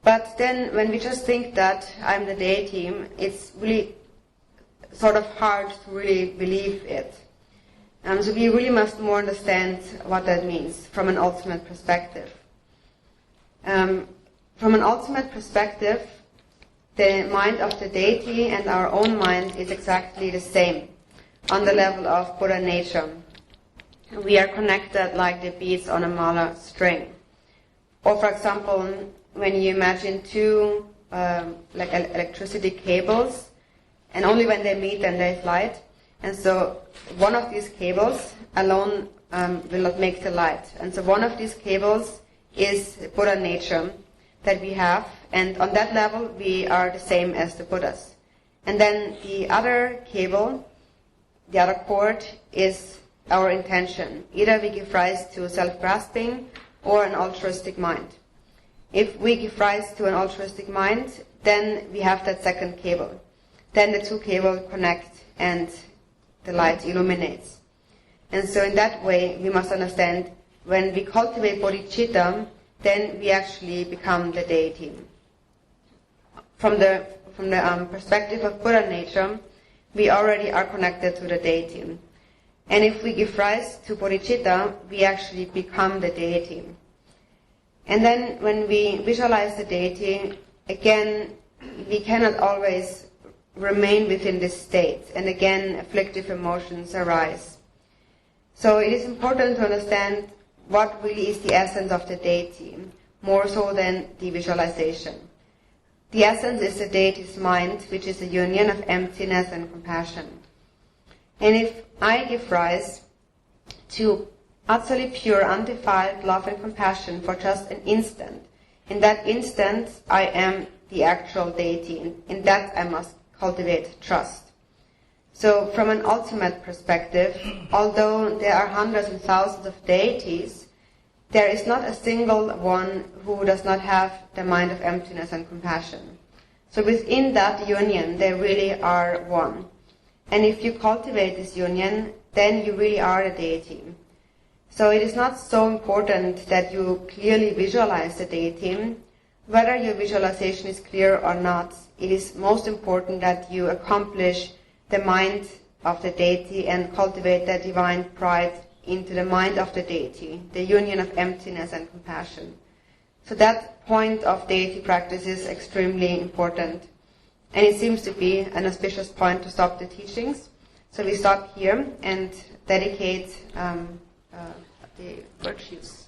But then when we just think that I'm the deity, it's really sort of hard to really believe it. So we really must more understand what that means from an ultimate perspective. From an ultimate perspective, the mind of the deity and our own mind is exactly the same on the level of Buddha nature. We are connected like the beads on a mala string. Or for example, when you imagine two like electricity cables, and only when they meet then there is light. And so one of these cables alone will not make the light. And so one of these cables is Buddha nature that we have. And on that level we are the same as the Buddhas. And then the other cable, the other cord, is our intention. Either we give rise to self-grasping or an altruistic mind. If we give rise to an altruistic mind, then we have that second cable. Then the two cables connect and the light illuminates. And so in that way, we must understand when we cultivate bodhicitta, then we actually become the deity. From the perspective of Buddha nature, we already are connected to the deity. And if we give rise to bodhicitta, we actually become the deity. And then when we visualize the deity, again, we cannot always remain within this state. And again, afflictive emotions arise. So it is important to understand what really is the essence of the deity, more so than the visualization. The essence is the deity's mind, which is a union of emptiness and compassion. And if I give rise to utterly pure, undefiled love and compassion for just an instant, in that instant I am the actual deity. In that I must cultivate trust. So from an ultimate perspective, although there are hundreds and thousands of deities, there is not a single one who does not have the mind of emptiness and compassion. So within that union, they really are one. And if you cultivate this union, then you really are a deity. So it is not so important that you clearly visualize the deity. Whether your visualization is clear or not, it is most important that you accomplish the mind of the deity and cultivate that divine pride into the mind of the deity, the union of emptiness and compassion. So that point of deity practice is extremely important. And it seems to be an auspicious point to stop the teachings. So we stop here and dedicate the virtues.